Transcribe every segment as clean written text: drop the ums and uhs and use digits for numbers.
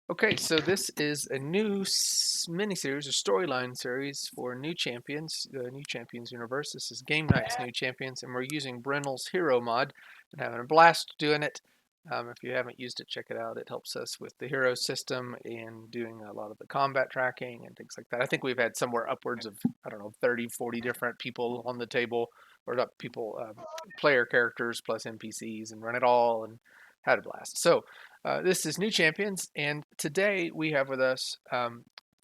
Okay, so this is a new mini-series or storyline series for New Champions, the New Champions universe. This is Game Night's New Champions, and we're using Brennel's Hero mod and having a blast doing it. If you haven't used it, check it out. It helps us with the hero system and doing a lot of the combat tracking and things like that. I think we've had somewhere upwards of, I don't know, 30, 40 different people on the table, or not people, player characters plus NPCs, and run it all and had a blast. So, this is New Champions, and today we have with us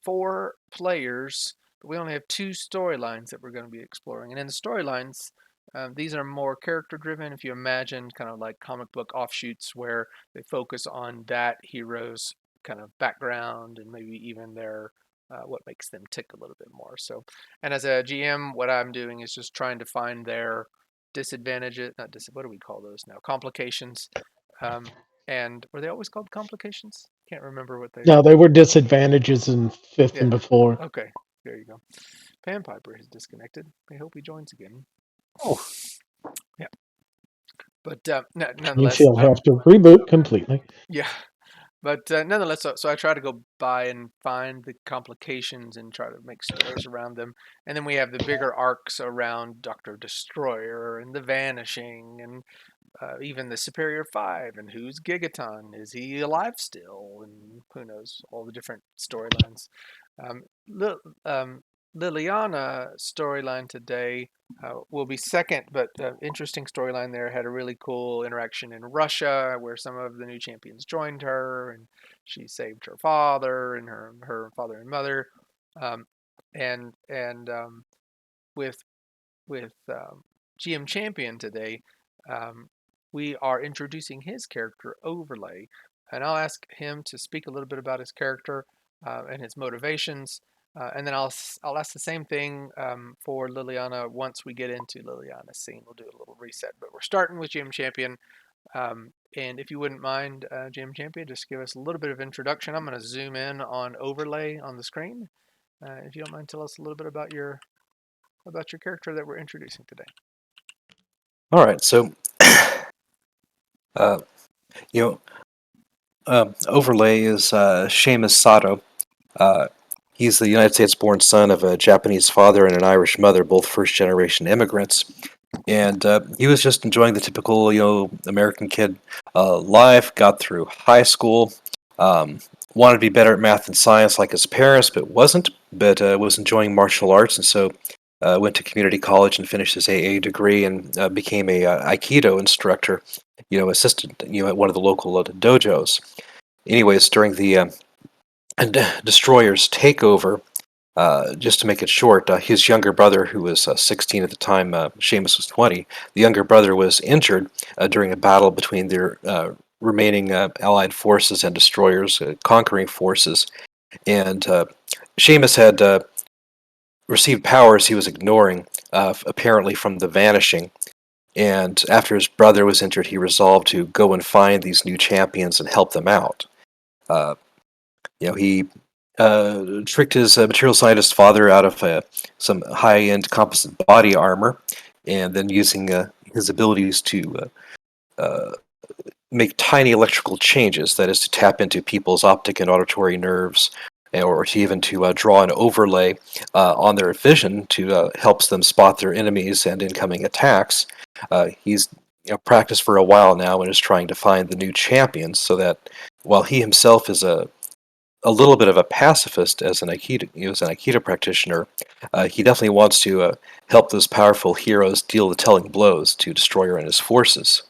four players, but we only have two storylines that we're going to be exploring. And in the storylines, these are more character driven. If you imagine kind of like comic book offshoots where they focus on that hero's kind of background and maybe even their what makes them tick a little bit more. So, and as a GM, what I'm doing is just trying to find their disadvantages, not what do we call those now? Complications. Um, and were they always called complications? Can't remember what they. No, they were disadvantages in fifth and Yeah. before. Okay. There you go. Pan Piper has disconnected. I hope he joins again. Oh, Yeah. But means nonetheless, he'll have to reboot completely. yeah. But nonetheless, so I try to go by and find the complications and try to make stories around them. And then we have the bigger arcs around Doctor Destroyer and the Vanishing and even the Superior Five and who's Gigaton? Is he alive still? And who knows? All the different storylines. Um, Liliana storyline today will be second, but interesting storyline there. Had a really cool interaction in Russia where some of the new champions joined her, and she saved her father and her father and mother. Um, and with GM Champion today, um, we are introducing his character Overlay, and I'll ask him to speak a little bit about his character and his motivations, and then I'll ask the same thing for Liliana once we get into Liliana's scene. We'll do a little reset, but we're starting with GM Champion. And if you wouldn't mind, GM Champion, just give us a little bit of introduction. I'm going to zoom in on Overlay on the screen. If you don't mind, tell us a little bit about your character that we're introducing today. All right, so uh, you know, Overlay is Seamus Sato. Uh, he's the United States-born son of a Japanese father and an Irish mother, both first-generation immigrants. And he was just enjoying the typical, American kid life. Got through high school, um, wanted to be better at math and science like his parents, but wasn't. But was enjoying martial arts, and so went to community college and finished his AA degree and became a Aikido instructor. Assistant, at one of the local dojos. Anyways, during the Destroyer's takeover, just to make it short, his younger brother, who was 16 at the time, Seamus was 20, the younger brother was injured during a battle between their remaining Allied forces and Destroyer's conquering forces. And Seamus had received powers he was ignoring, apparently from the Vanishing. And after his brother was injured, he resolved to go and find these new champions and help them out. Uh, he tricked his material scientist father out of some high-end composite body armor, and then using his abilities to uh, make tiny electrical changes, that is to tap into people's optic and auditory nerves, or to even to draw an overlay on their vision to helps them spot their enemies and incoming attacks. He's practiced for a while now and is trying to find the new champions so that while he himself is a little bit of a pacifist as an Aikido practitioner, he definitely wants to help those powerful heroes deal the telling blows to Destroyer and his forces.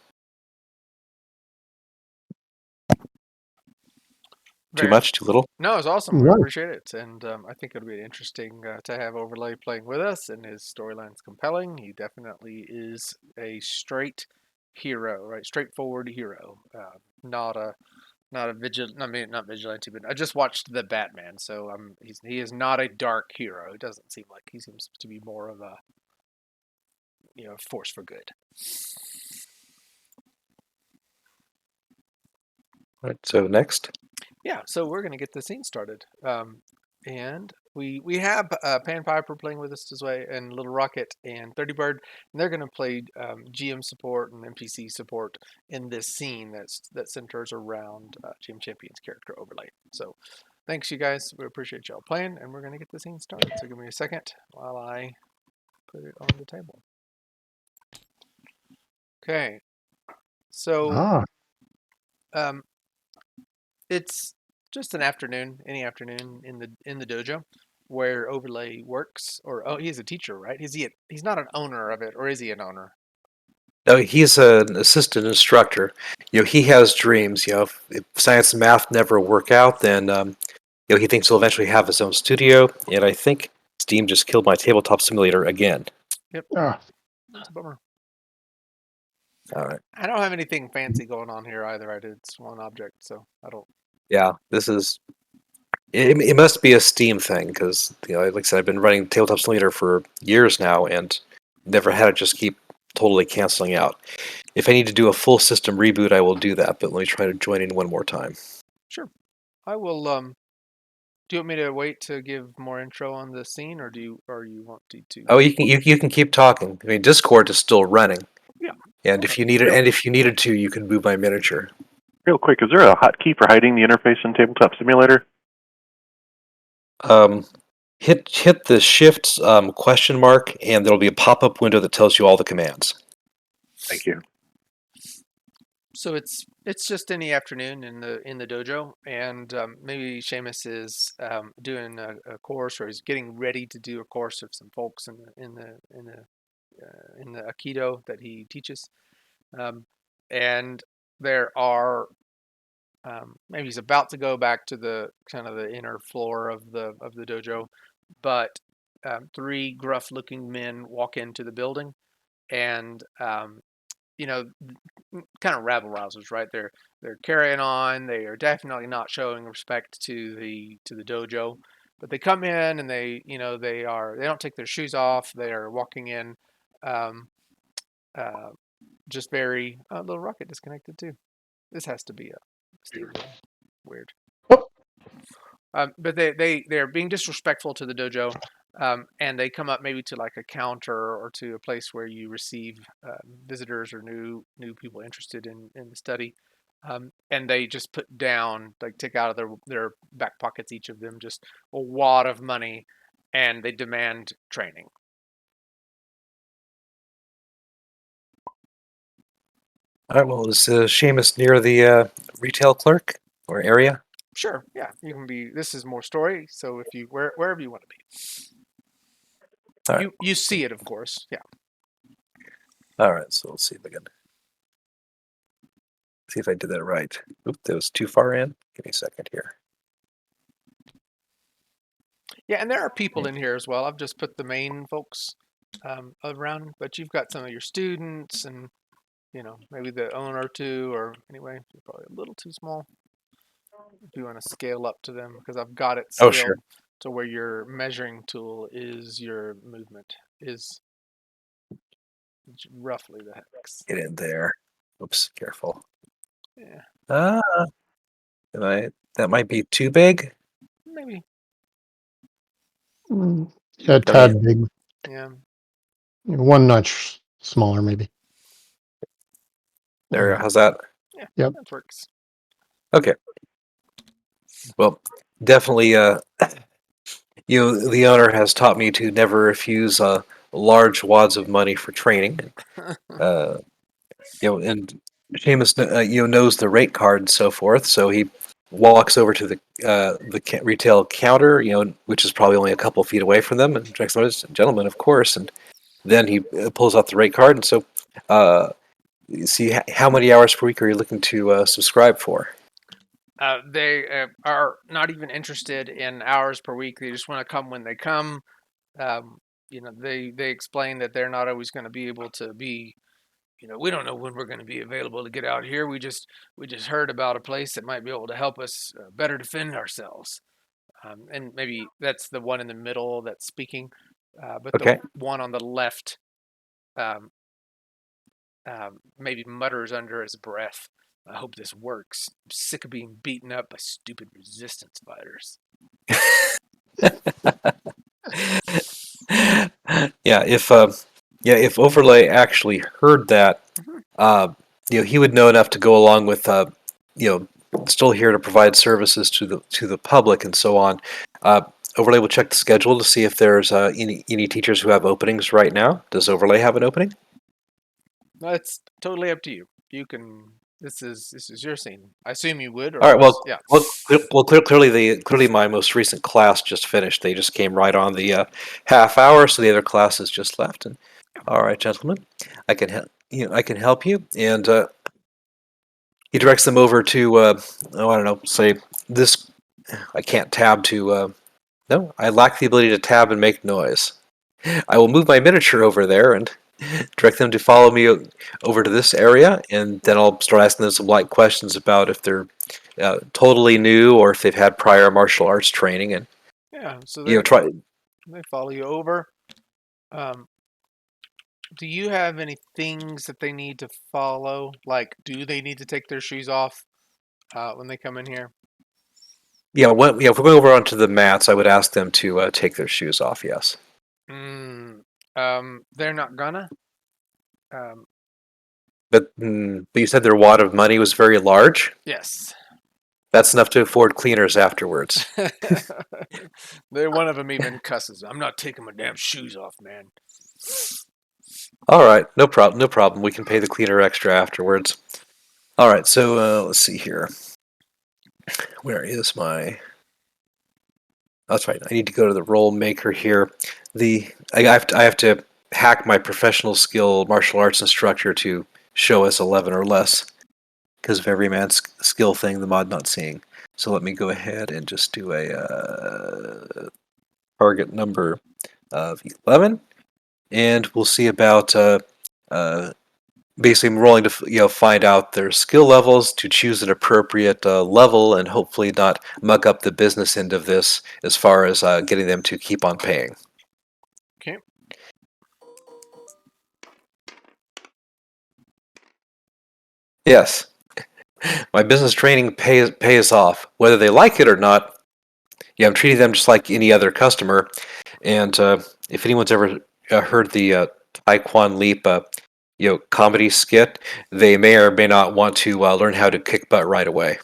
Too Very much? Too little? No, it's awesome. We Right. appreciate it, and I think it'll be interesting to have Overlay playing with us. And his storyline's compelling. He definitely is a straight hero, right? Straightforward hero, not a vigil. I mean, not vigilante, but I just watched the Batman, so he is not a dark hero. It doesn't seem like he seems to be more of a force for good. Right, so next. Yeah, so we're gonna get the scene started, and We have Pan Piper playing with us this way, and Little Rocket and 30 Bird, and they're going to play GM support and NPC support in this scene that centers around GM Champion's character overlay. So, thanks you guys. We appreciate y'all playing, and we're going to get the scene started. So give me a second while I put it on the table. Okay, so Ah, um, it's just an afternoon, any afternoon in the dojo where Overlay works. Or oh, he's a teacher, right? He's not an owner of it, or is he an owner? No, he's an assistant instructor. He has dreams. If science and math never work out, then he thinks he'll eventually have his own studio. And I think Steam just killed my tabletop simulator again. Yep, ah, that's a bummer. All right. I don't have anything fancy going on here either. It's one object, so I don't. Yeah, this is. It must be a Steam thing because like I said, I've been running tabletop simulator for years now, and never had it just keep totally canceling out. If I need to do a full system reboot, I will do that. But let me try to join in one more time. Sure, I will. Do you want me to wait to give more intro on the scene, or you want to? Oh, you can keep talking. I mean, Discord is still running, Yeah. and Okay. if you needed to, you can move my miniature. Real quick, is there a hotkey for hiding the interface in Tabletop Simulator? Hit the shift question mark, and there'll be a pop up window that tells you all the commands. Thank you. So it's just any afternoon in the dojo, and maybe Seamus is doing a course, or he's getting ready to do a course of some folks in the Aikido that he teaches, and there are maybe he's about to go back to the kind of the inner floor of the dojo, but three gruff-looking men walk into the building, and you know, kind of rabble rousers, right? They're carrying on. They are definitely not showing respect to the dojo, but they come in and they don't take their shoes off. They are walking in, um, uh, just very Little Rocket disconnected too. This has to be a Steam thing. Weird. oh, But they're being disrespectful to the dojo, and they come up maybe to like a counter or to a place where you receive visitors or new people interested in the study, and they just put down, like, take out of their back pockets, each of them, just a wad of money, and they demand training. All right. Well, is Seamus near the retail clerk or area? Sure, yeah, you can be. This is more story, so if you wherever you want to be, All right. you see it, of course. Yeah. All right. So let's see if I can see if I did that right. Oop, that was too far in. Give me a second here. Yeah, and there are people in here as well. I've just put the main folks around, but you've got some of your students and, maybe the owner too, or anyway, you're probably a little too small if you want to scale up to them, because I've got it Oh, scaled sure. to where your measuring tool is your movement, is roughly the hex. Get in there. Oops. Careful. Yeah, Ah, that might be too big. maybe. yeah, a I mean, tad big. Yeah, One notch smaller, maybe. there. How's that? yeah, Yep. that works. Okay. Well, definitely. The owner has taught me to never refuse large wads of money for training. Uh, and Seamus, knows the rate card and so forth. So he walks over to the retail counter, which is probably only a couple feet away from them, and checks notice, gentlemen, of course. And then he pulls out the rate card. And so, you see, how many hours per week are you looking to subscribe for? They are not even interested in hours per week. They just want to come when they come. Um, they explain that they're not always going to be able to be. We don't know when we're going to be available to get out here. We just heard about a place that might be able to help us better defend ourselves. And maybe that's the one in the middle that's speaking, but the Okay. one on the left um, maybe mutters under his breath, "I hope this works. I'm sick of being beaten up by stupid resistance fighters." Yeah, if Overlay actually heard that, Mhm. uh, he would know enough to go along with, still here to provide services to the public and so on. Uh, Overlay will check the schedule to see if there's any teachers who have openings right now. Does Overlay have an opening? It's totally up to you. You can. This is your scene. I assume you would, or All right. else, yeah. Clearly, my most recent class just finished. They just came right on the half hour, so the other classes just left. And all right, gentlemen, I can help. I can help you. And he directs them over to I don't know, say this. I can't tab to. No, I lack the ability to tab and make noise. I will move my miniature over there and direct them to follow me over to this area, and then I'll start asking them some light questions about if they're totally new or if they've had prior martial arts training, and Yeah. So try. they follow you over. Um, do you have any things that they need to follow? Like, do they need to take their shoes off when they come in here? If we're going over onto the mats, I would ask them to take their shoes off. Yes, Mm, they're not gonna. Um, but you said their wad of money was very large. yes. That's enough to afford cleaners afterwards. One of them even cusses. I'm not taking my damn shoes off, man. All right, no problem, no problem. We can pay the cleaner extra afterwards. All right, so let's see here. Where is my? That's right. I need to go to the roll maker here. I have to hack my professional skill martial arts instructor to show us 11 or less because of every man's skill thing the mod not seeing. So let me go ahead and just do a target number of 11, and we'll see about uh, basically I'm rolling to find out their skill levels to choose an appropriate level and hopefully not muck up the business end of this as far as getting them to keep on paying. Okay. Yes, my business training pays off whether they like it or not. Yeah, I'm treating them just like any other customer. And if anyone's ever heard the Taekwon Leap comedy skit, they may or may not want to learn how to kick butt right away.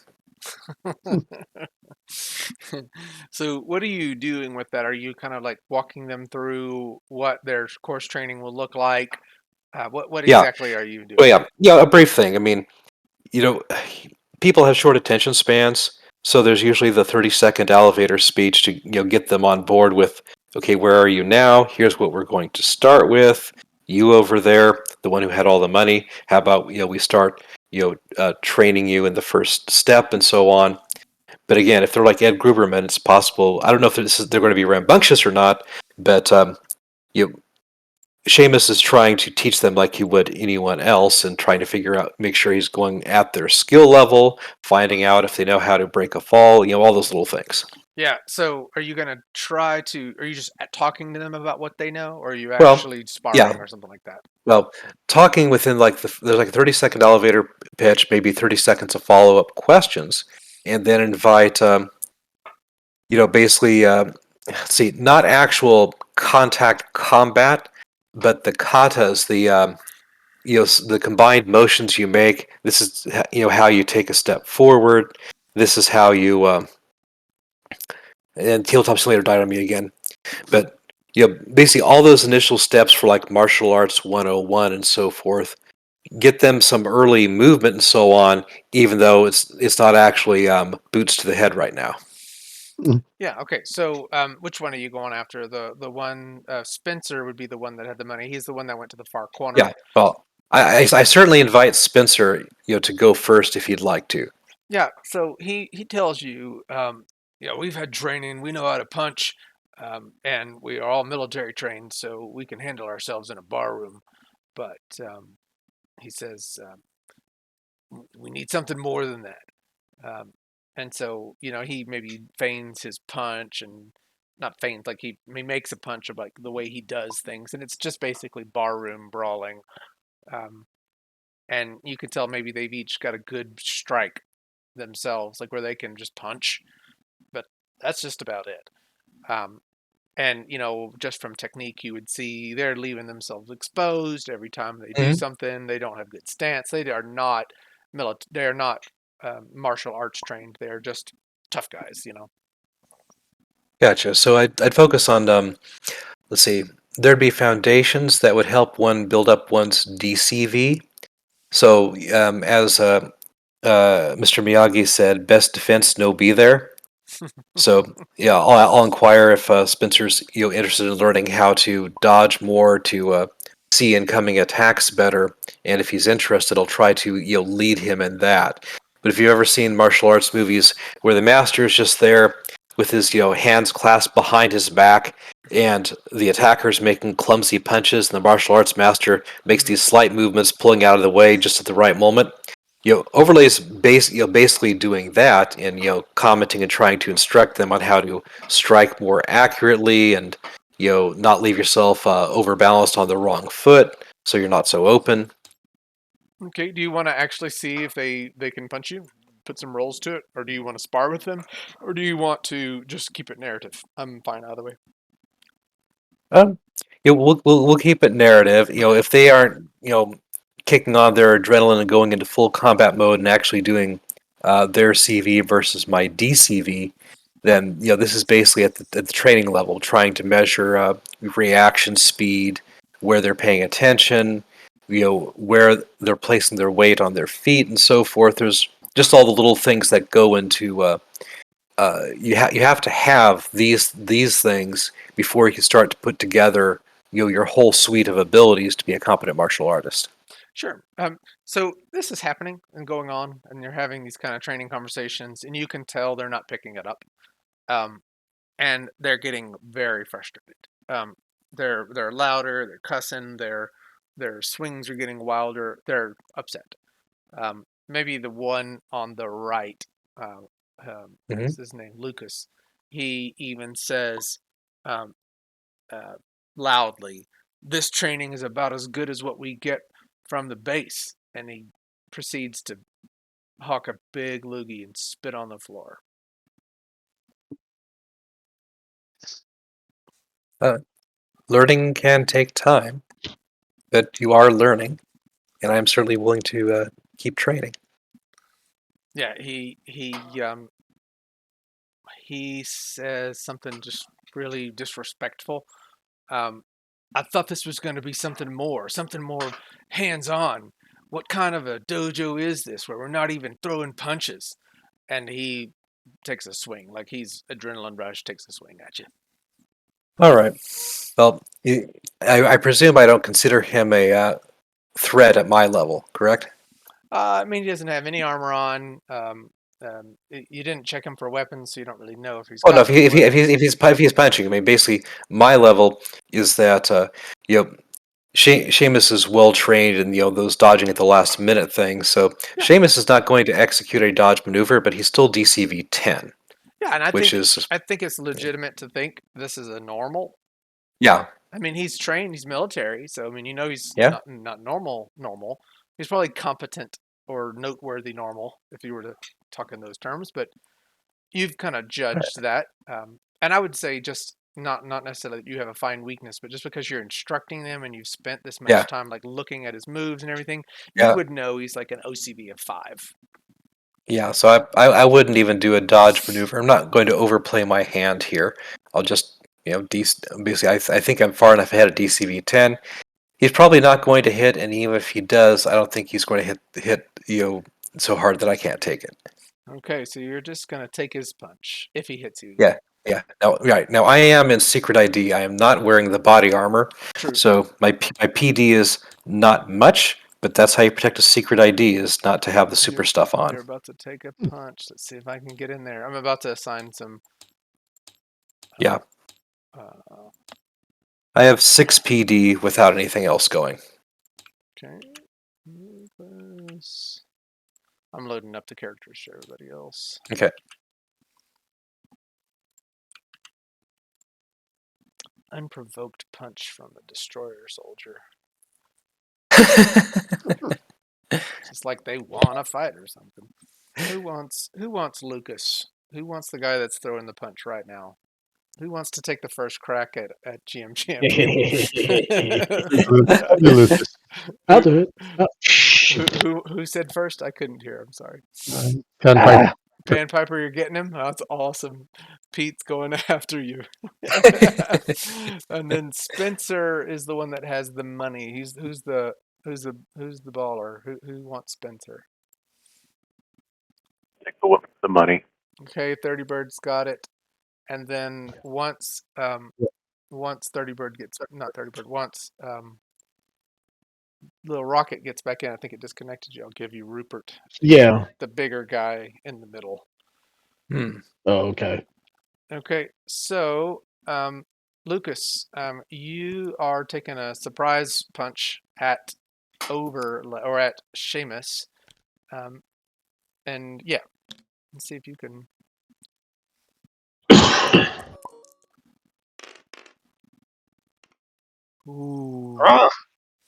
So, what are you doing with that? Are you kind of like walking them through what their course training will look like? What Yeah, exactly are you well, doing? yeah, a brief thing. I mean, you know, people have short attention spans, so there's usually the 30-second elevator speech to get them on board with, okay, where are you now? Here's what we're going to start with. You over there, the one who had all the money. How about we start training you in the first step and so on. But again, if they're like Ed Gruberman, it's possible. I don't know if they're going to be rambunctious or not, but you Seamus is trying to teach them like he would anyone else and trying to make sure he's going at their skill level, finding out if they know how to break a fall, all those little things. Yeah. So, are you going to try to? Are you just talking to them about what they know, or are you Well, actually sparring yeah. or something like that? Well, talking within there's like a 30-second elevator pitch, maybe 30 seconds of follow-up questions, and then invite, basically, let's see, not actual contact combat, but the katas, the combined motions you make. This is how you take a step forward. This is how you and Tabletop Simulator died on me again. But basically all those initial steps for like martial arts 101 and so forth. Get them some early movement and so on, even though it's not actually boots to the head right now. Yeah. Okay. So, which one are you going after? The one Spencer would be the one that had the money. He's the one that went to the far corner. Yeah. Well, I certainly invite Spencer to go first if he'd like to. Yeah. So he tells you, we've had training. We know how to punch, and we are all military trained, so we can handle ourselves in a bar room. But he says we need something more than that. And so he maybe feigns his punch and not feigns like he makes a punch of like the way he does things, and it's just basically barroom brawling. Um, and you can tell maybe they've each got a good strike themselves, like where they can just punch, but that's just about it. And just from technique, you would see they're leaving themselves exposed every time they do Mhm. something. They don't have good stance. They are not They are not martial arts trained. They are just tough guys. Gotcha. So I'd focus on let's see, there'd be foundations that would help one build up one's DCV. So as Mr. Miyagi said, best defense, no be there. So yeah, I'll inquire if Spencer's interested in learning how to dodge more, to see incoming attacks better, and if he's interested, I'll try to lead him in that. But if you've ever seen martial arts movies where the master is just there with his hands clasped behind his back, and the attacker's making clumsy punches, and the martial arts master makes Mhm. these slight movements, pulling out of the way just at the right moment, overlays basically doing that, and commenting and trying to instruct them on how to strike more accurately, and not leave yourself overbalanced on the wrong foot so you're not so open. Okay. Do you want to actually see if they can punch you? Put some rolls to it, or do you want to spar with them, or do you want to just keep it narrative? I'm fine either way. Um, we'll keep it narrative. Okay. If they aren't kicking on their adrenaline and going into full combat mode and actually doing their CV versus my DCV, then this is basically at the training level, trying to measure reaction speed, where they're paying attention, where they're placing their weight on their feet, and so forth. There's just all the little things that go into you have to have these things before you can start to put together your whole suite of abilities to be a competent martial artist. Sure. So this is happening and going on, and you're having these kind of training conversations, and you can tell they're not picking it up. Um, and they're getting very frustrated. Um, they're louder, they're cussing, their swings are getting wilder. They're upset. Maybe the one on the right, uh, Hmm. what's his name, Lucas. He even says um, uh, loudly, "This training is about as good as what we get from the base," and he proceeds to hawk a big loogie and spit on the floor. Uh, Learning can take time, but you are learning, and I'm certainly willing to keep training. Yeah, he says something just really disrespectful. Um, I thought this was going to be something more hands-on. What kind of a dojo is this where we're not even throwing punches? And he takes a swing, like he's adrenaline rush, takes a swing at you. All right. Well, I presume I don't consider him a threat at my level, correct? I mean, he doesn't have any armor on. You didn't check him for weapons, so you don't really know if he's Oh no, got any weapons. if he's punching, I mean, basically, my level is that you know Seamus is well trained in those dodging at the last minute things. So Yeah, Seamus is not going to execute a dodge maneuver, but he's still DCV 10, yeah, and I which think is I think it's legitimate to think this is a normal. yeah, I mean, he's trained, he's military, so I mean, he's yeah, not normal. He's probably competent or noteworthy normal if you were to talk in those terms. But you've kind of judged that, and I would say just not necessarily that you have a fine weakness, but just because you're instructing them and you've spent this much yeah, time like looking at his moves and everything, you yeah, would know he's like an OCV of 5. yeah. So I wouldn't even do a dodge maneuver. I'm not going to overplay my hand here. I'll just basically I think I'm far enough ahead of DCV 10. He's probably not going to hit, and even if he does, I don't think he's going to hit so hard that I can't take it. Okay, so you're just gonna take his punch if he hits you again. Yeah, yeah. Now, right now, I am in secret ID. I am not wearing the body armor, True. so my PD is not much. But that's how you protect a secret ID: is not to have the super You're stuff on. you're about to take a punch. Let's see if I can get in there. I'm about to assign some. Yeah, Uh, I have 6 PD without anything else going. okay. Lucas. I'm loading up the characters for everybody else. Okay. Unprovoked punch from a destroyer soldier. Just like they want to fight or something. Who wants Lucas? Who wants the guy that's throwing the punch right now? Who wants to take the first crack at GM champion? Probably Lucas. I'll do it. Oh, who said first? I couldn't hear. I'm sorry. Gun pipe. Pan Piper, you're getting him. That's awesome. Pete's going after you, and then Spencer is the one that has the money. Who's the baller? Who wants Spencer? Take the money. Okay, 30 Bird's got it. And then once 30 Bird gets not 30 Bird once Lil'Rocket gets back in, I think it disconnected you. I'll give you Rupert. yeah. The bigger guy in the middle. Hmm. Oh, okay. Okay, so Lucas, you are taking a surprise punch at at Seamus, and yeah, let's see if you can. Ooh,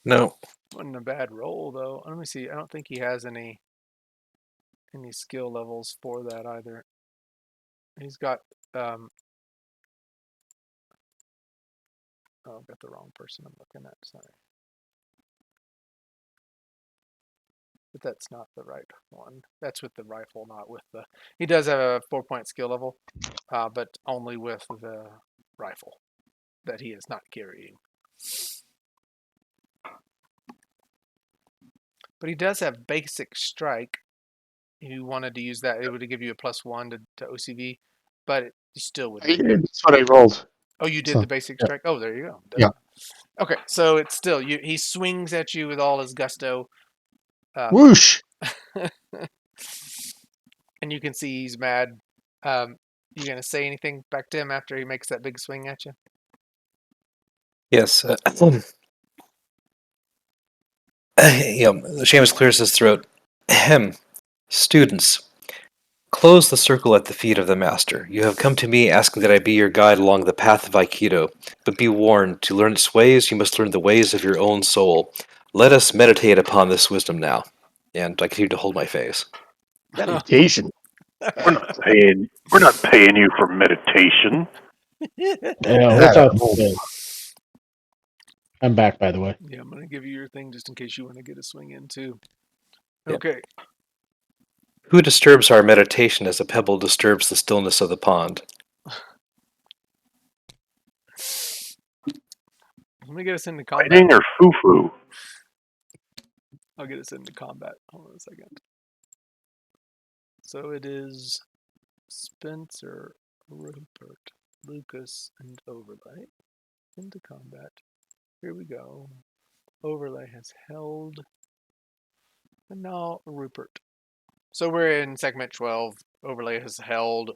No. wasn't a bad roll though. Let me see. I don't think he has any skill levels for that either. He's got oh, I've got the wrong person I'm looking at. Sorry. But that's not the right one. That's with the rifle, not with the... He does have a 4-point skill level, but only with the rifle that he is not carrying. But he does have basic strike. If you wanted to use that, it would give you a +1 to OCV, but you still would need... That's what I rolled. Oh, you did So, the basic strike? Oh, there you go. Yeah. Okay, so it's still... He swings at you with all his gusto. Whoosh! And you can see he's mad. You gonna say anything back to him after he makes that big swing at you? Yes. Seamus clears his throat. Ahem. Students, close the circle at the feet of the master. You have come to me asking that I be your guide along the path of Aikido, but be warned, to learn its ways, you must learn the ways of your own soul. Let us meditate upon this wisdom now. And I continue to hold my face. Meditation. We're not paying you for meditation. Yeah, That what's I up? rolled. I'm back, by the way. Yeah, I'm gonna give you your thing just in case you want to get a swing in too. Yeah. Okay. Who disturbs our meditation as a pebble disturbs the stillness of the pond? Let me get us into combat. Fighting or foo-foo? I'll get us into combat. Hold on a second. So it is Spencer, Rupert, Lucas, and Overlay. Into combat. Here we go. Overlay has held. And now Rupert. So we're in segment 12. Overlay has held.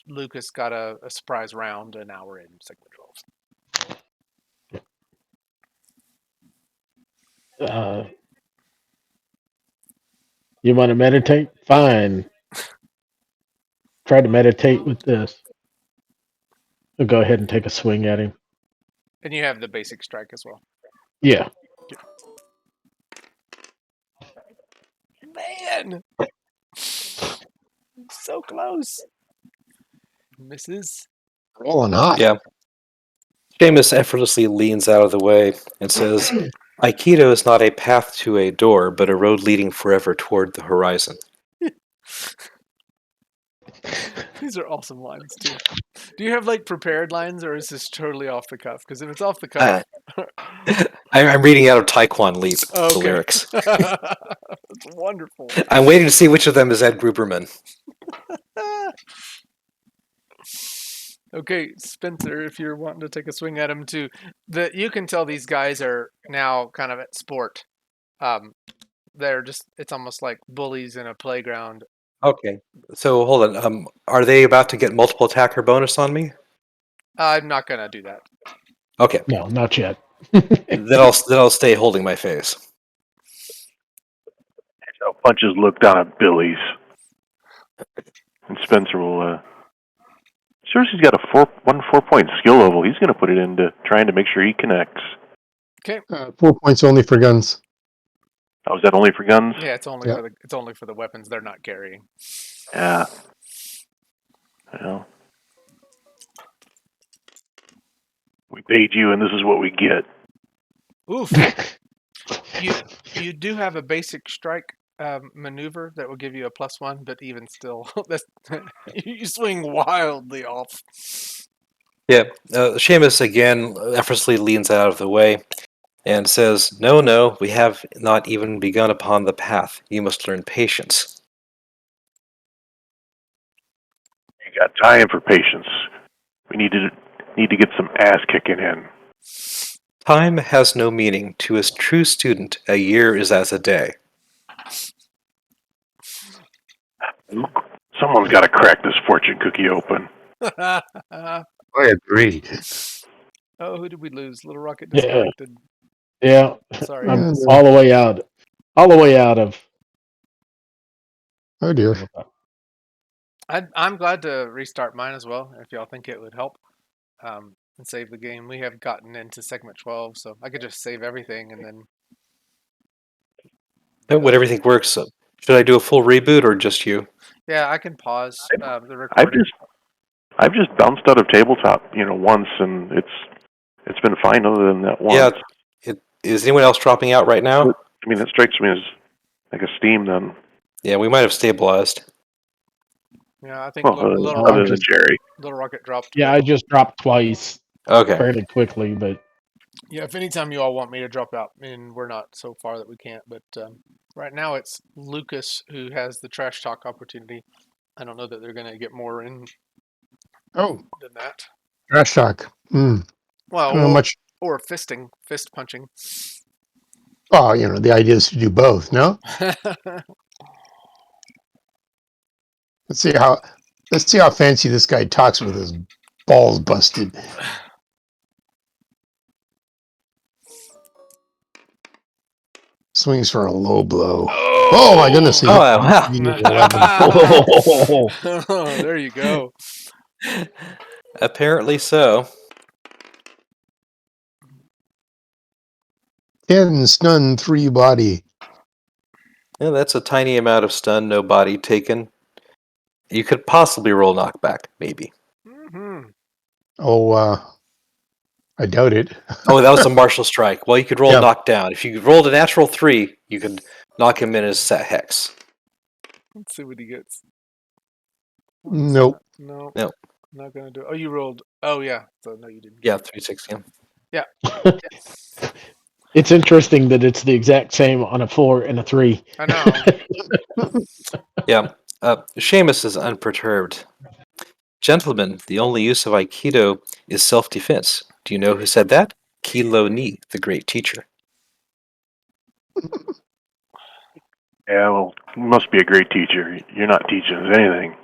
Lucas got a surprise round, and now we're in segment 12. You want to meditate? Fine. Try to meditate with this. I'll go ahead and take a swing at him. And you have the basic strike as well. Yeah. Man! So close. Misses. Rolling hot. Yeah. Seamus effortlessly leans out of the way and says, Aikido is not a path to a door, but a road leading forever toward the horizon. These are awesome lines too. Do you have like prepared lines, or is this totally off the cuff? Because if it's off the cuff, I'm reading out of Taekwon Leap, the okay. lyrics. That's wonderful. I'm waiting to see which of them is Ed Gruberman. Okay, Spencer, if you're wanting to take a swing at him too, you can tell these guys are now kind of at sport. They're just—it's almost like bullies in a playground. Okay, so hold on. Are they about to get multiple attack or bonus on me? I'm not gonna do that. Okay, No, not yet. then I'll stay holding my face. So punches look down at Billy's. And Spencer will... Sure, he's got a 4-point skill level. He's going to put it into trying to make sure he connects. Okay. 4 points only for guns. Oh, is that only for guns? Yeah, it's only Yeah. for the weapons they're not carrying. Yeah. Well, paid you, and this is what we get. Oof. You do have a basic strike maneuver that will give you a +1, but even still, that's you swing wildly off. Yeah, Seamus again effortlessly leans out of the way and says, "No, no, we have not even begun upon the path. You must learn patience." You got time for patience. We need to get some ass kicking in. Time has no meaning. To a true student, a year is as a day. Someone's got to crack this fortune cookie open. I agree. Oh, who did we lose? Lil'Rocket Yeah. disconnected. Yeah. Sorry, I'm guys. all the way out. All the way out of. Oh dear. I'm glad to restart mine as well, if y'all think it would help, and save the game. We have gotten into segment 12, so I could just save everything and then. When everything works, should I do a full reboot or just you? Yeah, I can pause the I've recording. just bounced out of tabletop, once, and it's been fine other than that once. Yeah. Is anyone else dropping out right now? I mean, that strikes me as like a Steam then. Yeah, we might have stabilized. Yeah, I think Well, other than Jerry. Lil'Rocket dropped. Yeah, but- I just dropped twice Okay. fairly quickly, but Yeah, if anytime you all want me to drop out, and we're not so far that we can't, but right now it's Lucas who has the trash talk opportunity. I don't know that they're going to get more in Oh, than that. trash talk. Well, How much? or fist punching. Oh, the idea is to do both. No. Let's see how fancy this guy talks with his balls busted. Swings for a low blow. Oh my goodness! Oh, wow. He needed 11. Oh, there you go. Apparently so. 10 stun, 3 body. Yeah, that's a tiny amount of stun, no body taken. You could possibly roll knockback, maybe. Mm-hmm. Oh, I doubt it. Oh, that was a martial strike. Well, you could roll Yeah. knockdown. If you rolled a natural 3, you could knock him in as set hex. Let's see what he gets. Nope. No. Nope. Not gonna do it. Oh, you rolled. Oh, yeah. So no, you didn't. Yeah, 316. it's interesting that it's the exact same on a 4 and a 3. I know. Yeah. Seamus is unperturbed. Gentlemen, the only use of Aikido is self-defense. Do you know who said that? Kilo Ni, the great teacher. Yeah, well, you must be a great teacher. You're not teaching us anything.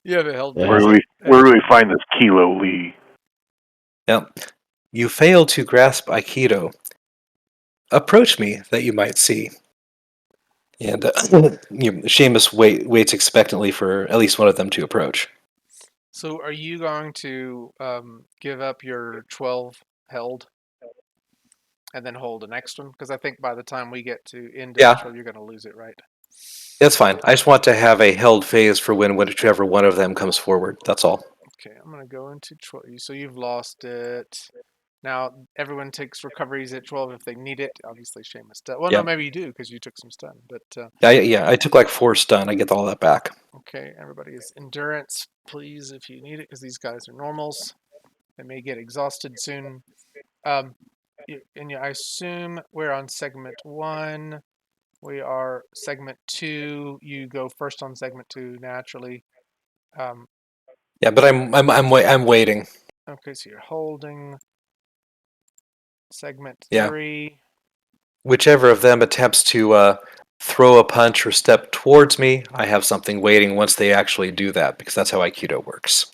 You haven't held Yeah. Where do we find this Kilo Lee? Now, you fail to grasp Aikido. Approach me that you might see. And Seamus waits expectantly for at least one of them to approach. So are you going to give up your 12 held and then hold the next one? Because I think by the time we get to end Yeah. of the you're going to lose it, right? That's fine. I just want to have a held phase for whichever one of them comes forward. That's all. Okay, I'm going to go into 12. So you've lost it. Now, everyone takes recoveries at 12 if they need it. Obviously, Seamus does. Well, Yeah. no, maybe you do because you took some stun. But Yeah, I took like 4 stun. I get all that back. okay, everybody is endurance, please, if you need it, because these guys are normals. They may get exhausted soon. I assume we're on segment 1. We are segment 2. You go first on segment 2 naturally. Yeah, but I'm waiting. Okay, so you're holding segment Yeah. 3. Whichever of them attempts to throw a punch or step towards me, I have something waiting once they actually do that, because that's how Aikido works.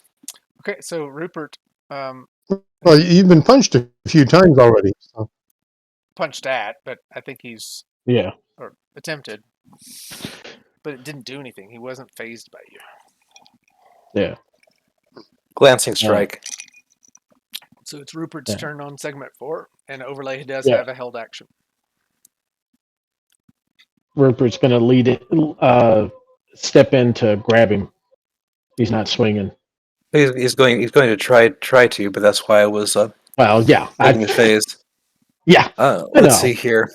Okay, so Rupert Well, you've been punched a few times already. So. punched at, but I think he's Yeah. or attempted, but it didn't do anything. He wasn't phased by you. Yeah. Glancing strike. So it's Rupert's Yeah. turn on segment 4, and Overlay does Yeah. have a held action. Rupert's going to lead it, step in to grab him. He's not swinging. He's going to try to, but that's why I was Well, yeah, making a phase. yeah, Let's see here.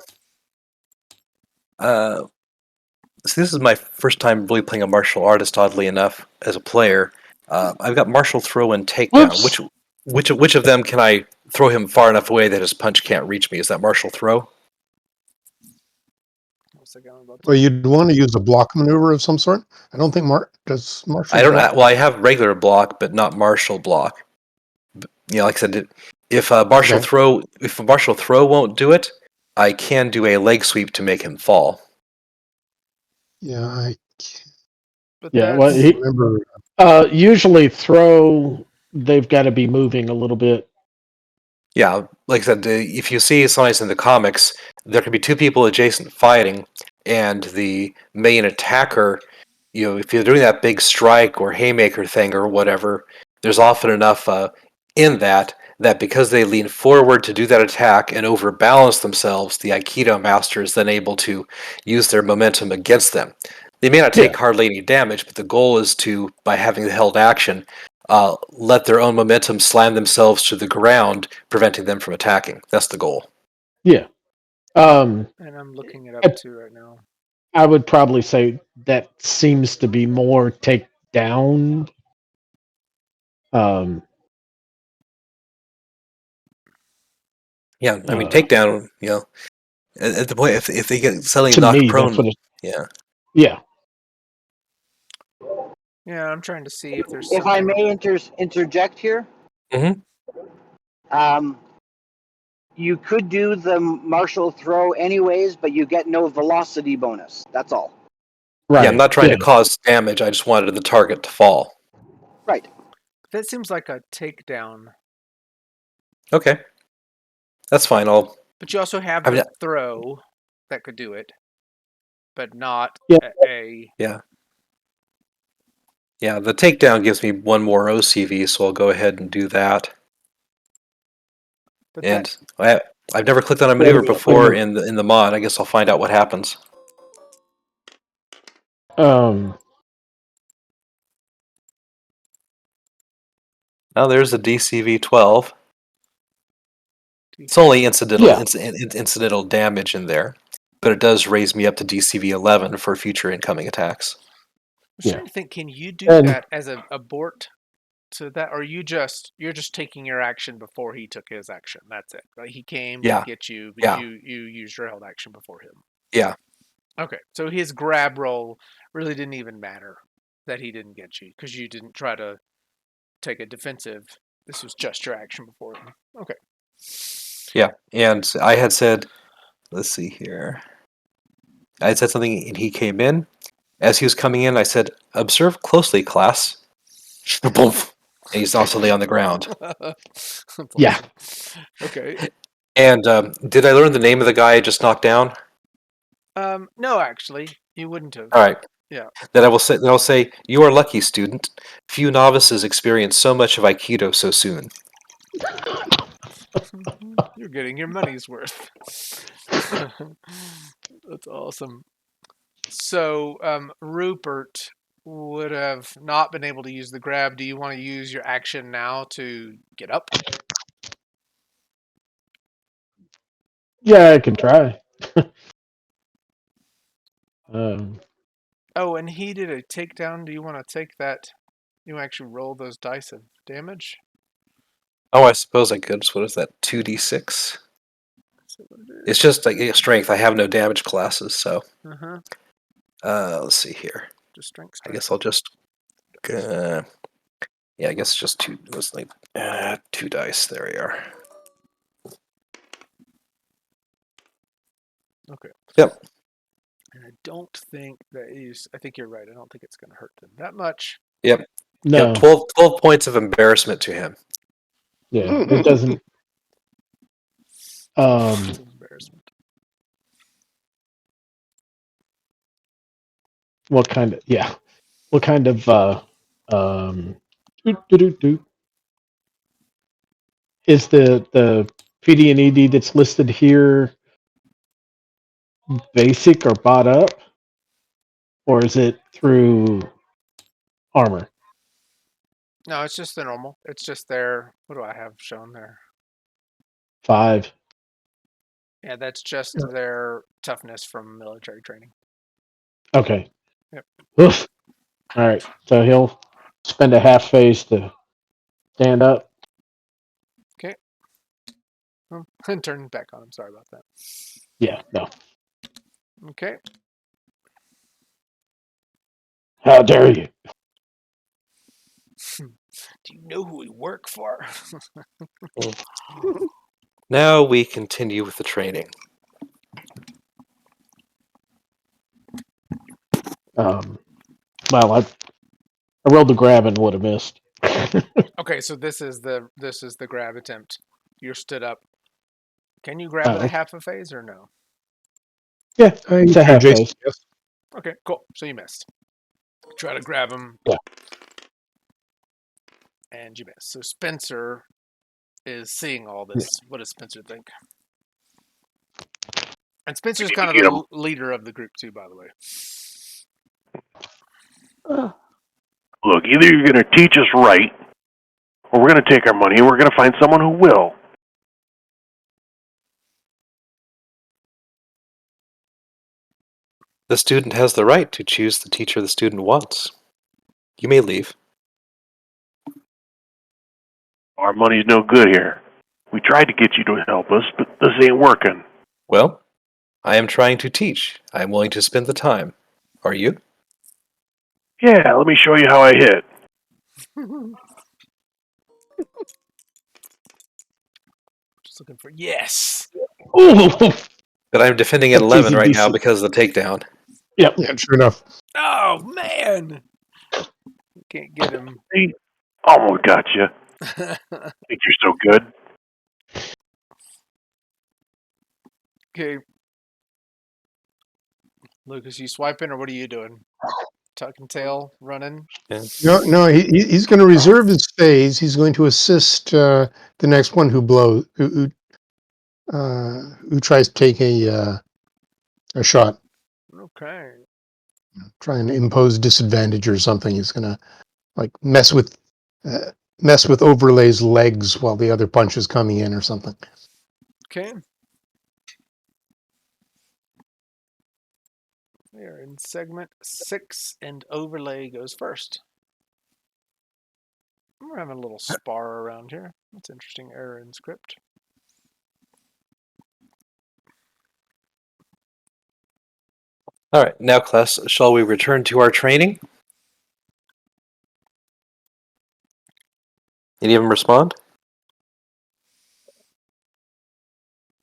So this is my first time really playing a martial artist, oddly enough, as a player. I've got martial throw and takedown. Whoops. Which of them can I throw him far enough away that his punch can't reach me? Is that martial throw? Well, you'd want to use a block maneuver of some sort. I don't think does martial. I don't. block? Well, I have regular block, but not martial block. Like I said, if a martial throw won't do it, I can do a leg sweep to make him fall. Yeah, But Yeah, that's, well, remember. usually throw, they've got to be moving a little bit. Yeah, like I said, if you see sometimes in the comics, there can be two people adjacent fighting, and the main attacker, if you're doing that big strike or haymaker thing or whatever, there's often enough in that because they lean forward to do that attack and overbalance themselves, the Aikido master is then able to use their momentum against them. They may not take hardly any damage, but the goal is to, by having the held action, let their own momentum slam themselves to the ground, preventing them from attacking. That's the goal. Yeah. and I'm looking it up too right now. I would probably say that seems to be more take down. Yeah, I mean takedown. At the point if they get suddenly to knocked me, prone, that's what yeah. Yeah, I'm trying to see if there's If I may interject here. Mhm. You could do the martial throw anyways, but you get no velocity bonus. That's all. Right. Yeah, I'm not trying to cause damage. I just wanted the target to fall. Right. That seems like a takedown. Okay, that's fine. But you also have the throw that could do it, but not a. Yeah, the takedown gives me one more OCV, so I'll go ahead and do that. But and I've never clicked on a maneuver before in the mod. I guess I'll find out what happens. Now there's a DCV 12. It's only incidental damage in there, but it does raise me up to DCV 11 for future incoming attacks. I'm trying to think. Can you do that as a abort to that, or you're just taking your action before he took his action? That's it. Like he came to get you, but you used your held action before him. Yeah. Okay, so his grab roll really didn't even matter that he didn't get you because you didn't try to take a defensive. This was just your action before him. Okay. Yeah, and I had said, let's see here. I had said something, and he came in. As he was coming in, I said, "Observe closely, class." Boom. And he's also on the ground. Yeah. Okay. And did I learn the name of the guy I just knocked down? No, actually, you wouldn't have. All right. Yeah. Then I'll say, "You are lucky, student. Few novices experience so much of Aikido so soon." You're getting your money's worth. That's awesome. So, Rupert would have not been able to use the grab. Do you want to use your action now to get up? Yeah, I can try. Oh, and he did a takedown. Do you want to take that? You actually roll those dice of damage? Oh, I suppose I could. So what is that? 2d6? It's just like strength. I have no damage classes, so. Let's see here. Just strength. I guess I'll just. Yeah, I guess just two. It was like 2 dice. There we are. Okay. Yep. And I don't think that is. I think you're right. I don't think it's going to hurt them that much. Yep. No. Yep. 12 points of embarrassment to him. Yeah, it doesn't. Embarrassment. What kind of? Yeah. What kind of? Is the PD and ED that's listed here basic or bought up, or is it through armor? No, it's just the normal. It's just their. What do I have shown there? 5. Yeah, that's just their toughness from military training. Okay. Yep. Oof. All right. So he'll spend a half phase to stand up. Okay. And turn back on. I'm sorry about that. Yeah. No. Okay. How dare you? Do you know who we work for? Now we continue with the training. Well, I rolled the grab and would have missed. Okay, so this is the grab attempt. You're stood up. Can you grab with a Okay. half a phase or no? Yeah. You It's a can, half Jason. phase. Yes. Okay, cool. So you missed. Try to grab him. Yeah. And you miss. So Spencer is seeing all this. What does Spencer think? And Spencer's need kind to of get the him. leader of the group too, by the way. Look, either you're going to teach us right, or we're going to take our money and we're going to find someone who will. The student has the right to choose the teacher the student wants. You may leave. Our money's no good here. We tried to get you to help us, but this ain't working. Well, I am trying to teach. I am willing to spend the time. Are you? Yeah, let me show you how I hit. Just looking for yes. Ooh. But I'm defending at 11 right now TCDC. because of the takedown. Yep. Yeah, sure enough. Oh man, can't get him. See? Almost got you. Think you're so good? Okay, Lucas, you swiping or what are you doing? Tuck and tail, running. No, he's going to reserve his phase. He's going to assist the next one who tries to take a shot. Okay. Try and impose disadvantage or something. He's going to like mess with Overlay's legs while the other punch is coming in or something. Okay. We are in segment 6, and Overlay goes first. We're having a little spar around here. That's interesting. Error in script. All right, now, class, shall we return to our training? Any of them respond?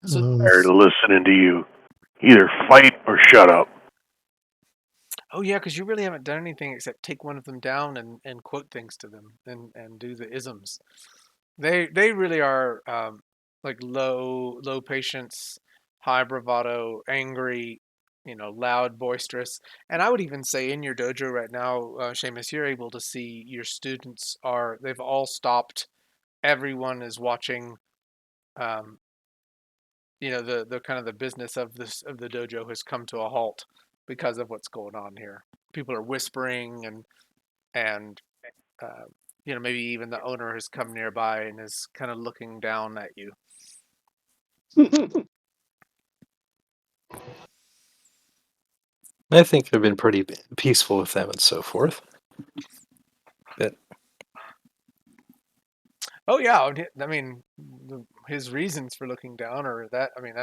So, Tired of listening to you. Either fight or shut up. oh yeah, because you really haven't done anything except take one of them down and quote things to them and do the isms. They really are like low patience, high bravado, angry, loud, boisterous. And I would even say in your dojo right now, Seamus, you're able to see your students they've all stopped. Everyone is watching. Um, the kind of the business of the dojo has come to a halt because of what's going on here. People are whispering and uh, maybe even the owner has come nearby and is kind of looking down at you. I think they've been pretty peaceful with them and so forth. But Oh yeah, I mean, his reasons for looking down are that. I mean,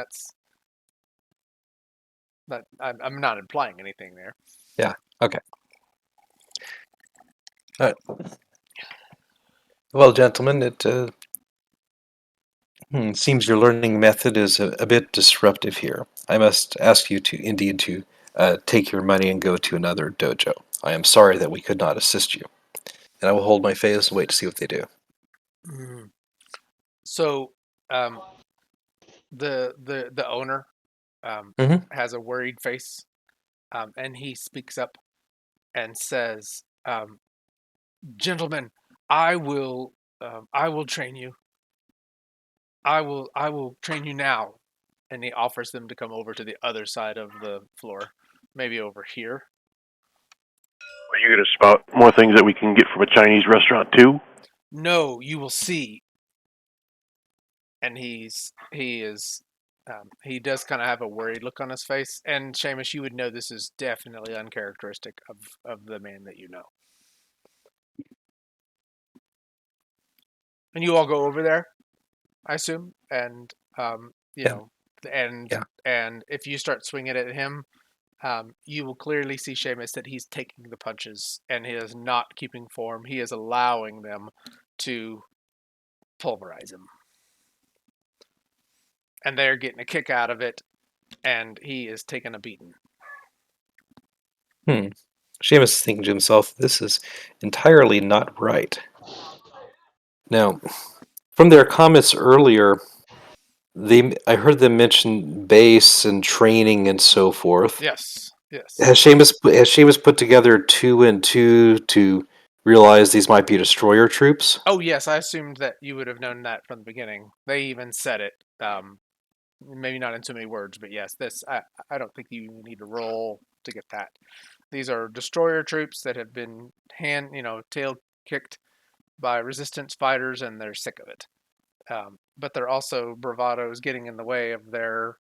I'm not implying anything there. yeah, okay. All right. Well, gentlemen, it seems your learning method is a bit disruptive here. I must ask you to take your money and go to another dojo. I am sorry that we could not assist you. And I will hold my phase and wait to see what they do. Mm. So, the owner Mhm. has a worried face, and he speaks up and says, "Gentlemen, I will train you. I will train you now." And he offers them to come over to the other side of the floor, maybe over here. Are you going to spout more things that we can get from a Chinese restaurant, too? No, you will see. And he does kind of have a worried look on his face. And Seamus, you would know this is definitely uncharacteristic of the man that you know. And you all go over there, I assume, and you Yeah. know, and Yeah. and if you start swinging at him, you will clearly see Seamus that he's taking the punches and he is not keeping form. He is allowing them to pulverize him, and they're getting a kick out of it, and he is taking a beating. Seamus is thinking to himself, this is entirely not right. Now, from their comments earlier, I heard them mention base and training and so forth. Yes, yes. Has Seamus put together 2 and 2 to realize these might be destroyer troops? Oh yes, I assumed that you would have known that from the beginning. They even said it. Maybe not in too many words, but yes, I don't think you need to roll to get that. These are destroyer troops that have been tail kicked by resistance fighters, and they're sick of it. But they're also bravados getting in the way of their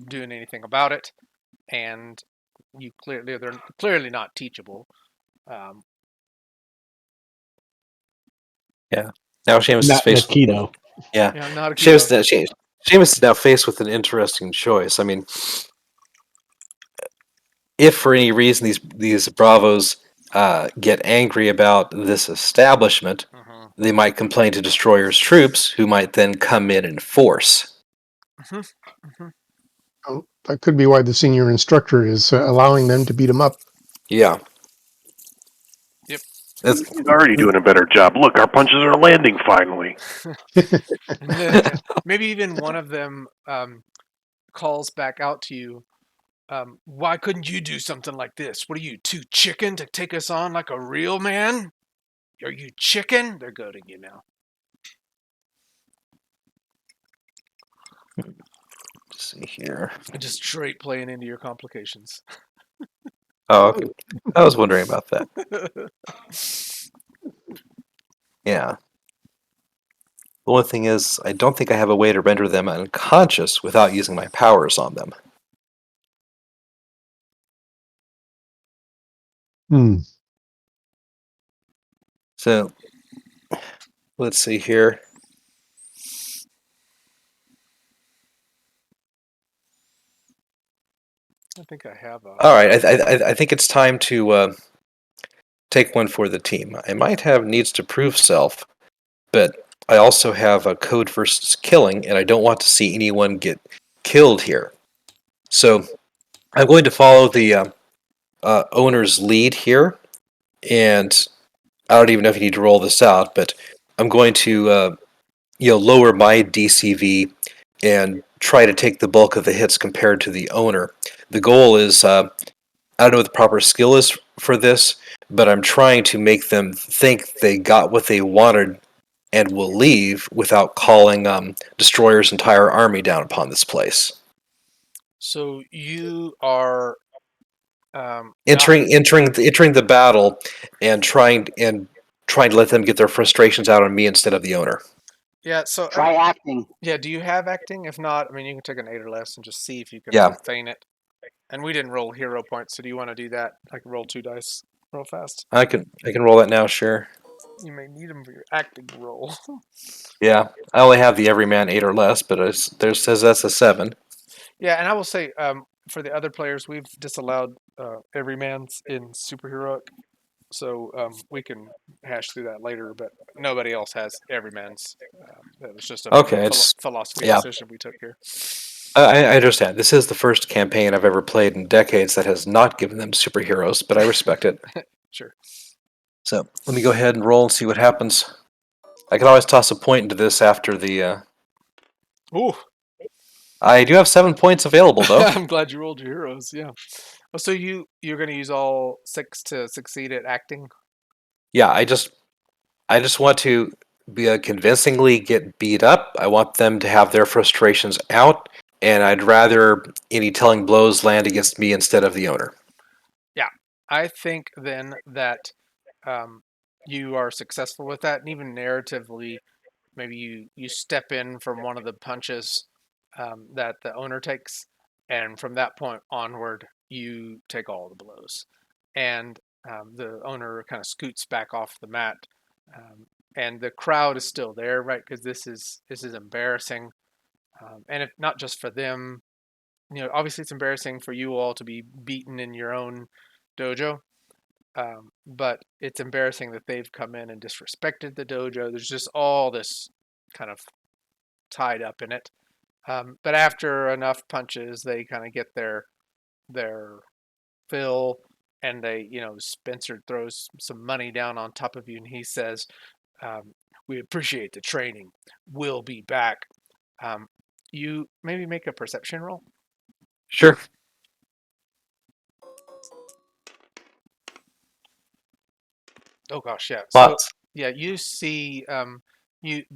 doing anything about it, and they're clearly not teachable. Yeah. Now Seamus is Not in faced with Aikido. yeah. Not a Seamus is now faced with an interesting choice. I mean, if for any reason these bravos get angry about this establishment, Mm-hmm. they might complain to destroyer's troops, who might then come in and force. Mm-hmm. Mm-hmm. Oh, that could be why the senior instructor is allowing them to beat him up. Yeah. Yep. That's, He's already doing a better job. Look, our punches are landing finally. Maybe even one of them calls back out to you. Why couldn't you do something like this? What are you, too chicken to take us on like a real man? Are you chicken? They're goading you now. let's see here. Just straight playing into your complications. Oh, okay. I was wondering about that. Yeah. The only thing is, I don't think I have a way to render them unconscious without using my powers on them. Hmm. So, let's see here. I think I have a. All right, I think it's time to take one for the team. I might have needs to prove self, but I also have a code versus killing, and I don't want to see anyone get killed here. So I'm going to follow the owner's lead here, and I don't even know if you need to roll this out, but I'm going to lower my DCV and try to take the bulk of the hits compared to the owner. The goal is I don't know what the proper skill is for this, but I'm trying to make them think they got what they wanted and will leave without calling Destroyer's entire army down upon this place. So you are Entering the battle and trying to let them get their frustrations out on me instead of the owner. Yeah. So Try acting. yeah. Do you have acting? If not, I mean, you can take an 8 or less and just see if you can Yeah. feign it. And we didn't roll hero points, so do you want to do that? I can roll 2 dice real fast. I can roll that now, sure. You may need them for your acting roll. Yeah, I only have the everyman 8 or less, but there says that's a 7. Yeah, and I will say, for the other players, we've disallowed everymans in superheroic, so we can hash through that later. But nobody else has everymans. That was just a Okay, it's philosophy yeah. decision we took here. I understand. This is the first campaign I've ever played in decades that has not given them superheroes, but I respect it. Sure. So let me go ahead and roll and see what happens. I can always toss a point into this after the. Ooh, I do have 7 points available though. I'm glad you rolled your heroes. Yeah. Oh, so you're going to use all 6 to succeed at acting? Yeah, I just want to be convincingly get beat up. I want them to have their frustrations out, and I'd rather any telling blows land against me instead of the owner. Yeah, I think then that you are successful with that, and even narratively, maybe you step in from one of the punches that the owner takes, and from that point onward, you take all the blows, and the owner kind of scoots back off the mat, um, and the crowd is still there, right? Because this is embarrassing, and if not just for them, obviously it's embarrassing for you all to be beaten in your own dojo, but it's embarrassing that they've come in and disrespected the dojo. There's just all this kind of tied up in it. But after enough punches, they kind of get their fill, and Spencer throws some money down on top of you, and he says, "We appreciate the training. We'll be back." You maybe make a perception roll. Sure. Oh gosh, yeah. So Lots. yeah, you see,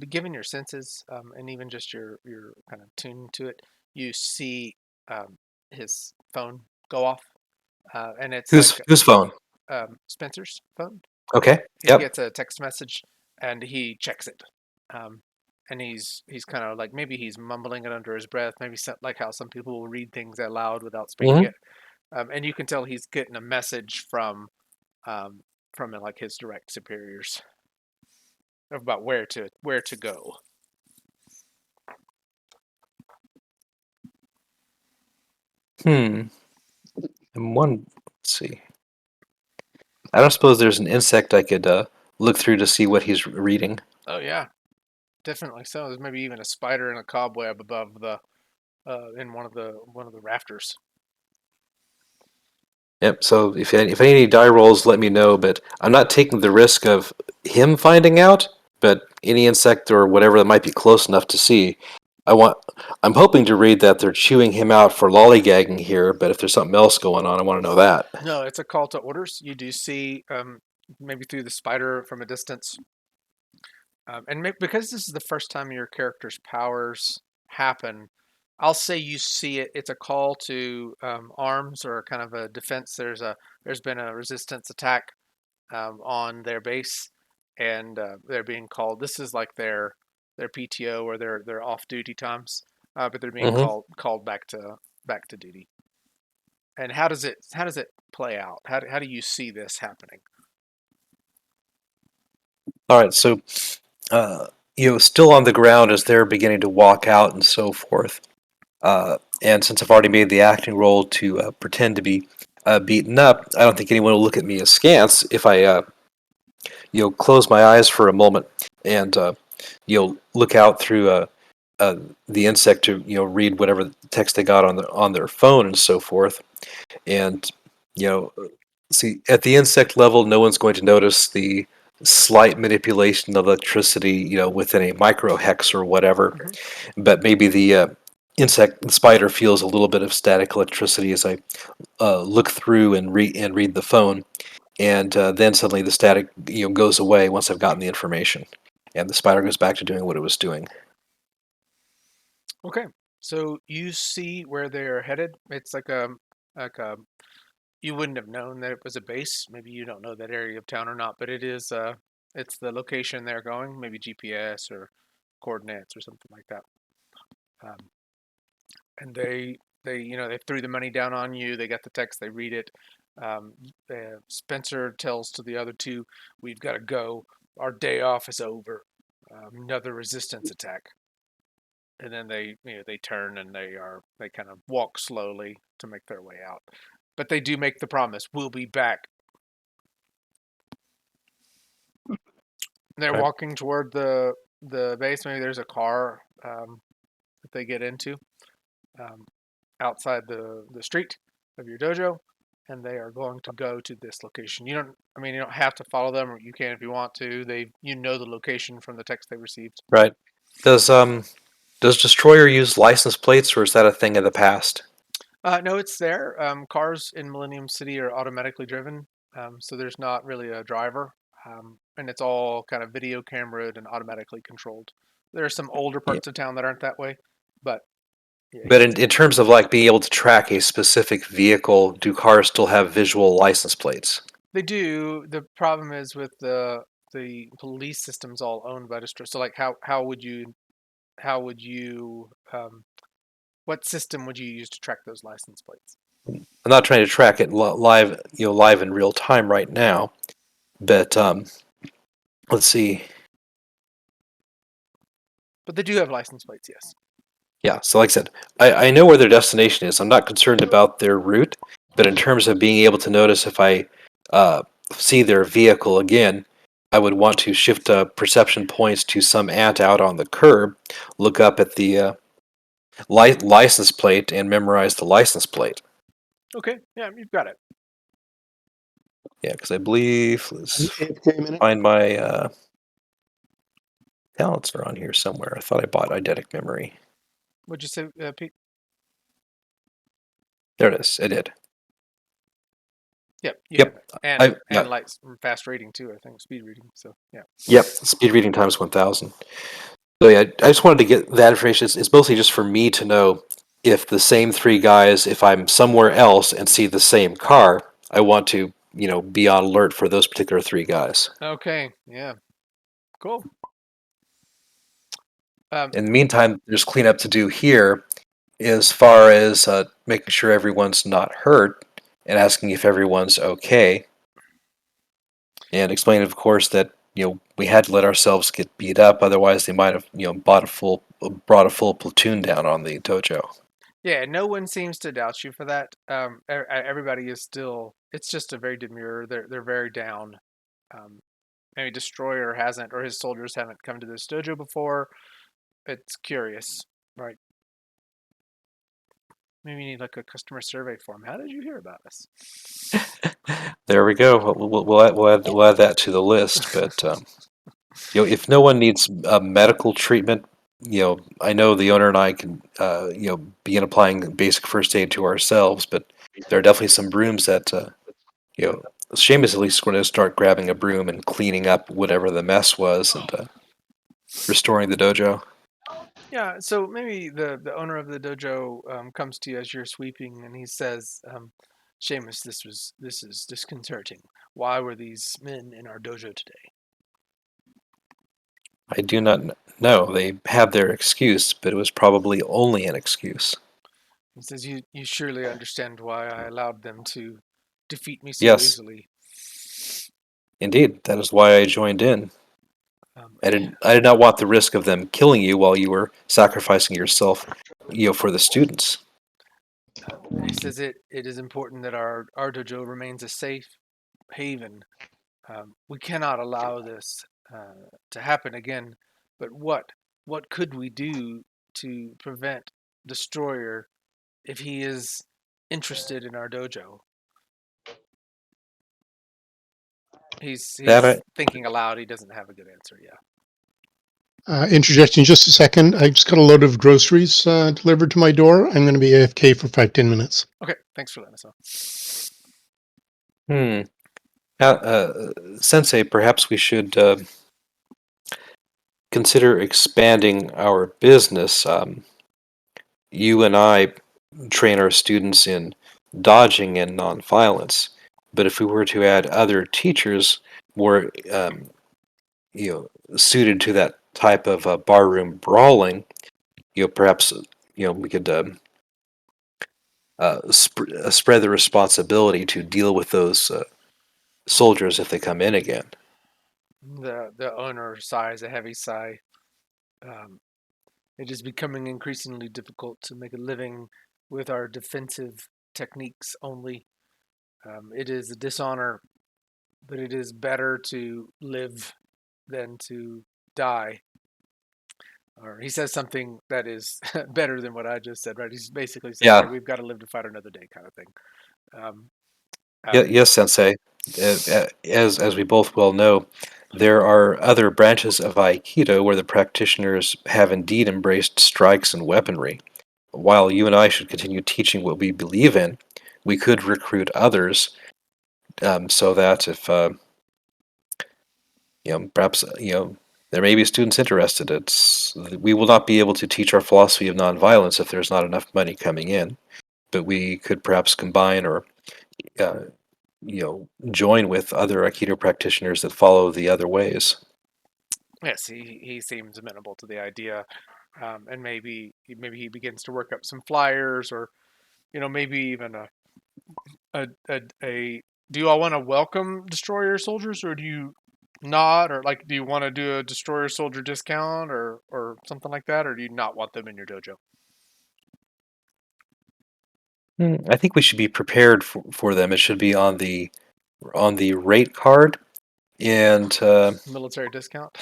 given your senses, and even just your kind of tuned to it, you see his phone go off, and it's like Whose phone? Spencer's phone. Okay. He Yep. gets a text message, and he checks it, um, and he's kind of like, maybe he's mumbling it under his breath, maybe like how some people will read things out loud without speaking Hmm. it, and you can tell he's getting a message um, from like his direct superiors about where to go. And let's see. I don't suppose there's an insect I could look through to see what he's reading. Oh yeah, definitely so. There's maybe even a spider in a cobweb above the in one of the rafters. Yep. So if I need any die rolls, let me know. But I'm not taking the risk of him finding out. But any insect or whatever that might be close enough to see, I want. I'm hoping to read that they're chewing him out for lollygagging here. But if there's something else going on, I want to know that. No, it's a call to orders. You do see maybe through the spider from a distance, and because this is the first time your character's powers happen, I'll say you see it. It's a call to arms, or kind of a defense. There's been a resistance attack on their base, and they're being called. This is like their PTO, or their off duty times, but they're being Hmm. called back to duty. And how does it play out? How do you see this happening? All right. So still on the ground as they're beginning to walk out and so forth. And since I've already made the acting role to pretend to be beaten up, I don't think anyone will look at me askance if I, close my eyes for a moment and look out through the insect to read whatever text they got on their phone and so forth. And you know, see, at the insect level, no one's going to notice the slight manipulation of electricity, within a microhex or whatever. Hmm. But maybe the spider feels a little bit of static electricity as I look through and read the phone, and then suddenly the static goes away once I've gotten the information, and the spider goes back to doing what it was doing. Okay, so you see where they're headed. It's like a you wouldn't have known that it was a base. Maybe you don't know that area of town or not, but it's the location they're going. Maybe GPS or coordinates or something like that. Um, and they threw the money down on you. They got the text. They read it. Um, Spencer tells to the other two, "We've got to go. Our day off is over. Another resistance attack." And then they turn, and they kind of walk slowly to make their way out. But they do make the promise, "We'll be back." They're Right. walking toward the base. Maybe there's a car that they get into um, outside the street of your dojo, and they are going to go to this location. You don't have to follow them, or you can if you want to. You know the location from the text they received. Right. Does Destroyer use license plates, or is that a thing of the past? No, it's there. Cars in Millennium City are automatically driven, so there's not really a driver, and it's all kind of video cameraed and automatically controlled. There are some older Yeah. parts of town that aren't that way, but yeah, But in terms of like being able to track a specific vehicle, do cars still have visual license plates? they do. The problem is with the police system's all owned by destroyers. So like how would you what system would you use to track those license plates? I'm not trying to track it live, live in real time right now, but let's see. But they do have license plates, yes. Yeah, so like I said, I know where their destination is. I'm not concerned about their route, but in terms of being able to notice if I see their vehicle again, I would want to shift perception points to some ant out on the curb, look up at the license plate, and memorize the license plate. Okay, yeah, you've got it. Yeah, because I believe, An let's AFK minute. find my talents are on here somewhere. I thought I bought eidetic memory. What'd you say, Pete? There it is. I did. Yep, you Yep. have it. Yeah. And like fast reading too, I think, speed reading. So yeah. Yep. Speed reading times 1,000. So yeah, I just wanted to get that information. It's mostly just for me to know if the same three guys, if I'm somewhere else and see the same car, I want to, be on alert for those particular three guys. Okay, yeah. Cool. In the meantime, there's cleanup to do here as far as making sure everyone's not hurt and asking if everyone's okay. And explain, of course, that we had to let ourselves get beat up, otherwise they might have brought a full platoon down on the dojo. Yeah, no one seems to doubt you for that. Everybody is still. It's just a very demure. They're very down. Maybe Destroyer hasn't, or his soldiers haven't come to this dojo before. It's curious, right? Maybe you need like a customer survey form. How did you hear about us? There we go. We'll add that to the list. But if no one needs medical treatment, I know the owner and I can begin applying basic first aid to ourselves. But there are definitely some brooms that Seamus at least is going to start grabbing a broom and cleaning up whatever the mess was and restoring the dojo. Yeah, so maybe the owner of the dojo comes to you as you're sweeping, and he says, "Seamus, this is disconcerting. Why were these men in our dojo today?" I do not know. They had their excuse, but it was probably only an excuse. He says, "You surely understand why I allowed them to defeat me so Yes. easily." Indeed, that is why I joined in. Um, I did not want the risk of them killing you while you were sacrificing yourself, for the students. he says it is important that our dojo remains a safe haven. We cannot allow this to happen again. But what could we do to prevent Destroyer if he is interested in our dojo? He's thinking aloud. He doesn't have a good answer yet. Interjecting just a second. I just got a load of groceries delivered to my door. I'm going to be AFK for 5-10 minutes. Okay, thanks for letting us know. Sensei, perhaps we should consider expanding our business. You and I train our students in dodging and nonviolence, but if we were to add other teachers more, suited to that type of barroom brawling, perhaps we could spread the responsibility to deal with those soldiers if they come in again. The owner sighs a heavy sigh. It is becoming increasingly difficult to make a living with our defensive techniques only. It is a dishonor, but it is better to live than to die. Or he says something that is better than what I just said, right? He's basically saying, Yeah. "Hey, we've got to live to fight another day," kind of thing. Yes, Sensei. As we both well know, there are other branches of Aikido where the practitioners have indeed embraced strikes and weaponry. While you and I should continue teaching what we believe in, we could recruit others so that if perhaps there may be students interested. We will not be able to teach our philosophy of nonviolence if there's not enough money coming in, but we could perhaps combine or join with other Aikido practitioners that follow the other ways. Yes, he seems amenable to the idea, and maybe he begins to work up some flyers, or maybe even a do you all want to welcome destroyer soldiers, or do you not, or like do you want to do a destroyer soldier discount, or something like that, or do you not want them in your dojo? I think we should be prepared for them. It should be on the rate card, and Military discount.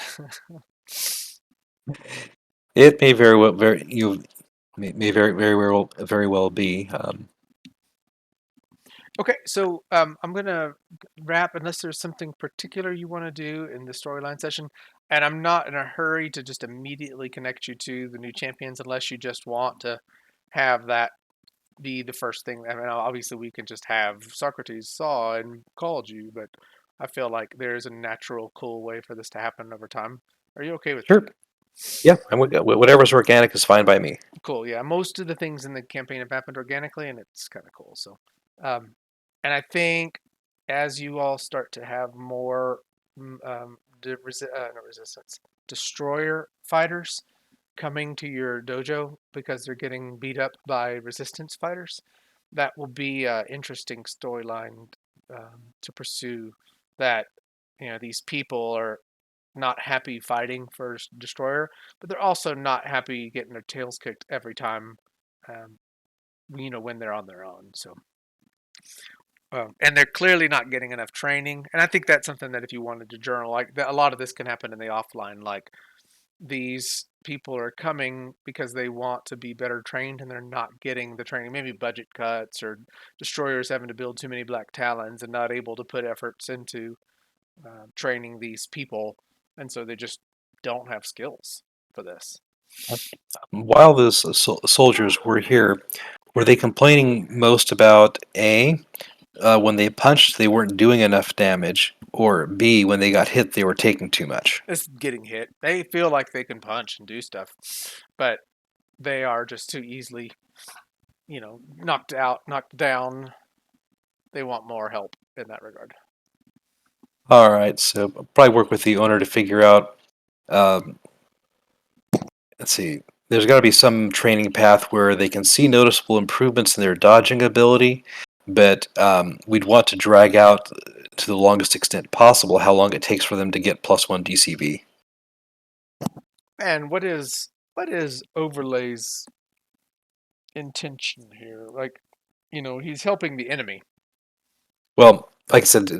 it may very well may very well be. Okay, so I'm gonna wrap unless there's something particular you want to do in the storyline session, and I'm not in a hurry to just immediately connect you to the new champions unless you just want to have that be the first thing. I mean, obviously we can just have Socrates saw and called you, but I feel like there's a natural, cool way for this to happen over time. Are you okay with Sure. that? Yeah, whatever's organic is fine by me. Cool. Yeah, most of the things in the campaign have happened organically, and it's kind of cool. So, um, and I think as you all start to have more not resistance, destroyer fighters coming to your dojo because they're getting beat up by resistance fighters, that will be an interesting storyline to pursue. That these people are not happy fighting for destroyer, but they're also not happy getting their tails kicked every time, um, when they're on their own. So, and they're clearly not getting enough training. And I think that's something that if you wanted to journal, like a lot of this can happen in the offline. Like these people are coming because they want to be better trained and they're not getting the training. Maybe budget cuts or destroyers having to build too many black talons and not able to put efforts into training these people, and so they just don't have skills for this. While those soldiers were here, were they complaining most about A, when they punched, they weren't doing enough damage, or B, when they got hit, they were taking too much? It's getting hit. They feel like they can punch and do stuff, but they are just too easily, knocked out, knocked down. They want more help in that regard. All right, so I'll probably work with the owner to figure out. Um, let's see. There's got to be some training path where they can see noticeable improvements in their dodging ability, but we'd want to drag out to the longest extent possible how long it takes for them to get +1 DCV. And what is Overlay's intention here? Like, he's helping the enemy. Well, like I said,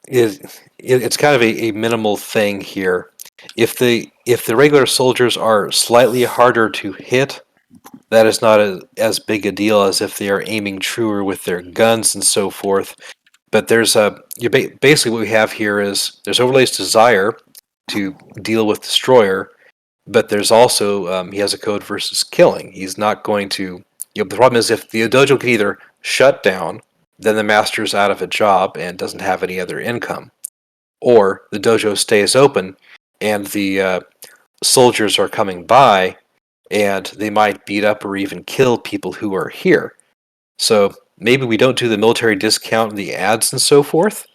it's kind of a minimal thing here. If the regular soldiers are slightly harder to hit, that is not as big a deal as if they are aiming truer with their guns and so forth. But there's basically what we have here is there's Overlay's desire to deal with Destroyer, but there's also he has a code versus killing. He's not going to. The problem is if the dojo can either shut down, then the master's out of a job and doesn't have any other income, or the dojo stays open and the soldiers are coming by and they might beat up or even kill people who are here. So maybe we don't do the military discount and the ads and so forth.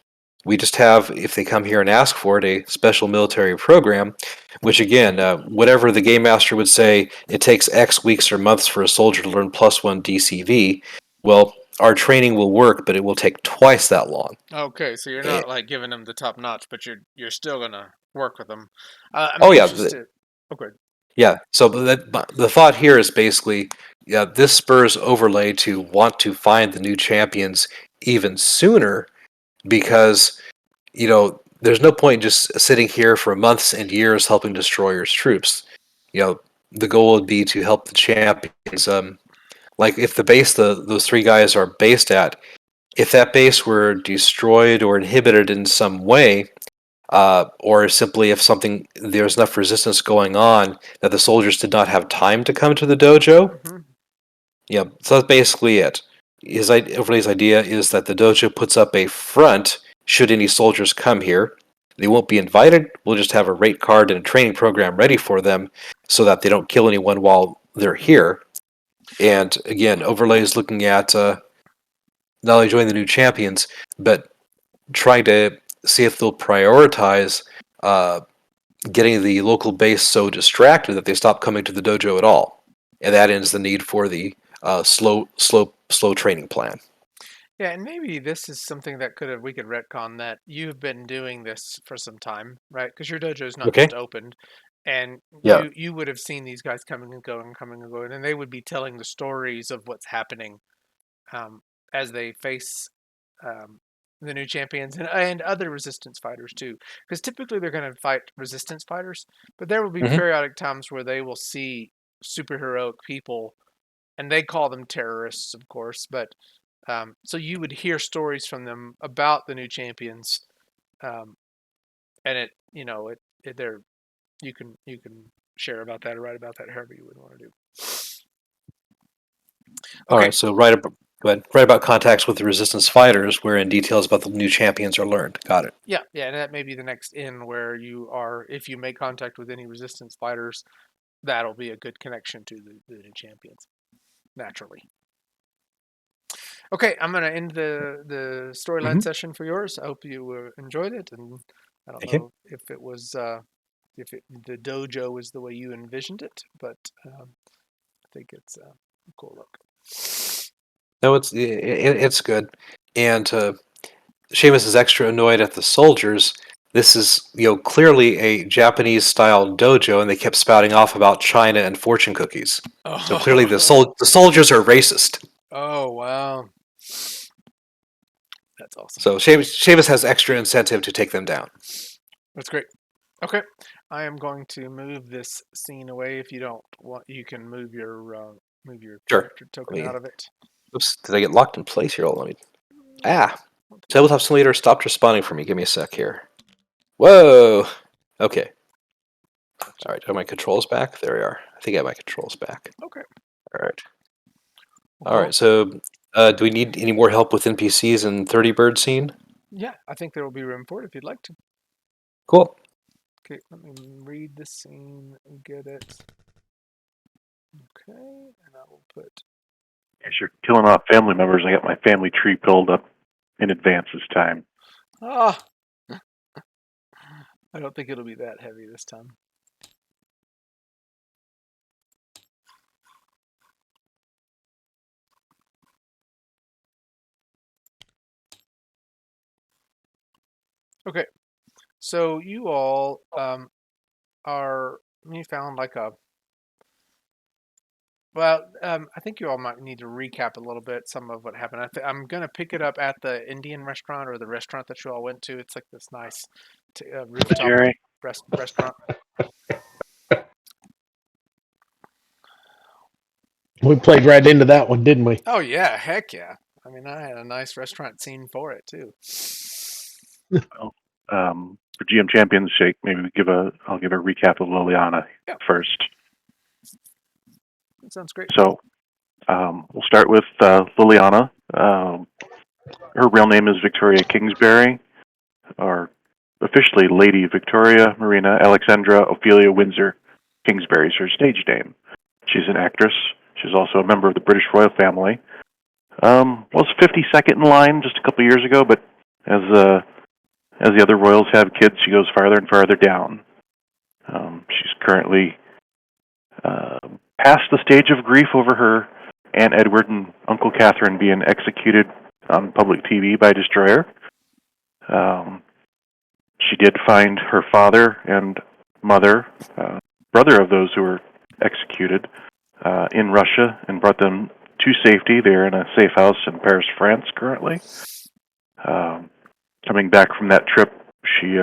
We just have, if they come here and ask for it, a special military program, which again, whatever the game master would say, it takes X weeks or months for a soldier to learn +1 DCV. Well, our training will work, but it will take twice that long. Okay, so you're not like giving them the top notch, but you're still gonna work with them. I'm Oh yeah, interested. Okay. yeah. So the thought here is basically, yeah, this spurs Overlay to want to find the new champions even sooner because there's no point in just sitting here for months and years helping Destroyer's troops. The goal would be to help the champions. Like if the base those three guys are based at, if that base were destroyed or inhibited in some way, or simply if there's enough resistance going on that the soldiers did not have time to come to the dojo. Yeah, so that's basically it. Overlay's idea is that the dojo puts up a front should any soldiers come here. They won't be invited. We'll just have a rate card and a training program ready for them so that they don't kill anyone while they're here. And again, Overlay is looking at not only joining the new champions, but trying to see if they'll prioritize getting the local base so distracted that they stop coming to the dojo at all, and that ends the need for the slow training plan. Yeah, and maybe this is something that we could retcon that you've been doing this for some time, right? Because your dojo's not Okay. just opened, and Yeah. you would have seen these guys coming and going, and they would be telling the stories of what's happening as they face the new champions and other resistance fighters too. Because typically they're going to fight resistance fighters, but there will be Mhm. periodic times where they will see superheroic people, and they call them terrorists, of course, but. So you would hear stories from them about the new champions, and they're you can share about that or write about that however you would want to do. All Okay. right, so write about contacts with the resistance fighters, wherein details about the new champions are learned. Got it. Yeah, and that may be the next in where if you make contact with any resistance fighters, that'll be a good connection to the new champions, naturally. Okay, I'm going to end the storyline session for yours. I hope you enjoyed it, and I don't know if it was the dojo is the way you envisioned it, but I think it's a cool look. No, it's good, and Seamus is extra annoyed at the soldiers. This is clearly a Japanese-style dojo, and they kept spouting off about China and fortune cookies. So clearly, the soldiers are racist. Oh wow, that's awesome. So Seamus has extra incentive to take them down. That's great. Okay, I am going to move this scene away. If you don't want, you can move your character token out of it. Oops, did I get locked in place here? Let me. Tabletop Simulator stopped responding for me. Give me a sec here. Whoa. Okay. All right. Are my controls back? There we are. I think I have my controls back. Okay. All right. Well, All right. So, do we need any more help with NPCs in 30 Bird scene? Yeah, I think there will be room for it if you'd like to. Cool. Okay, let me read the scene and get it. Okay, and I will put. As you're killing off family members, I got my family tree pulled up in advance this time. Ah! I don't think it'll be that heavy this time. Okay, so you all you found like a. Well, I think you all might need to recap a little bit some of what happened. I'm going to pick it up at the Indian restaurant or the restaurant that you all went to. It's like this nice rooftop Jerry? restaurant. We played right into that one, didn't we? Oh yeah, heck yeah! I mean, I had a nice restaurant scene for it too. Well, for GM Champions' sake, maybe I'll give a recap of Liliana first. That sounds great. So, we'll start with Liliana. Her real name is Victoria Kingsbury, or officially Lady Victoria Marina Alexandra Ophelia Windsor Kingsbury is her stage name. She's an actress. She's also a member of the British royal family. Was 52nd in line just a couple years ago, but as the other royals have kids, she goes farther and farther down. She's currently past the stage of grief over her Aunt Edward and Uncle Catherine being executed on public TV by Destroyer. She did find her father and mother, brother of those who were executed, in Russia and brought them to safety. They're in a safe house in Paris, France, currently. Coming back from that trip, she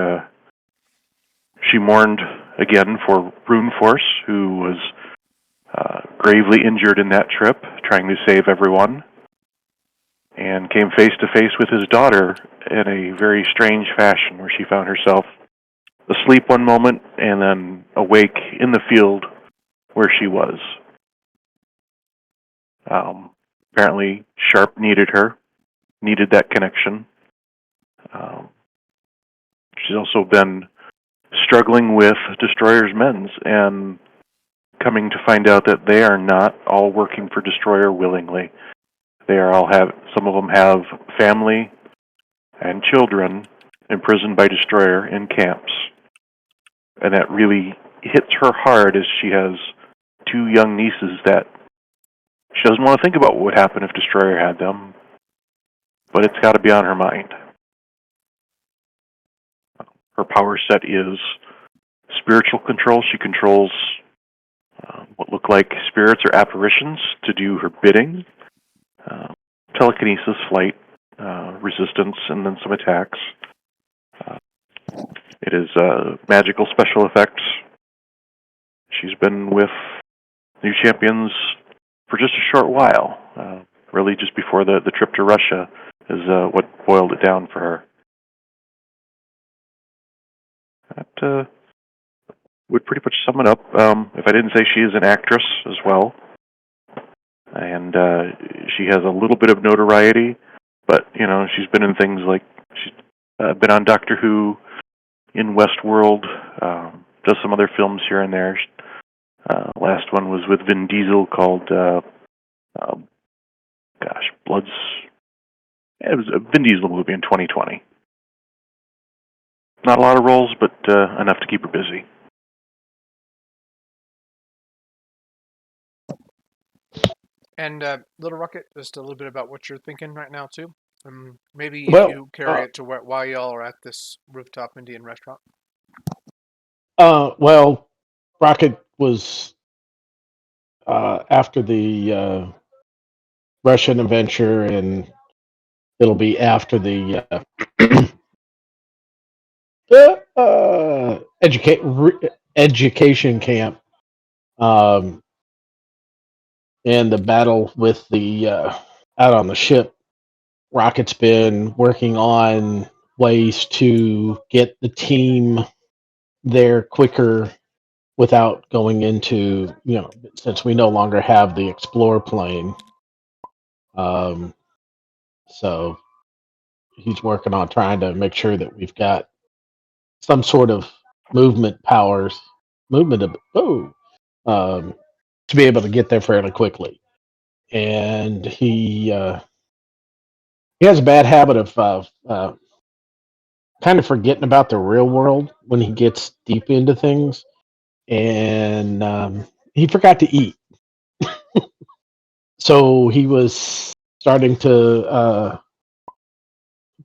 mourned again for Rune Force, who was gravely injured in that trip, trying to save everyone, and came face to face with his daughter in a very strange fashion, where she found herself asleep one moment and then awake in the field where she was. Apparently, Sharp needed that connection. She's also been struggling with Destroyer's men's and coming to find out that they are not all working for Destroyer willingly. Some of them have family and children imprisoned by Destroyer in camps. And that really hits her hard as she has two young nieces that she doesn't want to think about what would happen if Destroyer had them, but it's got to be on her mind. Her power set is spiritual control. She controls what look like spirits or apparitions to do her bidding. Telekinesis, flight, resistance, and then some attacks. It is magical special effects. She's been with New Champions for just a short while. Really just before the trip to Russia is what boiled it down for her. That would pretty much sum it up. If I didn't say she is an actress as well. And she has a little bit of notoriety, but, she's been in things like, she's been on Doctor Who, in Westworld, does some other films here and there. Last one was with Vin Diesel called, Bloods. It was a Vin Diesel movie in 2020. Not a lot of roles, but enough to keep her busy. And Lil'Rocket, just a little bit about what you're thinking right now too. Maybe Well, if you carry it to why y'all are at this rooftop Indian restaurant. Well, Rocket was after the Russian adventure, and it'll be after the education camp, and the battle with the out on the ship. Rocket's been working on ways to get the team there quicker without going into, since we no longer have the Explorer plane. So he's working on trying to make sure that we've got some sort of movement powers, to be able to get there fairly quickly. And he has a bad habit of kind of forgetting about the real world when he gets deep into things, and he forgot to eat. So he was starting to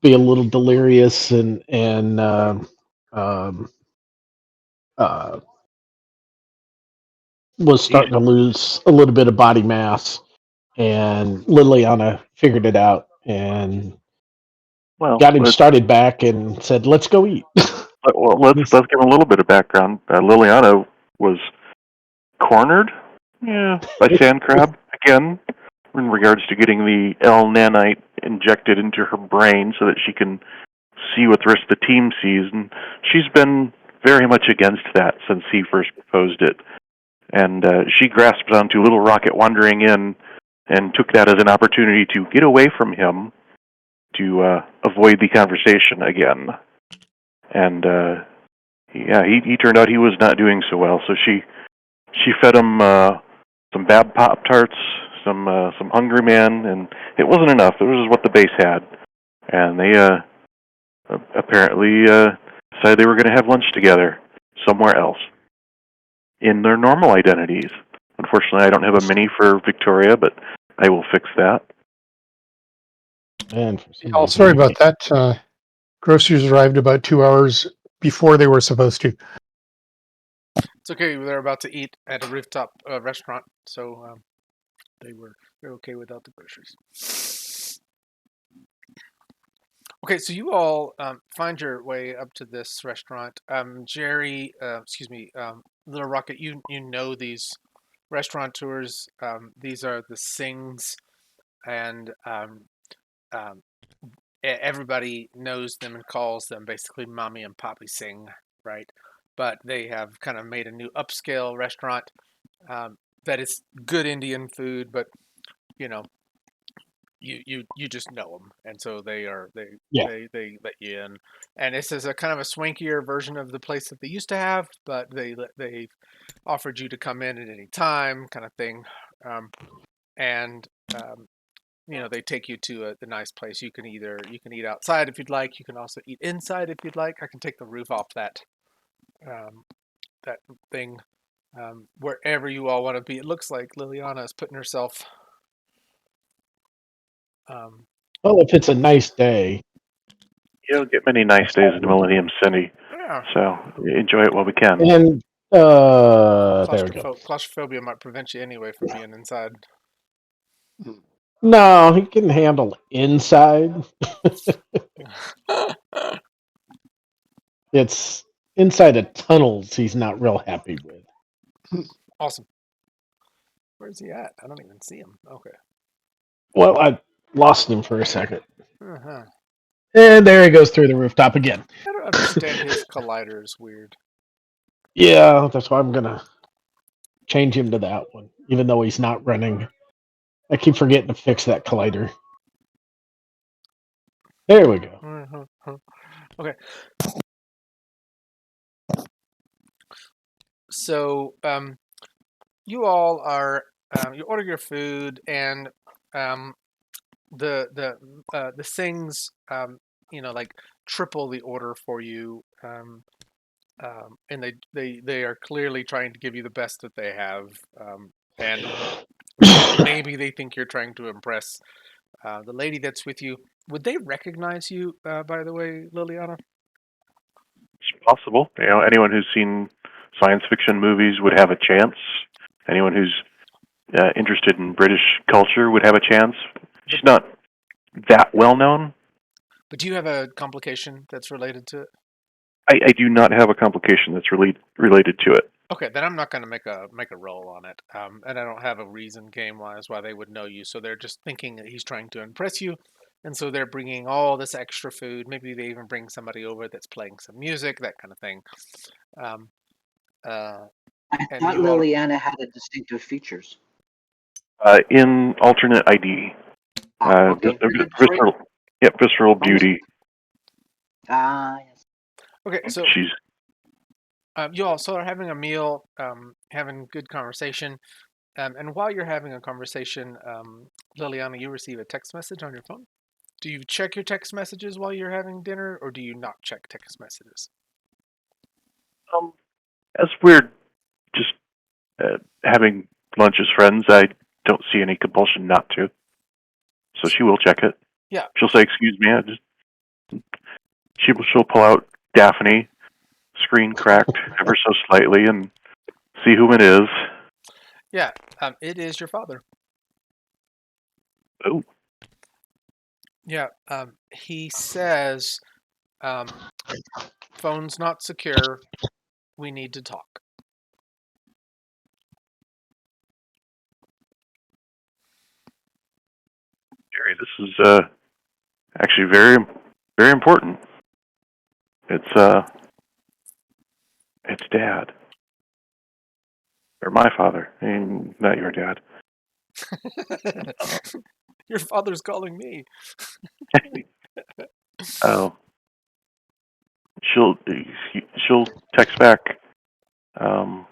be a little delirious and uh, was starting to lose a little bit of body mass. And Liliana figured it out and got him started back and said, "Let's go eat." Well, let's give him a little bit of background. Liliana was cornered, by Sand Crab again, in regards to getting the L-nanite injected into her brain so that she can see what the rest of the team sees, and she's been very much against that since he first proposed it. And she grasped onto Lil'Rocket wandering in and took that as an opportunity to get away from him to avoid the conversation again. And he turned out he was not doing so well. So she fed him some Bab Pop-Tarts, some Hungry Man, and it wasn't enough. It was what the base had. And they apparently decided they were going to have lunch together somewhere else in their normal identities. Unfortunately, I don't have a mini for Victoria, but I will fix that. And Oh, sorry about that. Groceries arrived about 2 hours before they were supposed to. It's okay. They're about to eat at a rooftop restaurant, so they're okay without the groceries. Okay, so you all find your way up to this restaurant. Jerry, Lil'Rocket, you know these restaurateurs. These are the Singhs, and everybody knows them and calls them basically Mommy and Poppy Singh, right? But they have kind of made a new upscale restaurant that is good Indian food, but you know, you just know them, and so they let you in. And this is a kind of a swankier version of the place that they used to have, but they offered you to come in at any time, kind of thing. And they take you to a nice place. You can eat outside if you'd like. You can also eat inside if you'd like. I can take the roof off that that thing wherever you all want to be. It looks like Liliana is putting herself. Well, if it's a nice day. You don't get many nice days in Millennium City, Yeah. so enjoy it while we can. And there we go. Claustrophobia might prevent you anyway from being inside. No, he can handle inside. It's inside of tunnels he's not real happy with. Awesome. Where's he at? I don't even see him. Okay. Well, I lost him for a second. Uh-huh. And there he goes through the rooftop again. I don't understand his collider is weird. Yeah, that's why I'm gonna change him to that one, even though he's not running. I keep forgetting to fix that collider. There we go. Uh-huh. Okay. So, you all are you order your food, and the things like triple the order for you, and they are clearly trying to give you the best that they have, and maybe they think you're trying to impress the lady that's with you. Would they recognize you, by the way, Liliana? It's possible. Anyone who's seen science fiction movies would have a chance. Anyone who's interested in British culture would have a chance. She's not that well known. But do you have a complication that's related to it? I do not have a complication that's related to it. Okay, then I'm not going to make a roll on it, and I don't have a reason game-wise why they would know you. So they're just thinking that he's trying to impress you, and so they're bringing all this extra food. Maybe they even bring somebody over that's playing some music, that kind of thing. Um, I and thought you all, Liliana had a distinctive features. In alternate ID, Okay. Sorry. visceral beauty. Yes. okay, so She's you all are having a meal, having good conversation, and while you're having a conversation, Liliana, you receive a text message on your phone. Do you check your text messages while you're having dinner, or do you not check text messages? as we're just having lunch as friends. I don't see any compulsion not to. So she will check it. Yeah. She'll say, "Excuse me." She'll pull out Daphne, screen cracked ever so slightly, and see whom it is. Yeah, it is your father. Oh. Yeah, he says, phone's not secure. We need to talk. Jerry, this is actually very, very important. It's Dad. Or my father. I mean, not your dad. Your father's calling me. Oh. She'll text back. Um,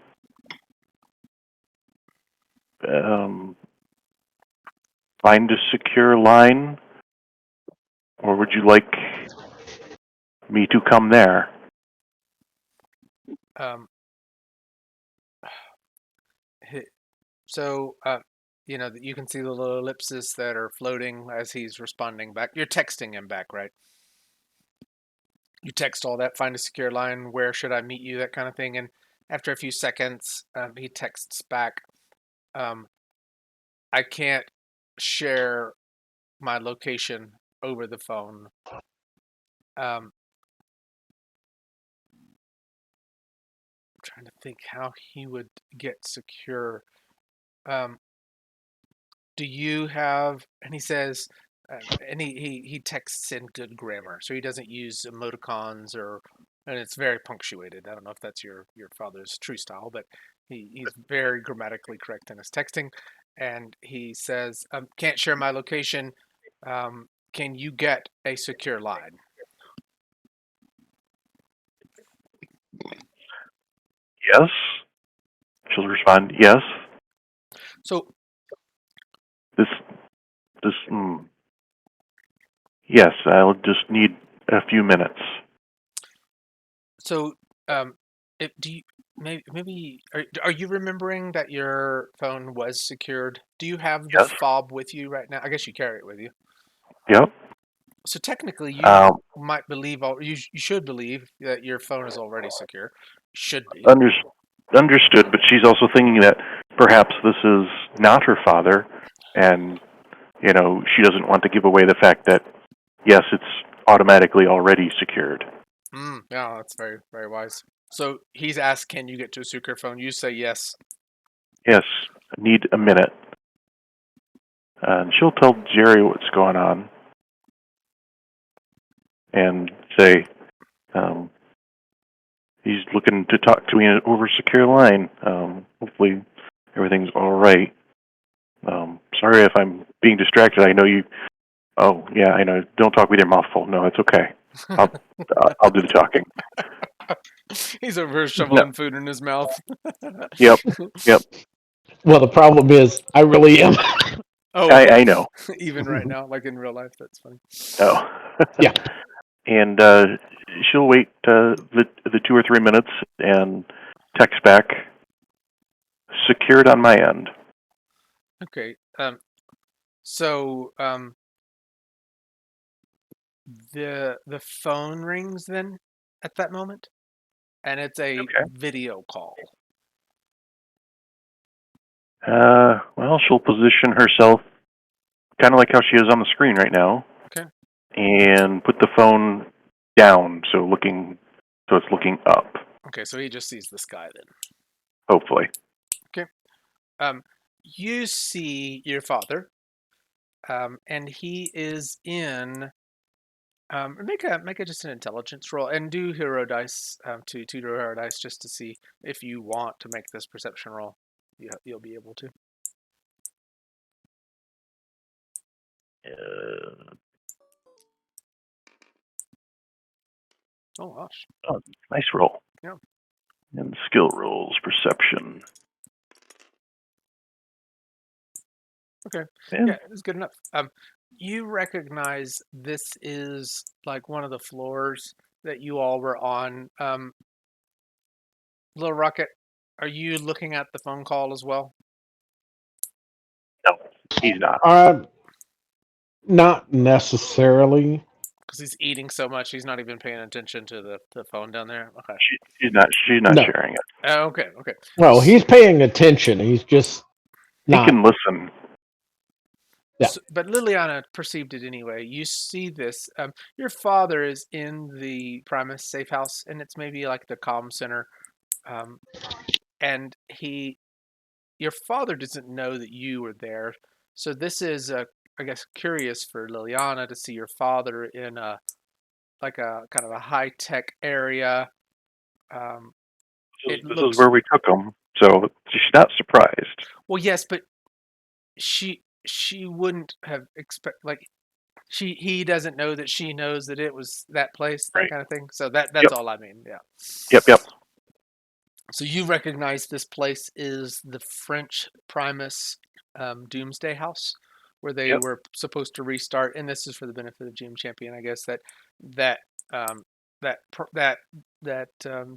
Find a secure line, or would you like me to come there? So, you can see the little ellipses that are floating as he's responding back. You're texting him back, right? You text all that, find a secure line, where should I meet you, that kind of thing. And after a few seconds, he texts back, I can't share my location over the phone. I'm trying to think how he would get secure. Do you have, and he says, and he texts in good grammar, so he doesn't use emoticons, and it's very punctuated. I don't know if that's your father's true style, but he's very grammatically correct in his texting. And he says, can't share my location. Can you get a secure line? Yes. She'll respond, yes. So This This. Yes, I'll just need a few minutes. So, do you maybe are you remembering that your phone was secured? Do you have the Yes. fob with you right now? I guess you carry it with you. Yep. So technically, you Um, might believe, you should believe that your phone is already secure. Should be. Understood, but she's also thinking that perhaps this is not her father, and she doesn't want to give away the fact that yes, it's automatically already secured. Yeah, that's very, very wise. So he's asked, "Can you get to a secure phone?" You say yes. Yes, I need a minute, and she'll tell Jerry what's going on, and say, he's looking to talk to me over a secure line. Hopefully, everything's all right. Sorry if I'm being distracted. I know you. Oh, yeah, I know. Don't talk with your mouth full. No, it's okay. I'll do the talking. He's over here No. shoveling food in his mouth. Yep. Well, the problem is, I really am. Oh, I know. even right now, like in real life, that's funny. Oh. Yeah. And she'll wait the 2 or 3 minutes and text back. Secured on my end. Okay. So the phone rings then at that moment, and it's a Okay. video call. Well, she'll position herself kind of like how she is on the screen right now. Okay. And put the phone down, so it's looking up. Okay, so he just sees the sky then. Hopefully. Okay. You see your father, and he is in. Make a just an intelligence roll and do hero dice to tutor hero dice just to see if you want to make this perception roll. You'll be able to. Oh gosh. Oh, nice roll. Yeah. And skill rolls, perception. Okay. Yeah, it's good enough. You recognize this is like one of the floors that you all were on. Lil'Rocket, are you looking at the phone call as well? No, he's not. Not necessarily. Because he's eating so much, he's not even paying attention to the phone down there. Okay. She's not No. sharing it. Okay. Well, he's paying attention. He's just He not. can listen. Yeah. So, but Liliana perceived it anyway. You see this. Your father is in the Primus safe house, and it's maybe like the comm center. And your father doesn't know that you were there. So this is, I guess, curious for Liliana to see your father in a kind of a high tech area. This is where we took him, so she's not surprised. Well, yes, but she wouldn't have he doesn't know that she knows that it was that place, that Right. kind of thing. So that's all I mean. Yeah. Yep. So you recognize this place is the French Primus Doomsday House, where they were supposed to restart, and this is for the benefit of GM Champion, I guess that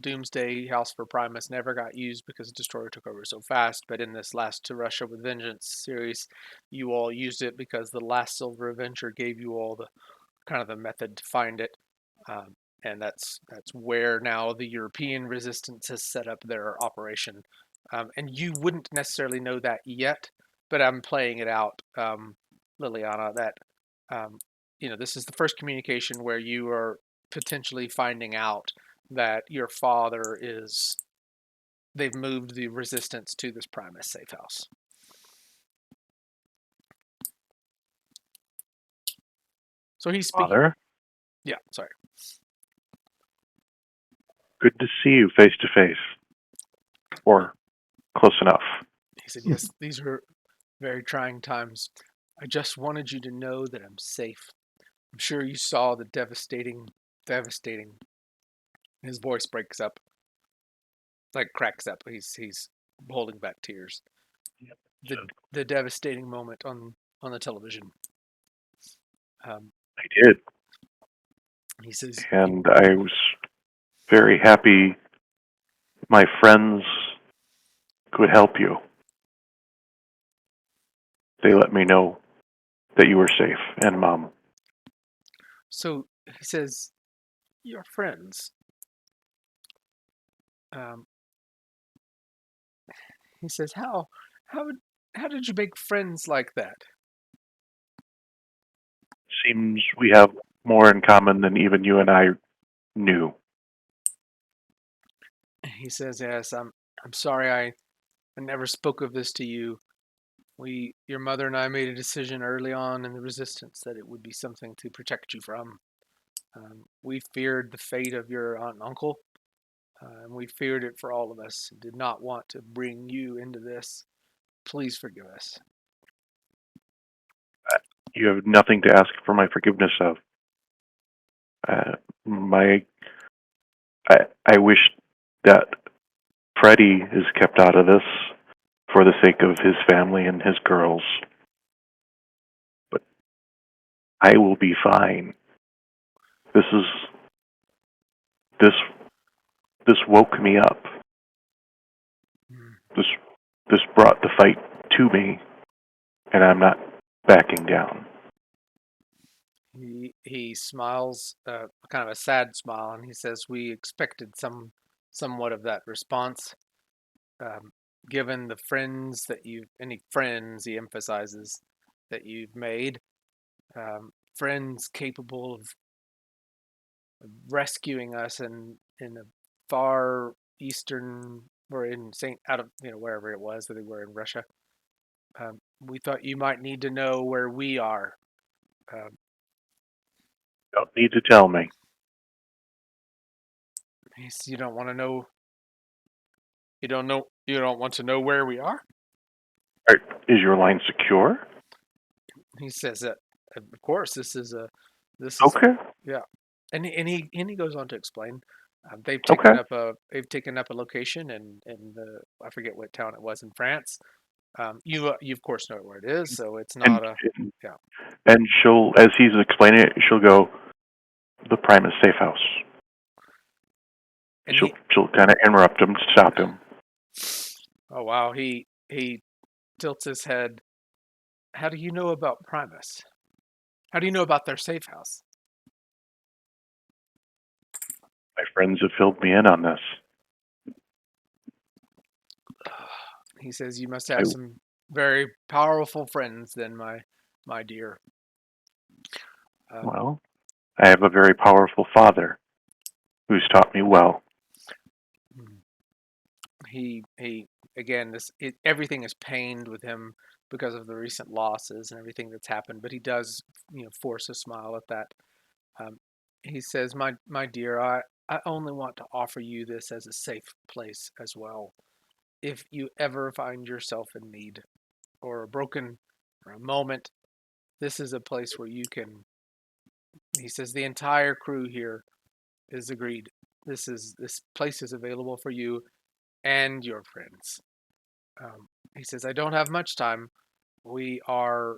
Doomsday House for Primus never got used because Destroyer took over so fast. But in this last To Russia with Vengeance series, you all used it because the last Silver Avenger gave you all the kind of the method to find it. And that's where now the European resistance has set up their operation. And you wouldn't necessarily know that yet, but I'm playing it out, Liliana, that this is the first communication where you are potentially finding out that your father they've moved the resistance to this Primus safe house. So he's speaking. Father, Yeah, sorry. good to see you face to face, or close enough. He said, "Yes, these are very trying times. I just wanted you to know that I'm safe. I'm sure you saw the devastating. His voice breaks up, like cracks up. He's holding back tears. The devastating moment on the television. I did, He says, and I was very happy my friends could help you. They let me know that you were safe, and Mom. so he says, "Your friends." Um, he says, how, how did you make friends like that?" Seems we have more in common than even you and I knew. He says, "Yes, I'm sorry I never spoke of this to you. Your mother and I made a decision early on in the resistance that it would be something to protect you from. We feared the fate of your aunt and uncle, and we feared it for all of us. And did not want to bring you into this. Please forgive us." You have nothing to ask for my forgiveness of. My, I wish that Freddie is kept out of this for the sake of his family and his girls. But I will be fine. This is this this woke me up. This this brought the fight to me, and I'm not backing down. He smiles, kind of a sad smile, and he says, "We expected somewhat of that response. Um, Given the friends that you any friends he emphasizes that you've made, friends capable of rescuing us in a far eastern or in Saint out of wherever it was that they were in Russia. We thought you might need to know where we are." Um, Don't need to tell me. you don't want to know. You don't know. You don't want to know where we are. Is your line secure? He says that. Of course, this is Okay. yeah, and he goes on to explain. Okay. They've taken up a location in the I forget what town it was in France. You of course know where it is, so it's And not a yeah. and she'll, as he's explaining it, she'll go, the Primus safe house. And he She'll kind of interrupt him, stop him. oh wow he tilts his head. How do you know about Primus? How do you know about their safe house? My friends have filled me in on this. He says, "You must I, have some very powerful friends, then, my dear." Um, well, I have a very powerful father who's taught me well. he again everything is pained with him because of the recent losses and everything that's happened, but he does force a smile at that. Um, he says, my dear, I only want to offer you this as a safe place as well. If you ever find yourself in need or broken or a moment, this is a place where you can. He says the entire crew here is agreed. This place is available for you and your friends. He says, "I don't have much time. We are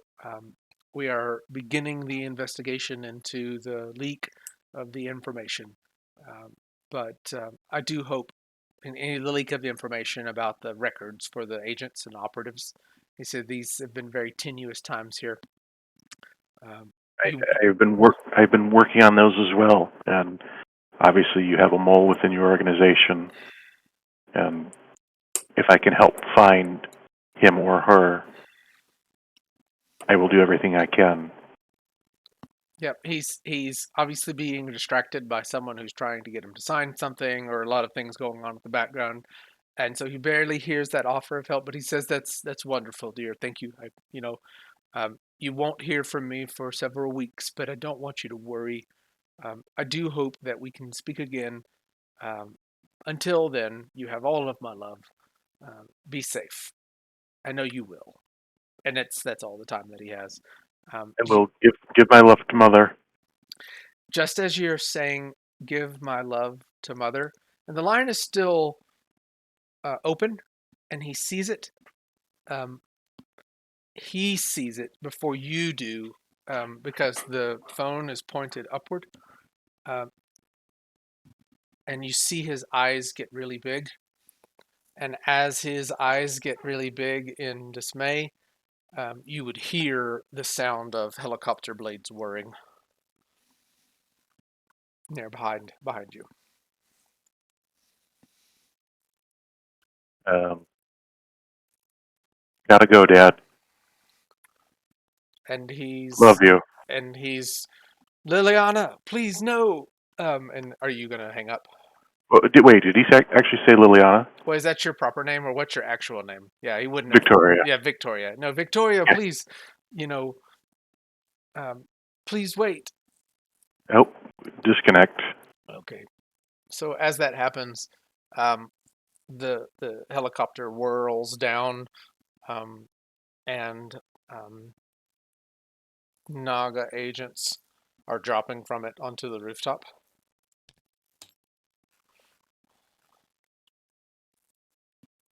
we are beginning the investigation into the leak of the information, but I do hope in the leak of the information about the records for the agents and operatives." He said these have been very tenuous times here. Um, he, I've been working on those as well, and obviously you have a mole within your organization, and if I can help find him or her, I will do everything I can. Yep, he's obviously being distracted by someone who's trying to get him to sign something, or a lot of things going on in the background, and so he barely hears that offer of help. But he says, "That's wonderful, dear. Thank you. You won't hear from me for several weeks, but I don't want you to worry. I do hope that we can speak again. Um, until then, you have all of my love. Be safe. I know you will." And that's all the time that he has. I will give my love to Mother. Just as you're saying, "Give my love to Mother," and the line is still open, and he sees it. Um, he sees it before you do, because the phone is pointed upward, and you see his eyes get really big. And as his eyes get really big in dismay, you would hear the sound of helicopter blades whirring there behind you. Gotta go, Dad. And he's Love you. Liliana, please no. And are you gonna hang up? Wait, did he actually say Liliana? Well, is that your proper name or what's your actual name? Yeah, he wouldn't have. Victoria. Yeah, Victoria. No, Victoria, Yeah. please. Please wait. Oh, disconnect. Okay. So as that happens, the helicopter whirls down, and Naga agents are dropping from it onto the rooftop.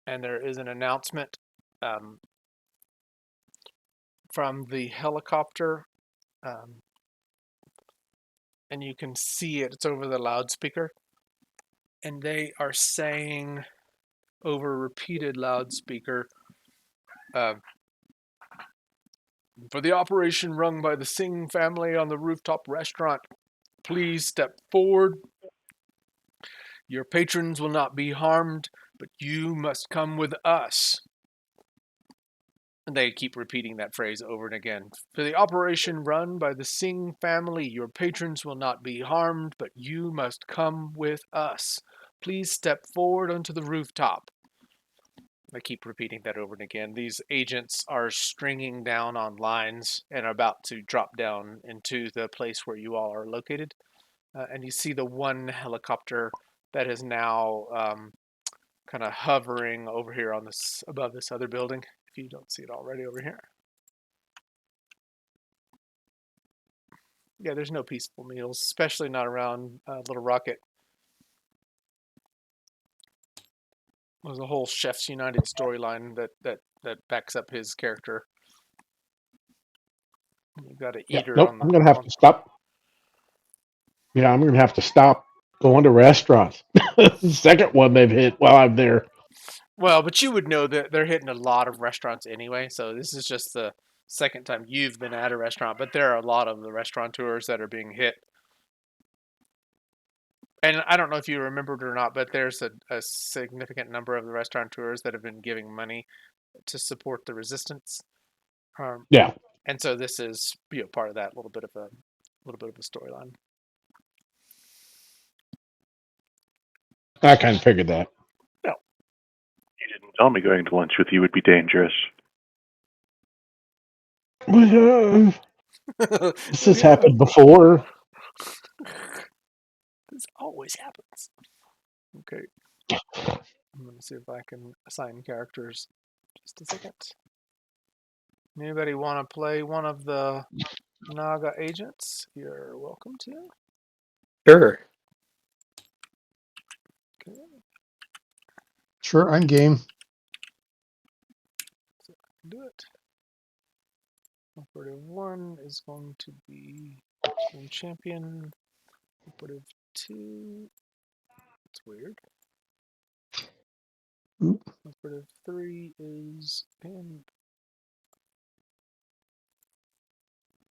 And there is an announcement from the helicopter, and you can see it. It's over the loudspeaker, and they are saying over repeated loudspeaker, for the operation run by the Singh family on the rooftop restaurant, please step forward. Your patrons will not be harmed, but you must come with us. And they keep repeating that phrase over and again. For the operation run by the Singh family, your patrons will not be harmed, but you must come with us. Please step forward onto the rooftop. I keep repeating that over and again. These agents are stringing down on lines and are about to drop down into the place where you all are located. And you see the one helicopter that is now kind of hovering over here on this above this other building. If you don't see it already over here. Yeah, there's no peaceful meals, especially not around Lil'Rocket. There's a whole Chefs United storyline that backs up his character. You've got an eater Nope. on the. I'm gonna have to stop. Yeah, I'm gonna have to stop going to restaurants. The second one they've hit while I'm there. Well, but you would know that they're hitting a lot of restaurants anyway, so this is just the second time you've been at a restaurant, but there are a lot of the restaurateurs that are being hit. And I don't know if you remembered or not, but there's a significant number of the restaurateurs that have been giving money to support the resistance. Yeah, And so this is part of that little bit of a storyline. I kind of figured that. No. You didn't tell me going to lunch with you would be dangerous. This has happened before. This always happens. Okay. I'm going to see if I can assign characters. Just a second. Anybody want to play one of the Naga agents? You're welcome to. Sure. Okay. Sure, I'm game. So I can do it. Operative 1 is going to be Game Champion. Operative 2. It's weird. Oop. Operative 3 is Pan.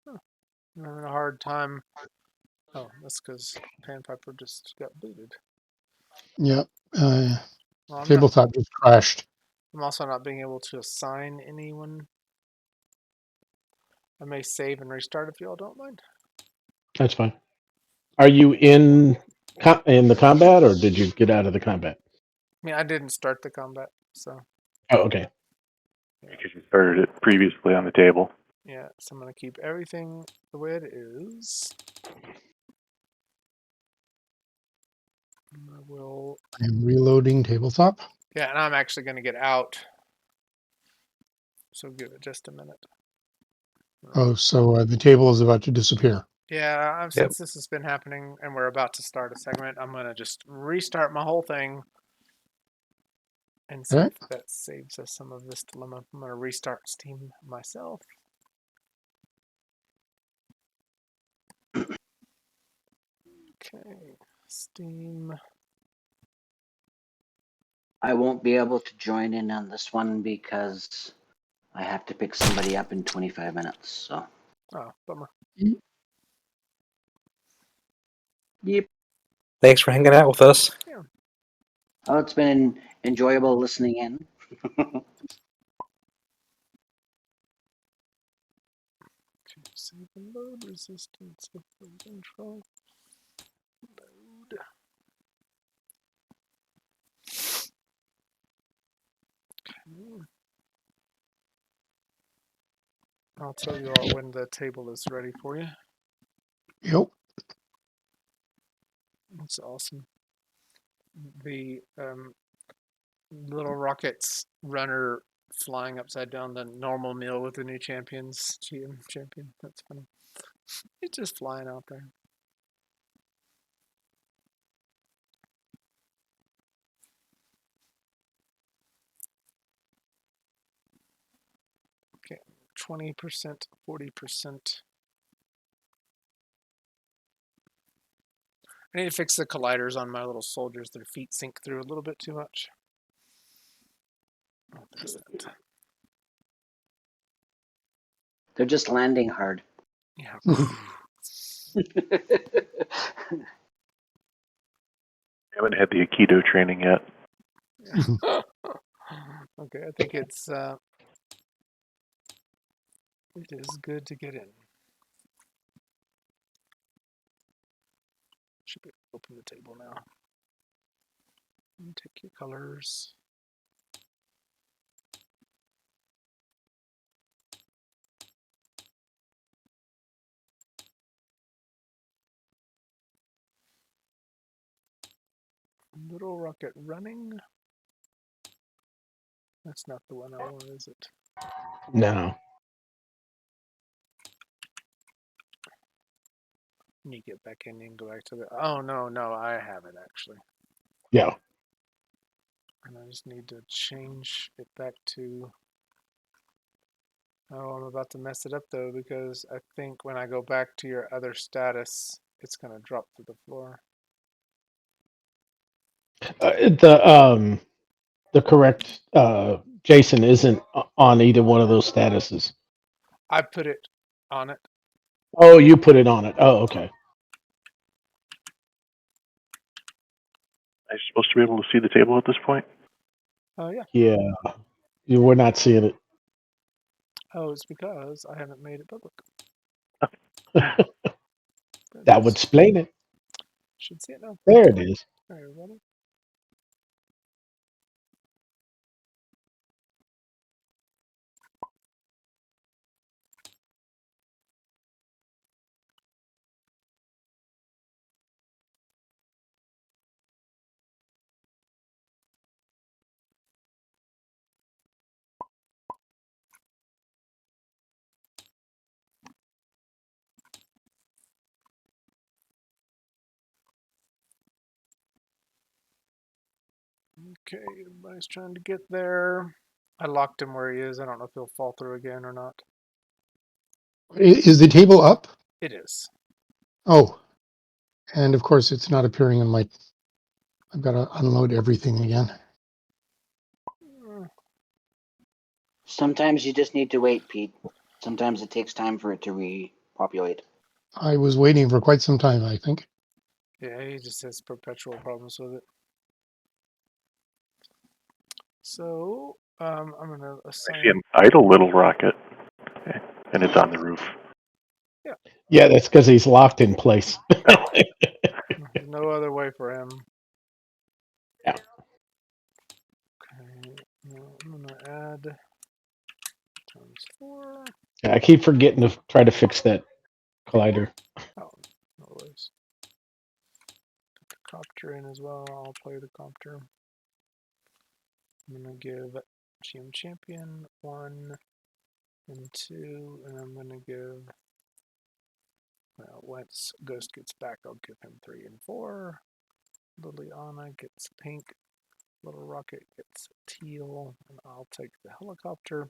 Huh. I'm having a hard time. Oh, that's because Pan Piper just got booted. Yep. Well, Tabletop just crashed. I'm also not being able to assign anyone. I may save and restart if y'all don't mind. That's fine. Are you in the combat, or did you get out of the combat? I mean, I didn't start the combat, so. Oh, okay. Because you started it previously on the table. Yeah, so I'm going to keep everything the way it is. I will. I'm reloading tabletop. Yeah, and I'm actually going to get out. So give it just a minute. Oh, so the table is about to disappear. Yeah, since this has been happening and we're about to start a segment, I'm going to just restart my whole thing and see if that saves us some of this dilemma. I'm going to restart Steam myself. Okay. Steam. I won't be able to join in on this one because I have to pick somebody up in 25 minutes. So. Oh, bummer. Yep. Thanks for hanging out with us. Oh, it's been enjoyable listening in. Save and load resistance of the control. Load. Okay. I'll tell you all when the table is ready for you. Yep. That's awesome. The little rockets runner flying upside down the normal meal with the new champions, GM champion. That's funny. He's just flying out there. Okay, 20%, 40%. I need to fix the colliders on my little soldiers. Their feet sink through a little bit too much. I'll fix that. They're just landing hard. Yeah. Haven't had the Aikido training yet. Okay, I think it is good to get in. Should be open the table now. And take your colors. Little rocket running. That's not the one I want, is it? No. Let me get back in and go back to the. Oh, no, I have it actually. Yeah. And I just need to change it back to. Oh, I'm about to mess it up though because I think when I go back to your other status, it's going to drop to the floor. The correct Jason isn't on either one of those statuses. I put it on it. Oh, you put it on it. Oh, okay. Am I supposed to be able to see the table at this point? Oh, yeah. Yeah. We're not seeing it. Oh, it's because I haven't made it public. That would explain it. Should see it now. There it is. All right, everybody. Okay, everybody's trying to get there. I locked him where he is. I don't know if he'll fall through again or not. Is the table up? It is. Oh, and of course it's not appearing in my. I've got to unload everything again. Sometimes you just need to wait, Pete. Sometimes it takes time for it to repopulate. I was waiting for quite some time, I think. Yeah, he just has perpetual problems with it. So, I'm going to I assign. see an idle little rocket, and it's on the roof. Yeah, that's because he's locked in place. There's no other way for him. Yeah. Okay, now I'm going to add ×4. I keep forgetting to try to fix that collider. Oh, no worries. Put the copter in as well. I'll play the copter. I'm going to give GM Champion 1 and 2, and I'm going to give, well, once Ghost gets back, I'll give him 3 and 4. Liliana gets pink. Little Rocket gets teal, and I'll take the helicopter.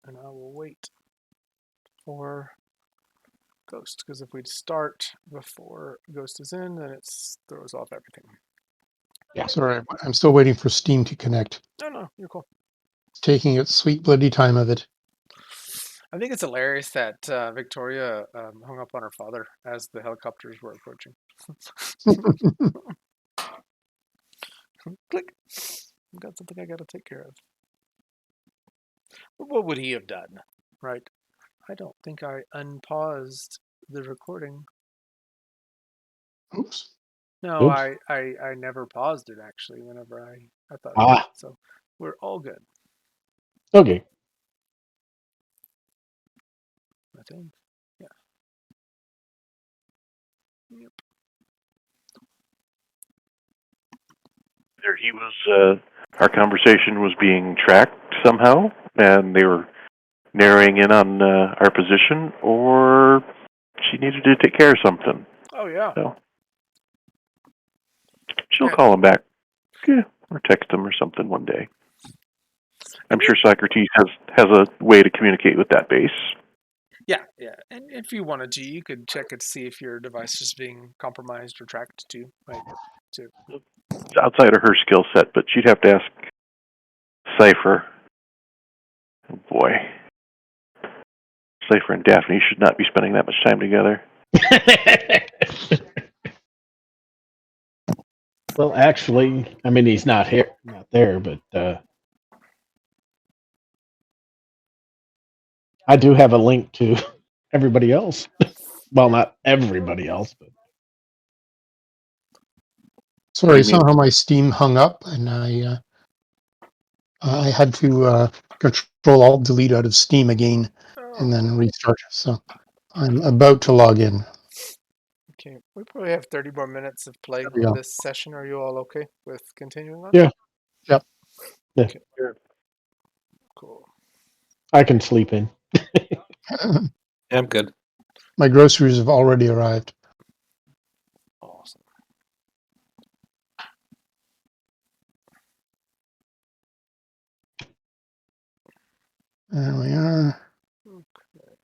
And I will wait for Ghost, because if we start before Ghost is in, then it throws off everything. Sorry, I'm still waiting for Steam to connect. No, you're cool. It's taking its sweet bloody time of it. I think it's hilarious that Victoria hung up on her father as the helicopters were approaching. Click. I've got something I got to take care of. But what would he have done, right? I don't think I unpaused the recording. Oops. No, Oops. I never paused it actually. Whenever I thought Ah. I did, so we're all good. Okay. I think. Yeah. Yep. There he was. Our conversation was being tracked somehow, and they were narrowing in on our position, or she needed to take care of something. Oh yeah. So she'll Yeah. call him back, or text him or something one day. I'm sure Socrates has a way to communicate with that base. Yeah. And if you wanted to, you could check it to see if your device is being compromised or tracked too, right? It's outside of her skill set, but she'd have to ask Cypher. Oh boy. Cypher and Daphne should not be spending that much time together. Well, actually, I mean, he's not there, but I do have a link to everybody else. Well, not everybody else, but Sorry, You mean- somehow my Steam hung up, and I had to Control Alt Delete out of Steam again, and then restart. So I'm about to log in. Okay, we probably have 30 more minutes of play There we on go. this session. Are you all okay with continuing on? Yeah. Yep. Yeah. Okay. Cool. I can sleep in. Yeah, I'm good. My groceries have already arrived. Awesome. There we are. Okay.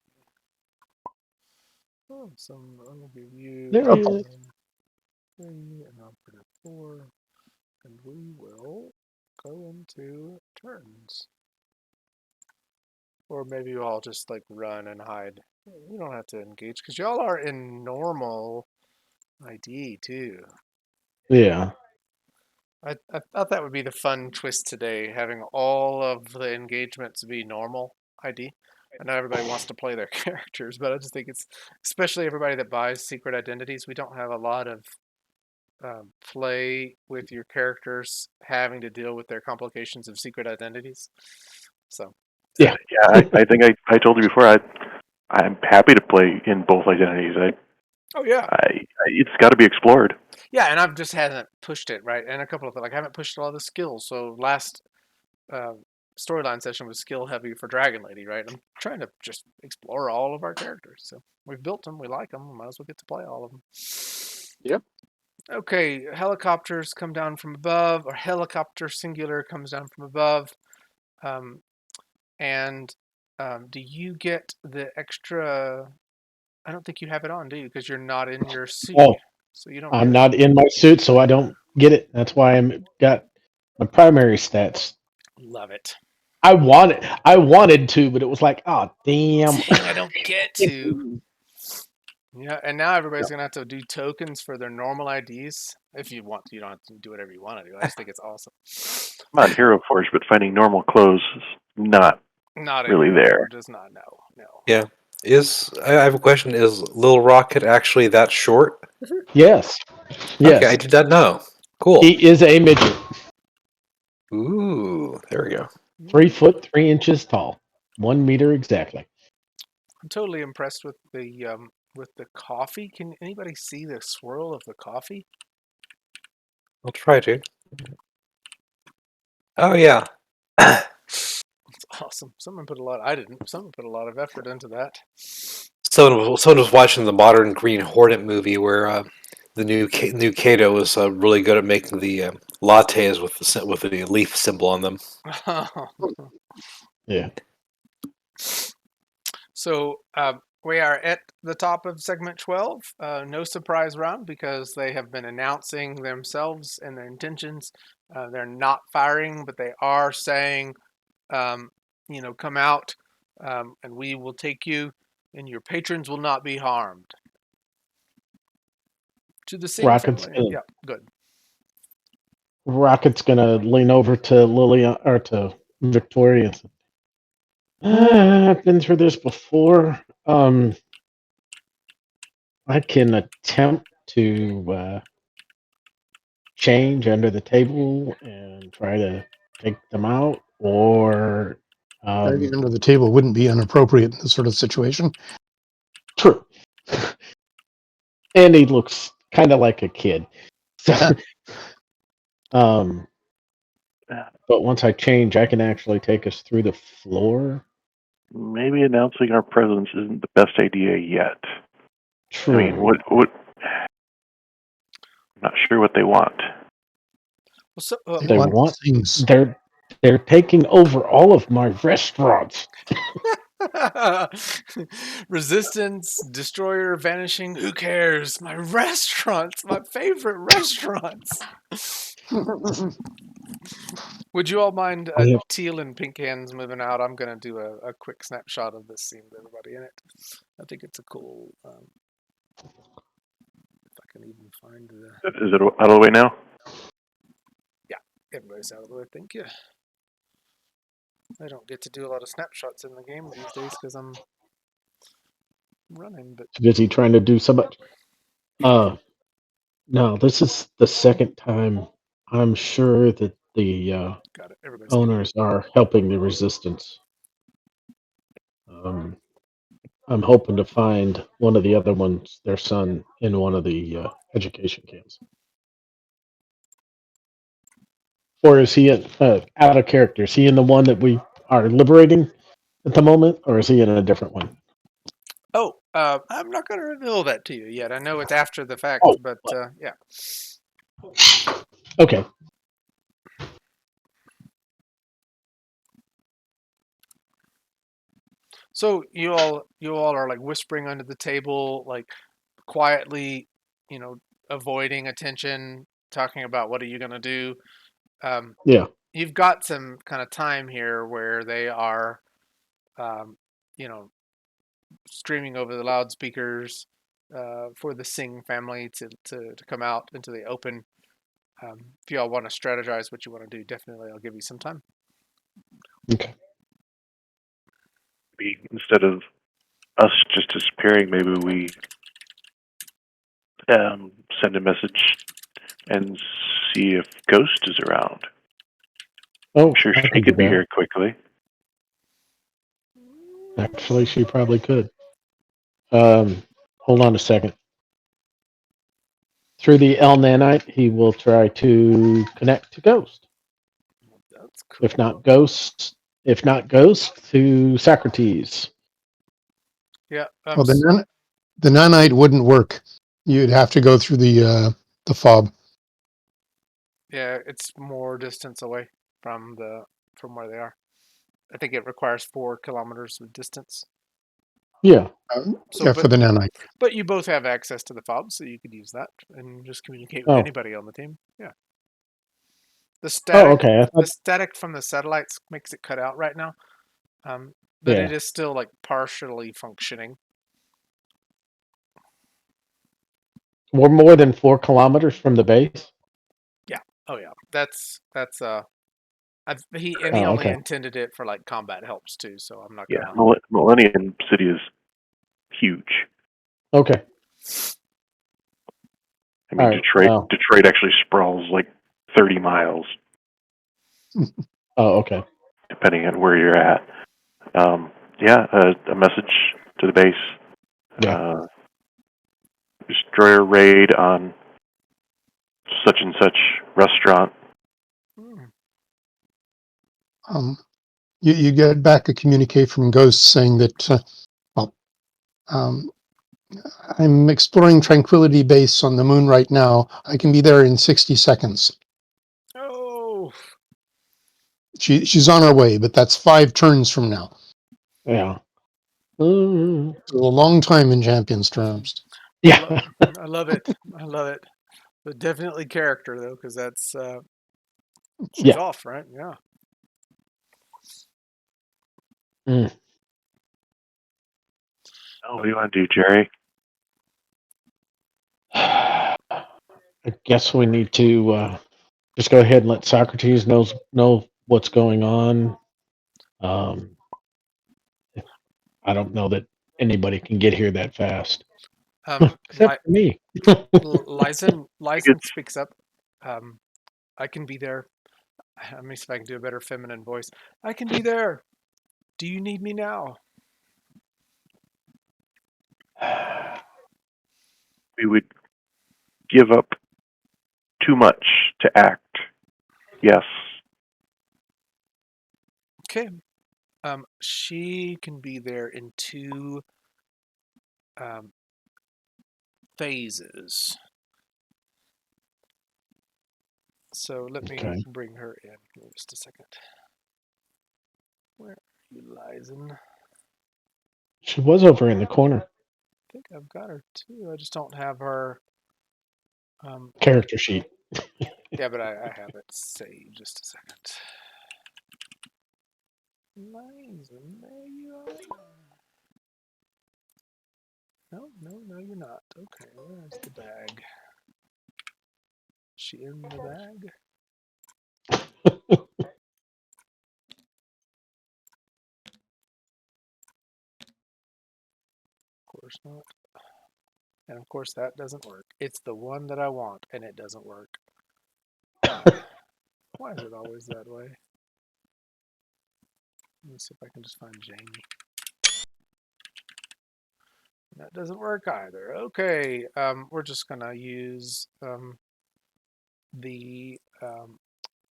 Awesome. I'm gonna give you There he is. 3 and I'll put it 4, and we will go into turns. Or maybe you all just like run and hide. You don't have to engage because y'all are in normal ID too. Yeah. I thought that would be the fun twist today, having all of the engagements be normal ID. I know everybody wants to play their characters, but I just think it's, especially everybody that buys secret identities, we don't have a lot of play with your characters having to deal with their complications of secret identities. So, Yeah. Yeah, I think I told you before. I'm happy to play in both identities. oh yeah, It's got to be explored. yeah, and I've just haven't pushed it right, and a couple of I haven't pushed a lot of the skills. So last storyline session was skill heavy for Dragon Lady, right? I'm trying to just explore all of our characters. So we've built them, we like them, we might as well get to play all of them. Yep. Okay, helicopters come down from above, or helicopter singular comes down from above. And do you get the extra? I don't think you have it on, do you? Because you're not in your suit, Oh, so you don't I'm get not in my suit, so I don't get it. That's why I'm got my primary stats. it. Love it. I wanted to, but it was like, oh damn. Dang, I don't get to. Yeah, and now everybody's gonna have to do tokens for their normal IDs. If you want, you don't have to do whatever you want to do. I just think it's awesome. I'm on Hero Forge, but finding normal clothes is not Not really in there. Does not know. No. Yeah. I have a question. Is Lil'Rocket actually that short? Yes. Okay, I Yes. did not know. Cool. He is a midget. Ooh, there we go. 3 foot 3 inches tall. 1 meter exactly. I'm totally impressed with the coffee. Can anybody see the swirl of the coffee? I'll try to. Oh yeah. It's awesome. Someone put a lot. I didn't. Someone put a lot of effort into that. Someone was watching the modern Green Hornet movie where the new Kato was really good at making the lattes with the leaf symbol on them. Yeah. So We are at the top of segment 12. No surprise round because they have been announcing themselves and their intentions. They're not firing, but they are saying, come out and we will take you, and your patrons will not be harmed. To the Singh Rocket's family. gonna, Yeah, good. Rocket's gonna lean over to Lilian or to Victoria and say, I've been through this before. I can attempt to change under the table and try to take them out, or Diving under the table wouldn't be inappropriate in this sort of situation. true. And he looks kind of like a kid. So, but once I change, I can actually take us through the floor. Maybe announcing our presence isn't the best idea yet. True. I mean, what? I'm not sure what they want. Well, so, They want want things. they're taking over all of my restaurants. Resistance, destroyer, vanishing. Who cares? My restaurants, my favorite restaurants. Would you all mind teal and pink hands moving out? I'm going to do a quick snapshot of this scene with everybody in it. I think it's a cool. If I can even find the. Is it out of the way now? Yeah, everybody's out of the way. Thank you. I don't get to do a lot of snapshots in the game these days because I'm running, but Busy trying to do so much. No, this is the second time I'm sure that the got it. Everybody's owners are helping the resistance. I'm hoping to find one of the other ones, their son, in one of the education camps. Or is he out of character? Is he in the one that we are liberating at the moment, or is he in a different one? Oh, I'm not going to reveal that to you yet. I know it's after the fact, Oh, but yeah. Okay. So you all are like whispering under the table, like quietly, avoiding attention, talking about what are you going to do. Yeah. You've got some kind of time here where they are, um, you know, streaming over the loudspeakers for the Singh family to come out into the open. If you all want to strategize what you want to do, definitely I'll give you some time. Okay. Instead of us just disappearing, maybe we send a message and see if Ghost is around. Oh, I'm sure I she could do could be that. here quickly. Actually, she probably could. Hold on a second. Through the L nanite, he will try to connect to Ghost. That's cool. If not Ghost, to Socrates. Yeah. Well, the nanite wouldn't work. You'd have to go through the fob. Yeah, it's more distance away from where they are. I think it requires 4 kilometers of distance. Yeah. So, For the nanite. but you both have access to the fob, so you could use that and just communicate with anybody on the team. Yeah. The static, okay. the static from the satellites makes it cut out right now, but it is still like partially functioning. We're more than 4 kilometers from the base. Yeah. Oh yeah. That's he only intended it for like combat helps too. So I'm not gonna. Yeah, Millennium City is huge. Okay. I mean, right, Detroit actually sprawls like 30 miles. Oh, okay. Depending on where you're at. A message to the base. Yeah. Destroyer raid on such and such restaurant. You get back a communique from Ghost saying that, I'm exploring Tranquility Base on the moon right now. I can be there in 60 seconds. Oh. She's on her way, but that's 5 turns from now. Yeah. It's a long time in Champions terms. Yeah. I love it. I love it. But definitely character though, because that's she's Yeah. off, right? Yeah. Mm. Oh, what do you want to do, Jerry? I guess we need to just go ahead and let Socrates know what's going on. Um, I don't know that anybody can get here that fast, except for me. I think Lysen speaks up. Um, I can be there. Let me see if I can do a better feminine voice. I can be there. Do you need me now? we would give up too much to act. Yes. Okay. She can be there in two phases. So let me Okay. bring her in. Give me just a second. Where are you, Lysen? She was over in the corner. I think I've got her too. I just don't have her. Character sheet. Yeah, but I have it saved. Just a second. Lysen, there you are. No, you're not. Okay, where's the bag? She in the bag? Of course not. And of course that doesn't work. It's the one that I want, and it doesn't work. Why is it always that way? Let me see if I can just find Jamie. That doesn't work either. Okay, we're just gonna use the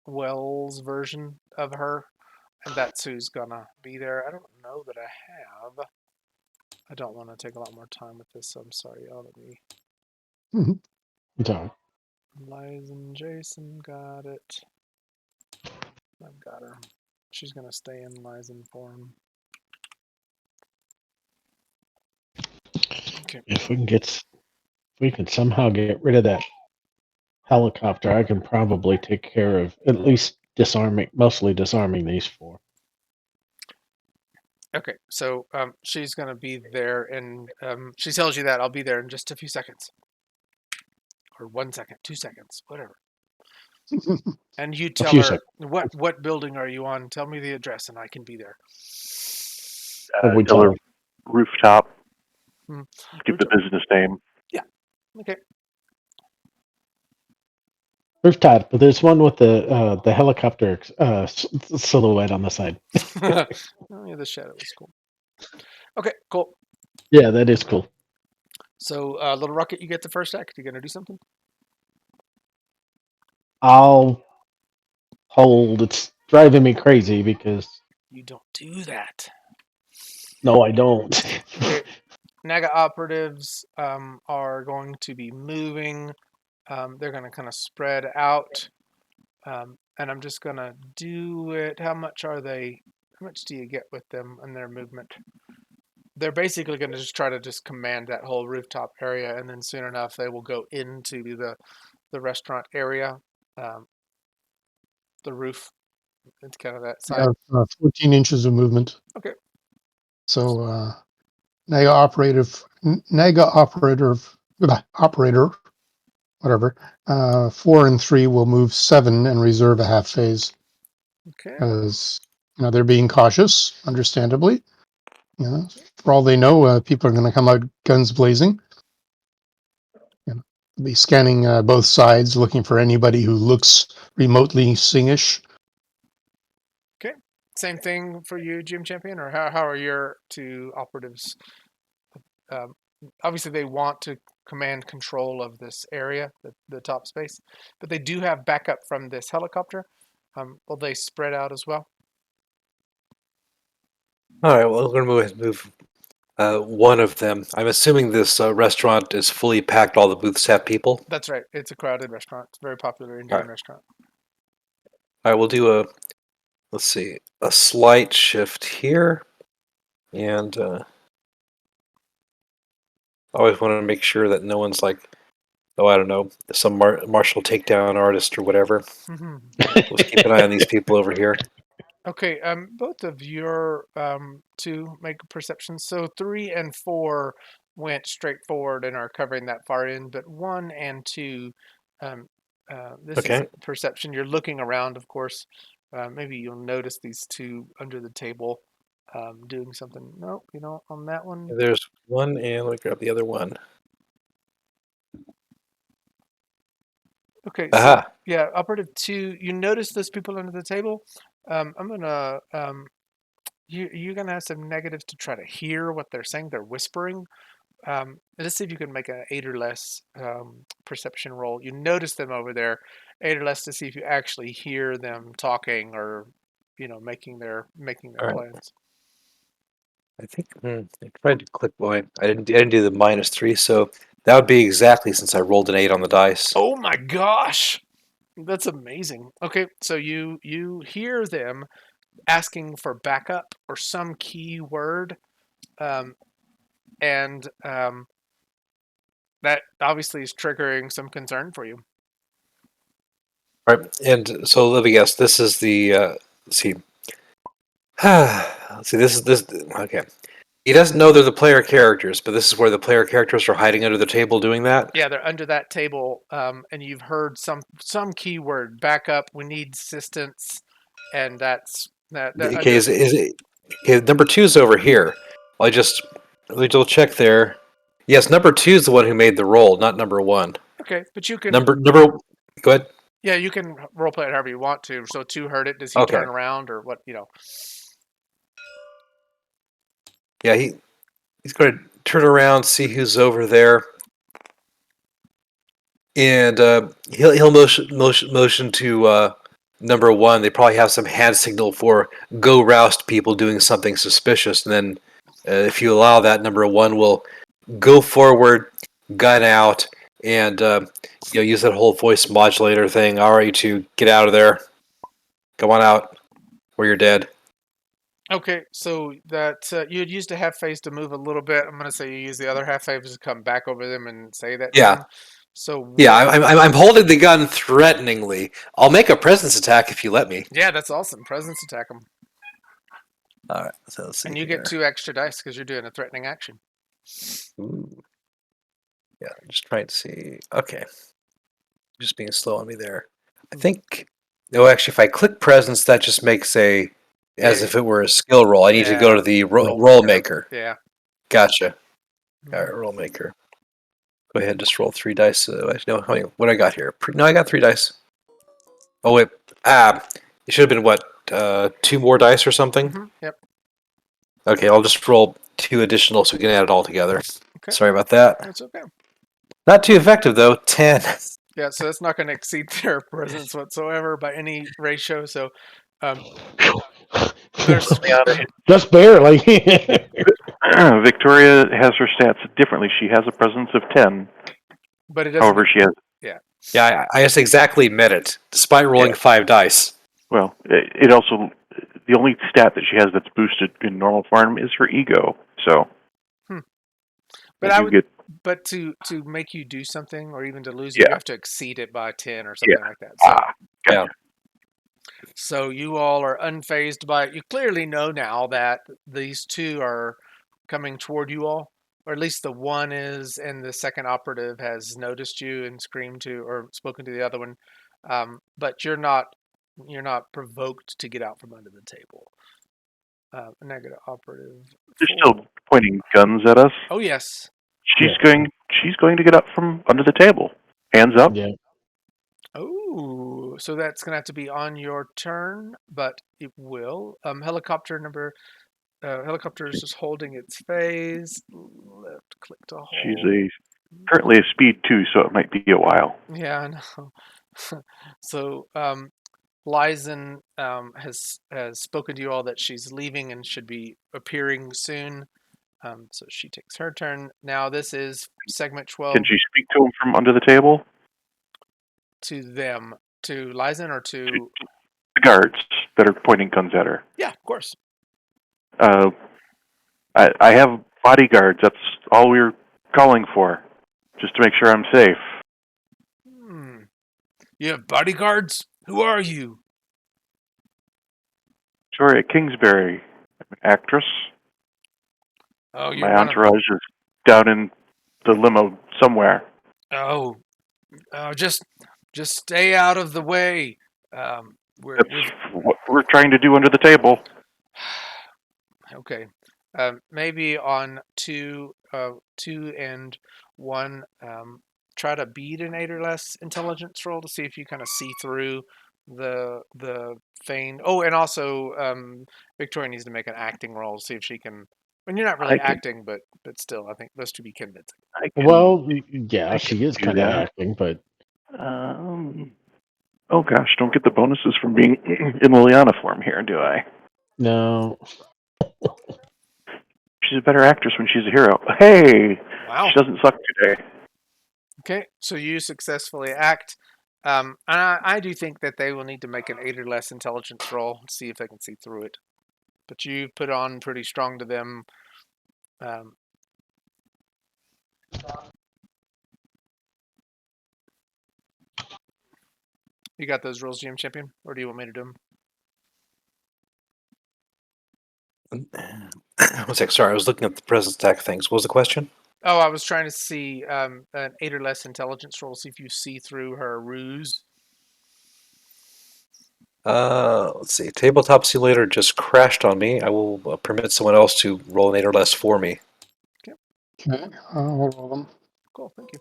Wells version of her, and that's who's gonna be there. I don't know that I have. I don't want to take a lot more time with this, so I'm sorry, y'all. Let me. Mhm. Sorry. Liza and Jason got it. I've got her. She's gonna stay in Lizen form. Okay. If we can somehow get rid of that helicopter, I can probably take care of at least mostly disarming these four. Okay, so she's gonna be there, and she tells you that I'll be there in just a few seconds, or 1 second, 2 seconds, whatever. And you A tell few her seconds. what building are you on? Tell me the address, and I can be there. We Tell tell her her. rooftop. Hmm. Give the business name. Yeah. Okay. Rooftop, but there's one with the helicopter silhouette on the side. Oh yeah, the shadow is cool. Okay, cool. Yeah, that is cool. So, Little Rocket, you get the first act. You gonna do something? I'll hold. It's driving me crazy because You don't do that. no, I don't. Okay. Naga operatives are going to be moving. They're going to kind of spread out. And I'm just going to do it. How much are they? How much do you get with them and their movement? They're basically going to just try to just command that whole rooftop area. And then soon enough, they will go into the restaurant area, the roof. It's kind of that We side. have 14 inches of movement. Okay. So NAGA operator, whatever. 4 and 3 will move 7 and reserve a half phase Okay. because they're being cautious, understandably. For all they know, people are going to come out guns blazing. Be scanning both sides, looking for anybody who looks remotely Singish. Okay. Same thing for you, Gym Champion, or how are your two operatives? Um, Obviously, they want to command control of this area, the top space, but they do have backup from this helicopter. Will they spread out as well? All right, well, we're going to move one of them. I'm assuming this restaurant is fully packed. All the booths have people. That's right. It's a crowded restaurant. It's a very popular All Indian right, restaurant. all right. We'll do let's see, a slight shift here, and I always want to make sure that no one's like, oh, I don't know, some martial takedown artist or whatever. Let's keep an eye on these people over here. Okay, both of your two make perceptions. So 3 and 4 went straight forward and are covering that far end, but 1 and 2, um, this is Okay. perception. You're looking around, of course. Maybe you'll notice these two under the table doing something. Nope, on that one. There's one, and let me grab the other one. Okay, so Aha. yeah, operative 2, you notice those people under the table. I'm gonna you're gonna have some negatives to try to hear what they're saying. They're whispering. Let's see if you can make an 8 or less perception roll. You notice them over there, 8 or less, to see if you actually hear them talking or making their All right. plans. I think I tried to click. Boy, I didn't do the -3, so that would be exactly since I rolled an 8 on the dice. Oh my gosh, that's amazing. Okay, so you hear them asking for backup or some key word, and that obviously is triggering some concern for you. All right, and so let me guess. This is the let's see. Let's see. This. Okay. He doesn't know they're the player characters, but this is where the player characters are hiding under the table doing that. Yeah, they're under that table, and you've heard some keyword backup. We need assistance, and that's that. They're Okay, under. is it? Okay, number 2 is over here. I just let me double check there. Yes, number 2 is the one who made the roll, not number 1. Okay, but you can. Number. Go ahead. Yeah, you can role play it however you want to. So 2 heard it. Does he Okay. turn around or what? Yeah, he's going to turn around, see who's over there, and he'll motion to number 1. They probably have some hand signal for go roust people doing something suspicious, and then if you allow that, number 1 will go forward, gun out, and use that whole voice modulator thing. All right, to get out of there. Come on out, or you're dead. Okay, so that you had used a half phase to move a little bit. I'm gonna say you use the other half phase to come back over them and say that to Yeah. them. So Yeah, I'm holding the gun threateningly. I'll make a presence attack if you let me. yeah, that's awesome. Presence attack them, All right, so let's see and you here. get 2 extra dice because you're doing a threatening action. Ooh. Yeah, I'm just trying to see. Okay. Just being slow on me there. I think. No, actually, if I click presence, that just makes as if it were a skill roll. I need to go to the roll maker. Yeah. Gotcha. All right, roll maker. Go ahead and just roll 3 dice. No, what do I got here? No, I got 3 dice. Oh, wait. It should have been what? 2 more dice or something? Mm-hmm. Yep. Okay, I'll just roll 2 additional so we can add it all together. Okay. Sorry about that. That's okay. Not too effective, though. 10. Yeah, so that's not going to exceed their presence whatsoever by any ratio. So there's Just barely. Victoria has her stats differently. She has a presence of 10. but it doesn't. However, she has. Yeah, I just exactly met it, despite rolling 5 dice. Well, it also. The only stat that she has that's boosted in normal form is her ego. So. But I would. But to make you do something, or even to lose it, you have to exceed it by 10 or something like that. So, Gotcha. So you all are unfazed by it. You clearly know now that these 2 are coming toward you all, or at least the one is, and the second operative has noticed you and screamed to or spoken to the other one. But you're not provoked to get out from under the table. Negative operative. They're still pointing guns at us. Oh yes. She's going to get up from under the table. Hands up. Yeah. Oh, so that's gonna have to be on your turn, but it will. Helicopter is just holding its phase. Left click to hold. She's currently a speed 2, so it might be a while. Yeah, I know. So Lizen has spoken to you all that she's leaving and should be appearing soon. So she takes her turn. Now this is segment 12. Can she speak to him from under the table? To them. To Lizen or to... The guards that are pointing guns at her. Yeah, of course. I have bodyguards. That's all we're calling for, just to make sure I'm safe. You have bodyguards? Who are you? Victoria Kingsbury, actress. Oh, you're My one of... entourage is down in the limo somewhere. Oh, just stay out of the way. That's what we're trying to do under the table. Okay. Maybe on two and one, try to beat an 8 or less intelligence roll to see if you kind of see through the feign. Oh, and also Victoria needs to make an acting roll to see if she can. And you're not really acting, but still, I think those two be convincing. Well, yeah, she is do kind of that. acting, but oh gosh, don't get the bonuses from being in Liliana form here, do I? no. She's a better actress when she's a hero. Hey, Wow. she doesn't suck today. Okay, so you successfully act. And I do think that they will need to make an 8 or less intelligence roll to see if they can see through it. But you put on pretty strong to them. You got those rolls, GM Champion? Or do you want me to do them? One sec, sorry, I was looking at the present stack things. What was the question? Oh, I was trying to see an 8 or less intelligence roll, see if you see through her ruse. Let's see. Tabletop Simulator just crashed on me. I will permit someone else to roll an 8 or less for me. Okay, I'll roll them. Cool, thank you.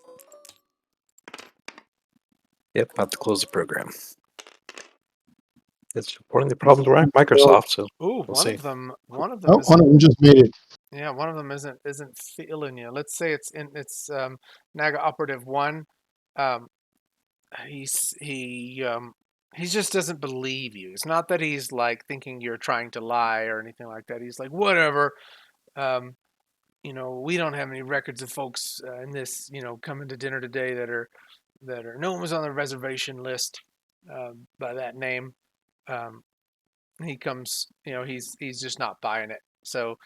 Yep, I have to close the program. It's reporting the problem to Microsoft, so Ooh, we'll see. one of them Oh, is... one of them just made it. Yeah, one of them isn't feeling you. Let's say it's Naga Operative 1. He just doesn't believe you. It's not that he's like thinking you're trying to lie or anything like that. He's like, whatever. We don't have any records of folks in this, coming to dinner today that are no one was on the reservation list by that name. He comes, he's just not buying it. So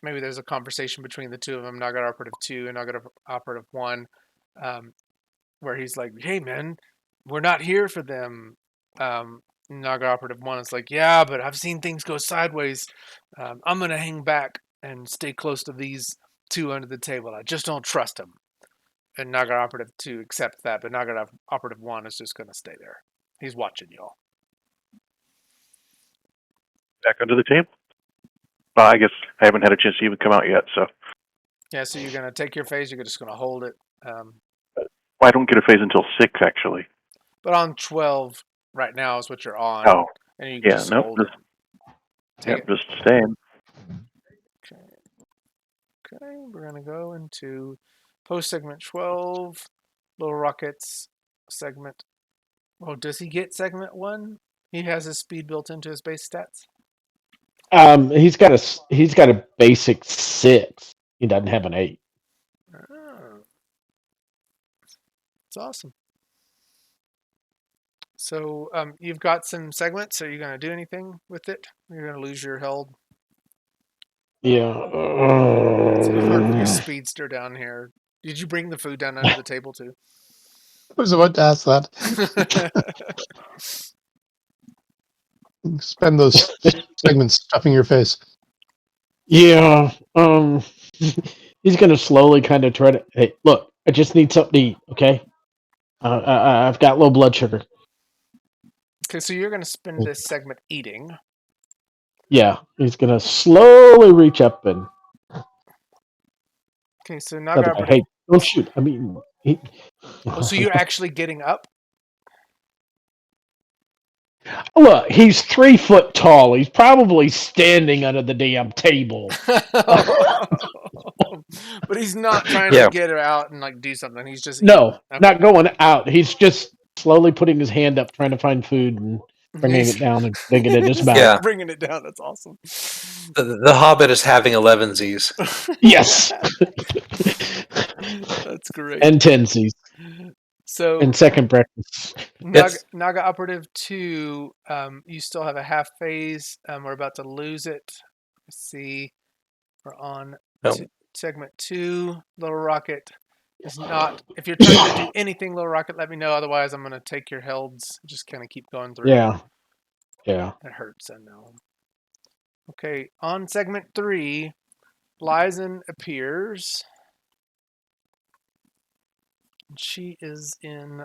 maybe there's a conversation between the two of them, Naga Operative 2 and Naga Operative 1, where he's like, hey, man, we're not here for them. Naga Operative 1 is like, yeah, but I've seen things go sideways. I'm going to hang back and stay close to these two under the table. I just don't trust them. And Naga Operative 2 accepts that, but Naga Operative 1 is just going to stay there. He's watching y'all. Back under the table? Well, I guess I haven't had a chance to even come out yet, so. Yeah, so you're going to take your phase, you're just going to hold it. Well, I don't get a phase until 6, actually. But on 12 right now is what you're on. Oh. And you can just hold it. Just staying. Okay, we're going to go into post-segment 12, Lil'Rocket's segment. Oh, does he get segment 1? He has his speed built into his base stats? He's got a basic 6. He doesn't have an 8. Oh. That's awesome. So you've got some segments. Are you going to do anything with it? You're going to lose your held. Yeah. Your speedster down here. Did you bring the food down under the table too? I was about to ask that. Spend those segments stuffing your face. Yeah. He's gonna slowly kind of try to. Hey, look! I just need something to eat. Okay. I've got low blood sugar. Okay, so you're going to spend this segment eating. Yeah, he's gonna slowly reach up and. Okay, so Naga. Hey, don't shoot! I mean. So you're actually getting up? Look, he's 3 foot tall. He's probably standing under the damn table. But he's not trying to get her out and like do something. He's just no, not going out. He's just slowly putting his hand up, trying to find food and bringing it down and digging it in his mouth. Yeah, bringing it down. That's awesome. The Hobbit is having 11sies. Yes, that's great. And 10sies. So and second breakfast. Naga Operative 2, you still have a half phase. We're about to lose it. Let's see. We're on. segment 2, Lil'Rocket is not. If you're trying to do anything, Lil'Rocket, let me know. Otherwise, I'm going to take your helds. Just kind of keep going through. Yeah. Yeah. It hurts, I know. Okay, on segment 3, Lizen appears. She is in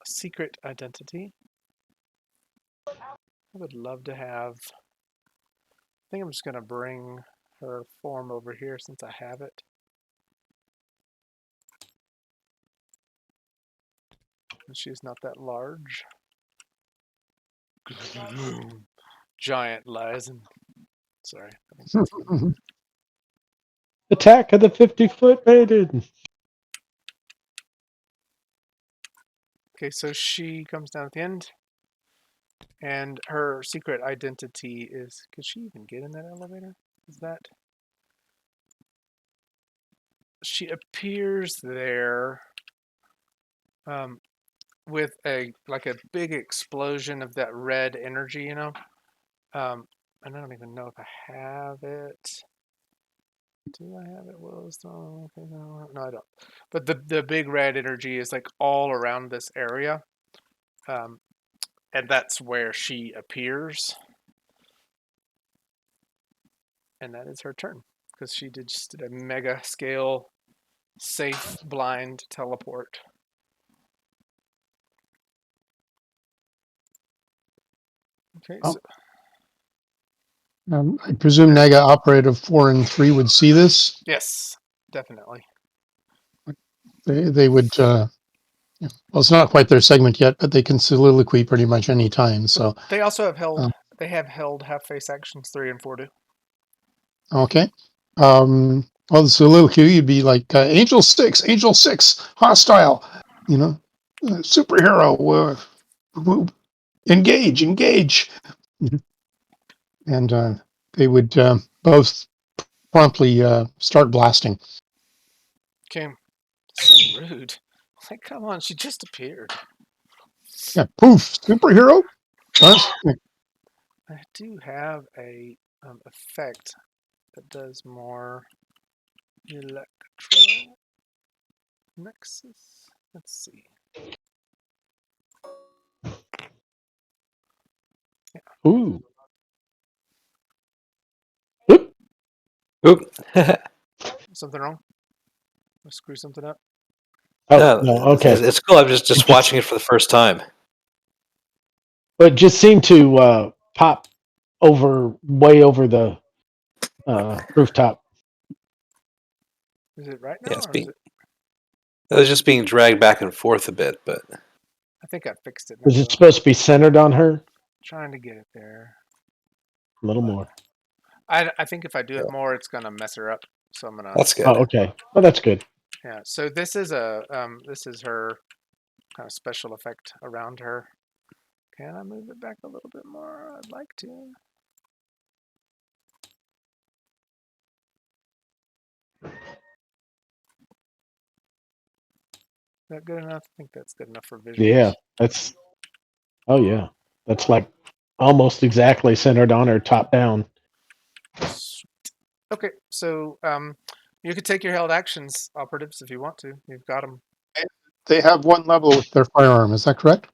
secret identity. I would love to have. I think I'm just going to bring her form over here since I have it. And she's not that large. Giant Lizen. Sorry. I think that's funny. Attack of the 50-foot maiden. Okay, so she comes down at the end. And her secret identity is. Could she even get in that elevator? Is that. She appears there with a big explosion of that red energy, you know. I don't even know if I have it. Do I have it? Willowstone? Okay, no, I don't. But the big red energy is like all around this area, and that's where she appears, and that is her turn because she just did a mega scale, safe blind teleport. Okay, Oh. so I presume NEGA Operative 4 and 3 would see this. yes, definitely. They would. Well, it's not quite their segment yet, but they can soliloquy pretty much any time. So They also have held. They have held half face actions 3 and 4 do. okay. Well, the soliloquy you'd be like Angel 6, hostile. You know, superhero. Engage. And they would both promptly start blasting. Okay, so rude. Like, come on, she just appeared. Yeah, poof, superhero. I do have a effect that does more electro nexus. Let's see. Ooh. Oop. Something wrong? I screw something up? Oh, No, no, okay. it's cool. I'm just watching it for the first time. But it just seemed to pop way over the rooftop. Is it right now, Yeah, it's or is being. it? It was just being dragged back and forth a bit, but I think I fixed it now. Was it supposed to be centered on her? Trying to get it there. A little more. I think if I do it more, it's gonna mess her up. So I'm gonna. that's good. Oh, okay. Well, that's good. Yeah. So this is her kind of special effect around her. Can I move it back a little bit more? I'd like to. Is that good enough? I think that's good enough for visuals. Yeah, that's. Oh yeah, that's like almost exactly centered on her, top down. Sweet. Okay, so you could take your held actions, operatives, if you want to. You've got them. They have one level with their firearm. Is that correct?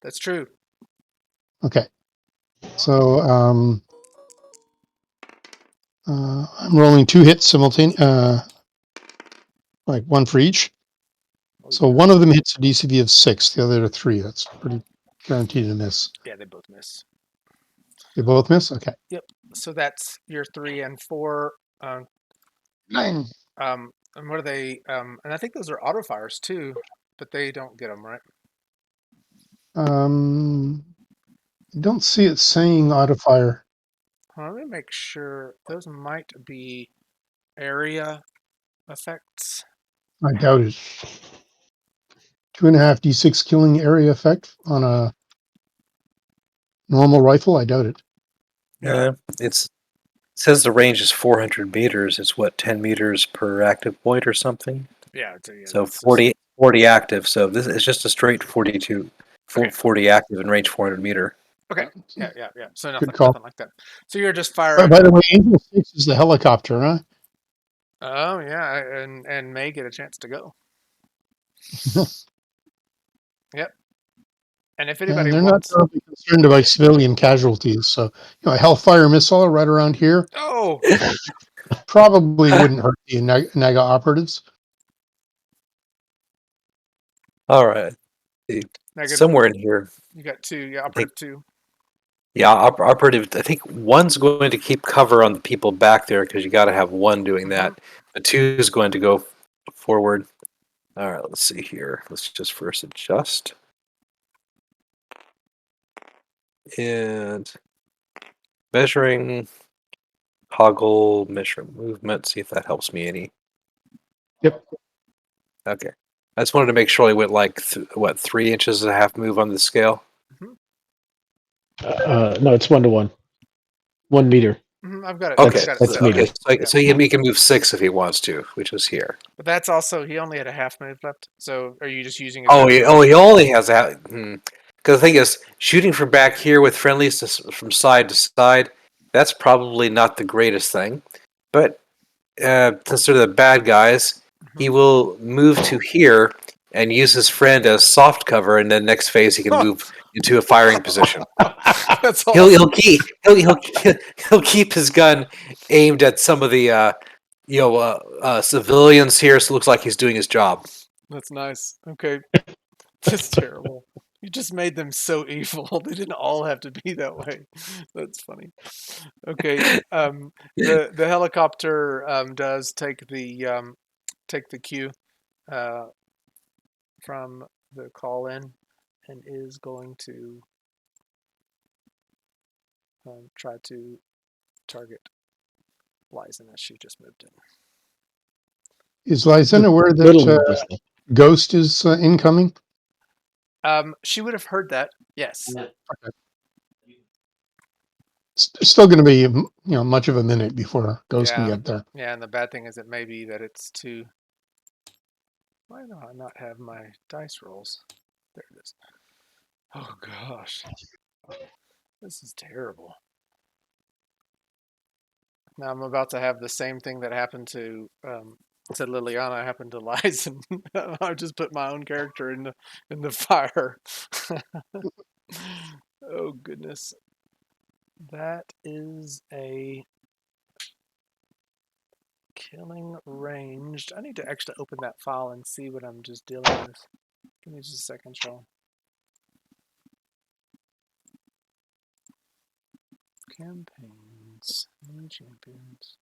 That's true. Okay. So I'm rolling 2 hits simultaneously, like one for each. Oh, So yeah. one of them hits a DCV of 6, the other 3. That's pretty guaranteed to miss. Yeah, they both miss. They both miss? Okay. Yep. So that's your 3 and 4. 9. And what are they? And I think those are auto fires too, but they don't get them, right? I don't see it saying auto fire. Let me make sure. Those might be area effects. I doubt it. 2.5 D6 killing area effect on a normal rifle? I doubt it. Yeah, it says the range is 400 meters. It's what, 10 meters per active point or something? Yeah. So 40 active. So this is just a straight 42, Okay. 40 active and range 400 meter. Okay. Yeah. So Good call. nothing like that. So you're just firing. By the way, Angel 6 is the helicopter, huh? Oh yeah, and may get a chance to go. Yep. And if anybody And they're not wants, terribly concerned about civilian casualties. So, a Hellfire missile right around here oh, probably wouldn't hurt the Naga operatives. All right. negative. Somewhere in here, You got two. Yeah, I think. operative two. Yeah, operative. I think one's going to keep cover on the people back there because you got to have one doing Mm-hmm. that. But two is going to go forward. All right, let's see here. Let's just first adjust. And measuring, toggle, measure movement, see if that helps me any. Yep. Okay. I just wanted to make sure I went like, 3 inches and a half move on the scale? No, it's 1-to-1. 1 meter. I've got it. Okay, I've got it that's set up. meter. so he can move 6 if he wants to, which is here. But that's also he only had a half move left. So are you just using? Oh, he only has that. Because the thing is, shooting from back here with friendlies from side to side, that's probably not the greatest thing. But since they're the bad guys, he will move to here and use his friend as soft cover, and then next phase he can move into a firing position. That's He'll awesome. he'll keep his gun aimed at some of the civilians here, so it looks like he's doing his job. That's nice. Okay, that's terrible. You just made them so evil. They didn't all have to be that way. That's funny. Okay. The helicopter does take the cue from the call in and is going to try to target Lizen as she just moved in. Is Lysen aware Little that does they. Ghost is incoming? She would have heard that. Yes. It's still going to be, much of a minute before Ghost can Yeah. get there. Yeah, and the bad thing is it may be that it's too. Why do I not have my dice rolls? There it is. Oh gosh, this is terrible. Now I'm about to have the same thing that happened to Liliana happened to Liza. I just put my own character in the fire. Oh goodness, that is a killing ranged. I need to actually open that file and see what I'm just dealing with. Give me just a second, Sean. Campaigns, new champions.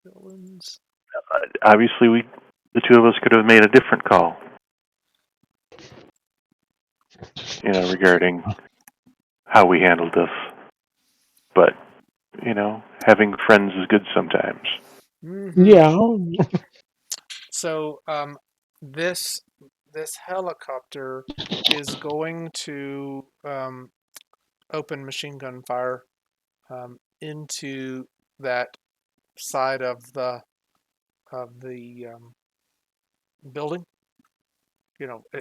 Villains. Obviously, the two of us could have made a different call. Regarding how we handled this. But, having friends is good sometimes. Mm-hmm. Yeah. So this helicopter is going to open machine gun fire into that side of the building.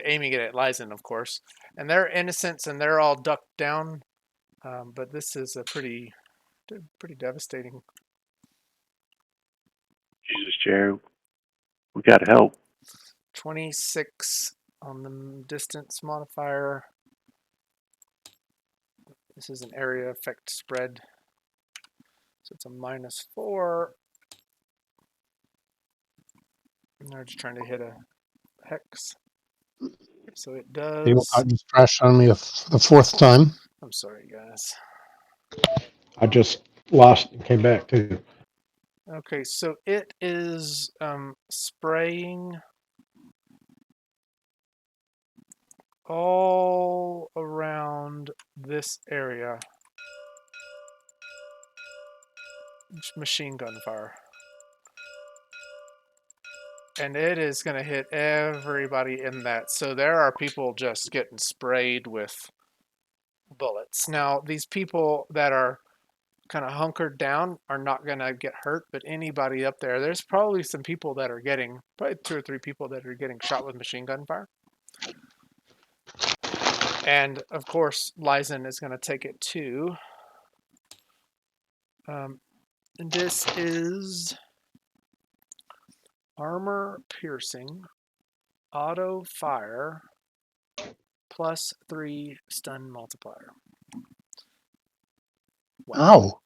Aiming it at Lysen, of course. And they're innocents and they're all ducked down. But this is a pretty devastating. Jesus, Jerry, we got to help. 26 on the distance modifier. This is an area effect spread. So it's a -4. And they're just trying to hit a hex. So it does. They got just crashed on me the fourth time. I'm sorry, guys. I just lost and came back too. Okay, so it is spraying all around this area. Machine gun fire. And it is going to hit everybody in that. So there are people just getting sprayed with bullets. Now, these people that are kind of hunkered down are not going to get hurt, but anybody up there, there's probably some people that are getting, probably 2 or 3 people that are getting shot with machine gun fire. And of course, Lysen is going to take it too. And this is armor piercing, auto fire, +3 stun multiplier. Wow. Ow.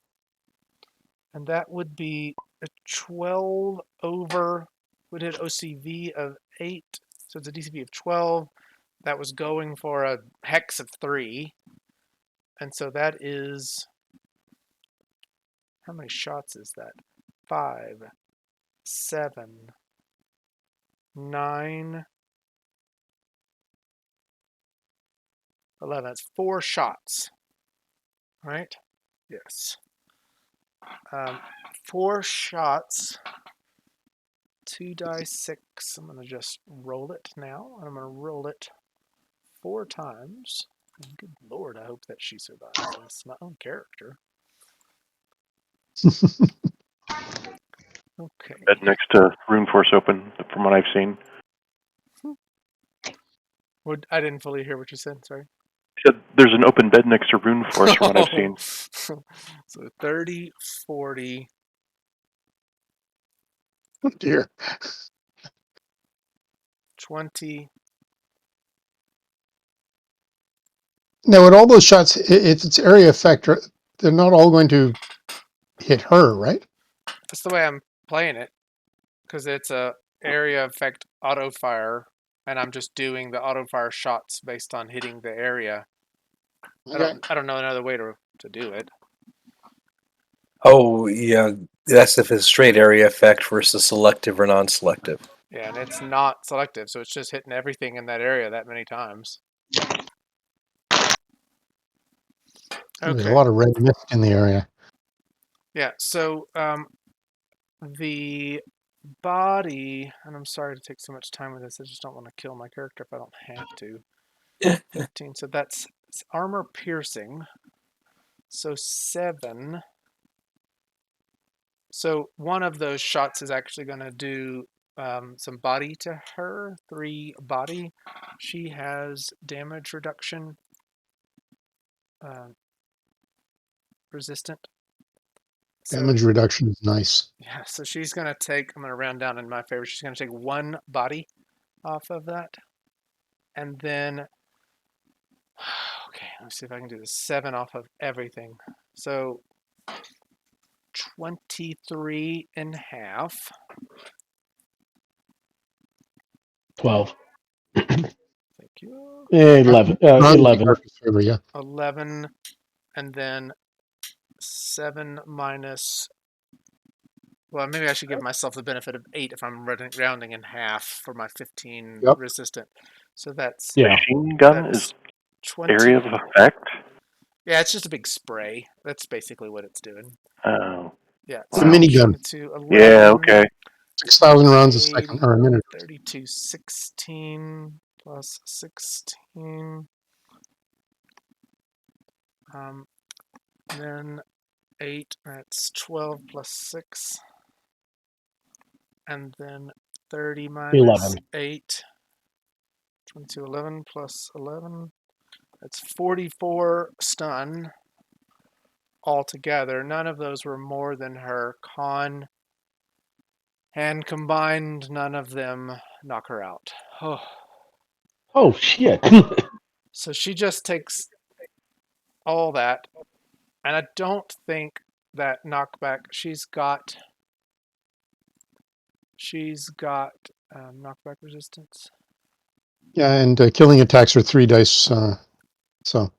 And that would be a 12 over, would hit OCV of 8. So it's a DCV of 12. That was going for a hex of 3. And so that is, how many shots is that? 5, 7, 9, 11. That's 4 shots, right? Yes. 4 shots, 2 die 6. I'm going to just roll it now. I'm going to roll it 4 times. And good lord, I hope that she survives. That's my own character. Okay. Bed next to Rune Force open, from what I've seen. I didn't fully hear what you said, sorry. Said there's an open bed next to Rune Force from what I've seen. So 30, 40. Oh dear. 20. Now, with all those shots, it's area effect. They're not all going to hit her, right? That's the way I'm playing it. Because it's a area effect auto fire. And I'm just doing the auto fire shots based on hitting the area. Okay. I don't know another way to do it. Oh, yeah. That's if it's straight area effect versus selective or non-selective. Yeah, and it's not selective, so it's just hitting everything in that area that many times. There's a Okay. lot of red mist in the area. Yeah, so the body, and I'm sorry to take so much time with this, I just don't want to kill my character if I don't have to. 15, so that's armor piercing. So 7. So one of those shots is actually going to do some body to her, 3 body. She has damage reduction resistant. So, Damage reduction is nice. yeah, so she's going to take, I'm going to round down in my favor, she's going to take 1 body off of that. And then, okay, let's see if I can do this. 7 off of everything. So 23 and a half. 12. Thank you. 11. Not in 11. Darkest Favor, yeah. 11, and then 7 minus. Well, maybe I should give myself the benefit of 8 if I'm rounding in half for my 15 Yep. resistant. So that's Yeah. Machine gun that's is 20. area of effect? Yeah, it's just a big spray. That's basically what it's doing. Oh. Yeah, It's a so minigun. 22, 11, Yeah, okay. 6,000 rounds a 80, second, or a minute. 32, 16 plus 16. Then 8, that's 12 plus 6. And then 30 minus 11. 8. 22, 11 plus 11. That's 44 stun altogether. None of those were more than her con. And combined, none of them knock her out. Oh. Oh, shit. So she just takes all that. And I don't think that knockback, she's got knockback resistance. Yeah, and killing attacks are 3 dice. So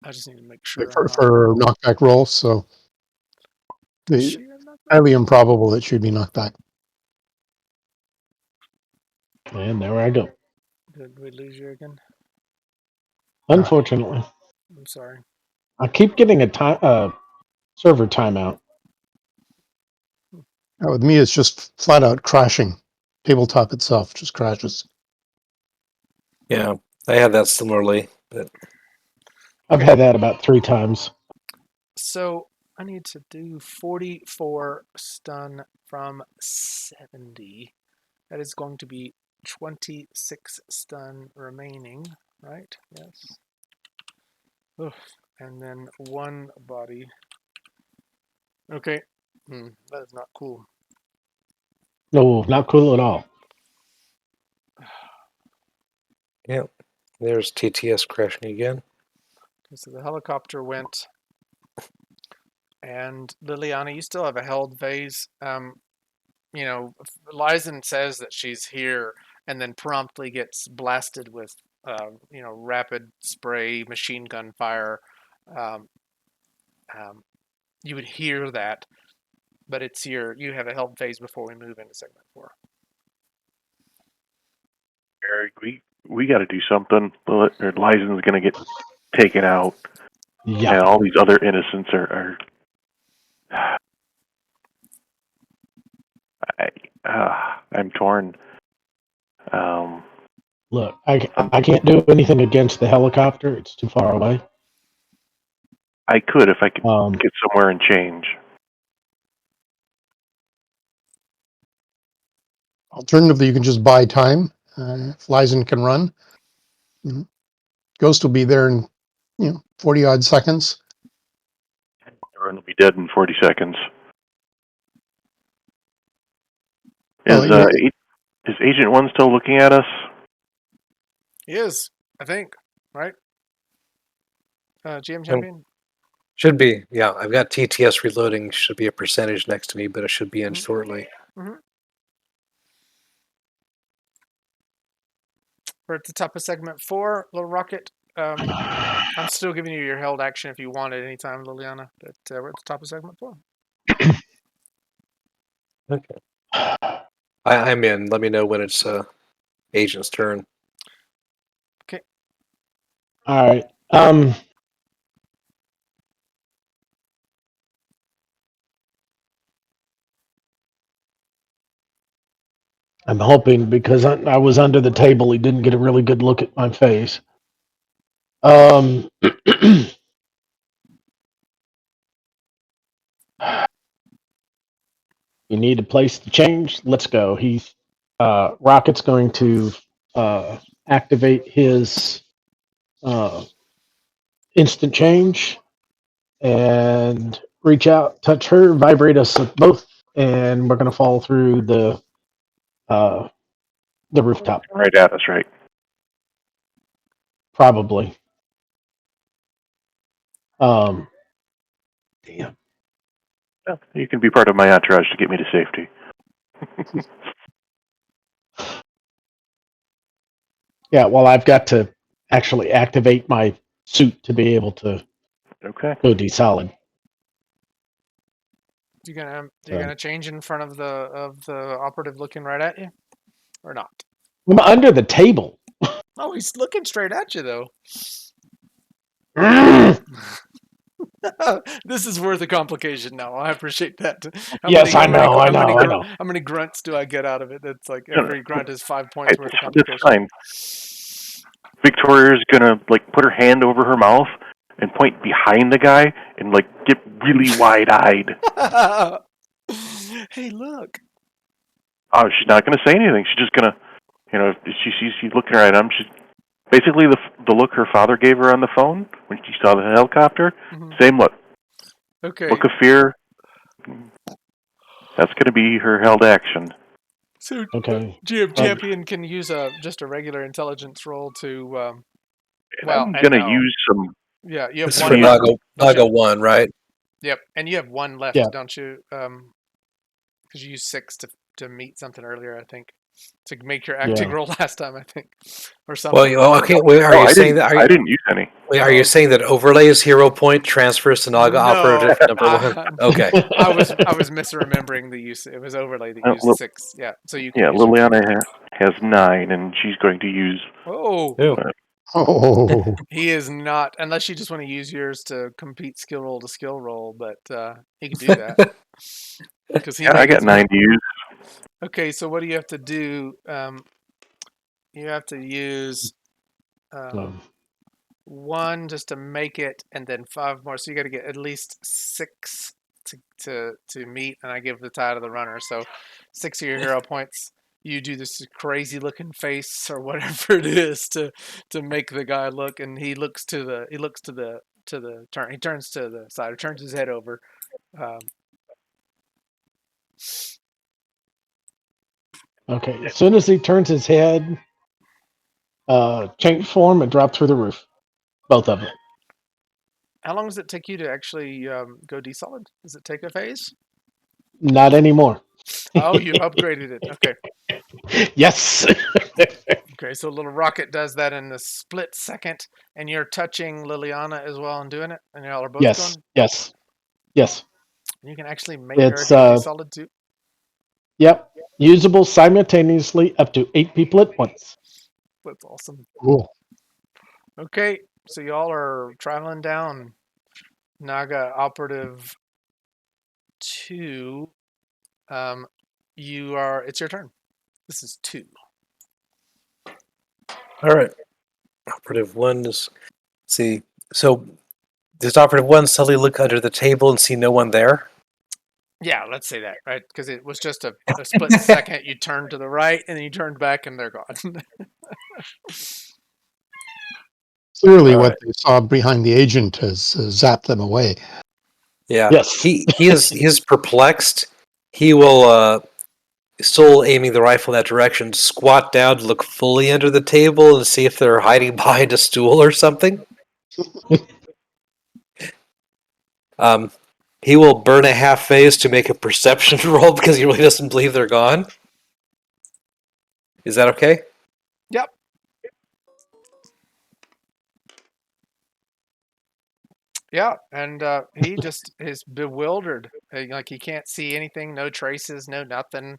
I just need to make sure for, I'm not. for knockback rolls, so Does the she have knockback? highly improbable that she'd be knocked back. And there I go. Did we lose you again? Unfortunately. I'm sorry. I keep getting a server timeout. With me, it's just flat out crashing. Tabletop itself just crashes. Yeah, I had that similarly. But I've had that about 3 times. So I need to do 44 stun from 70. That is going to be 26 stun remaining, right? Yes. Oof. And then 1 body. Okay. That is not cool. No, not cool at all. Yep. There's TTS crashing again. Okay, so the helicopter went. And Liliana, you still have a held phase. Lysen says that she's here and then promptly gets blasted with, rapid spray machine gun fire. Um, um, you would hear that, but you have a held phase before we move into segment 4. Eric, we got to do something. Or Lysen's going to get taken out, Yeah. and all these other innocents are I'm torn. Um, Look, I can't do anything against the helicopter. It's too far away. I could if I could Um, get somewhere and change. Alternatively, you can just buy time. If Lysen can run, Ghost will be there in 40 odd seconds. Everyone will be dead in 40 seconds. Well, Is Agent One still looking at us? He is, I think, right? GM champion? Should be. Yeah, I've got TTS reloading. Should be a percentage next to me, but it should be in shortly. We're at the top of segment 4. Lil'Rocket. I'm still giving you your held action if you want it anytime, Liliana. But we're at the top of segment 4. Okay. I'm in. Let me know when it's Agent's turn. Okay. all right. I'm hoping because I was under the table, he didn't get a really good look at my face. You need a place to change. Let's go. Rocket's going to activate his instant change and reach out, touch her, vibrate us both, and we're going to fall through the rooftop. Right at us, right? Probably. Damn. Yeah, you can be part of my entourage to get me to safety. Yeah, well, I've got to actually activate my suit to be able to go desolid. You're gonna change in front of the operative looking right at you, or not? I'm under the table. Oh, he's looking straight at you though. This is worth a complication now. I appreciate that. Yes, I know. How many grunts do I get out of it? That's like every grunt is 5 points worth of complication. That's fine. Victoria's gonna put her hand over her mouth and point behind the guy and get really wide-eyed. Hey, look. Oh, she's not gonna say anything. She's just gonna, if she sees you looking right at him, she's basically the look her father gave her on the phone when she saw the helicopter. Same look. Okay. Look of fear. That's gonna be her held action. So, okay. GM champion can use just a regular intelligence roll to. I'm gonna use some. Yeah, you have This is one. for Naga 1, right? Yep, and you have 1 left, don't you? Because you used 6 to meet something earlier, I think, to make your acting roll last time, I think, or something. Well, okay. Wait, are you saying that? I didn't use any. Wait, are you saying that overlays hero point transfers to Naga operative number 1? Okay. I was misremembering the use. It was overlay that used 6. Yeah, so you can. Yeah, Liliana has 9, and she's going to use. Oh. He is not, unless you just want to use yours to compete skill roll to skill roll, but he can do that. Because I got 9 to use. Okay, so what do you have to do? You have to use 1 just to make it, and then 5 more. So you got to get at least 6 to meet, and I give the tie to the runner. So 6 of your hero points. you do this crazy looking face or whatever it is to make the guy look, and he looks to the turn. He turns to the side, or turns his head over. Um, Okay. As soon as he turns his head, change form and drop through the roof. Both of them. how long does it take you to actually go desolid? Does it take a phase? Not anymore. Oh, you've upgraded it. Okay. Yes. Okay, so little rocket does that in a split second, and you're touching Liliana as well and doing it, and y'all are both Yes. going. Yes. Yes. You can actually make her It's go desolid too. yep. Usable simultaneously up to 8 people at once. That's awesome. Cool. Okay, so y'all are traveling down Naga Operative 2. It's your turn. This is 2. All right. Operative 1 is. See. So, does Operative 1 suddenly look under the table and see no one there? Yeah, let's say that, right? Because it was just a split second. You turned to the right, and then you turned back, and they're gone. Clearly, All what right. they saw behind the agent has zapped them away. Yeah. Yes. He is perplexed. He will still aiming the rifle in that direction, squat down to look fully under the table and see if they're hiding behind a stool or something. He will burn a half phase to make a perception roll because he really doesn't believe they're gone. Is that okay? Yep. Yeah, and he just is bewildered. Like he can't see anything, no traces, no nothing.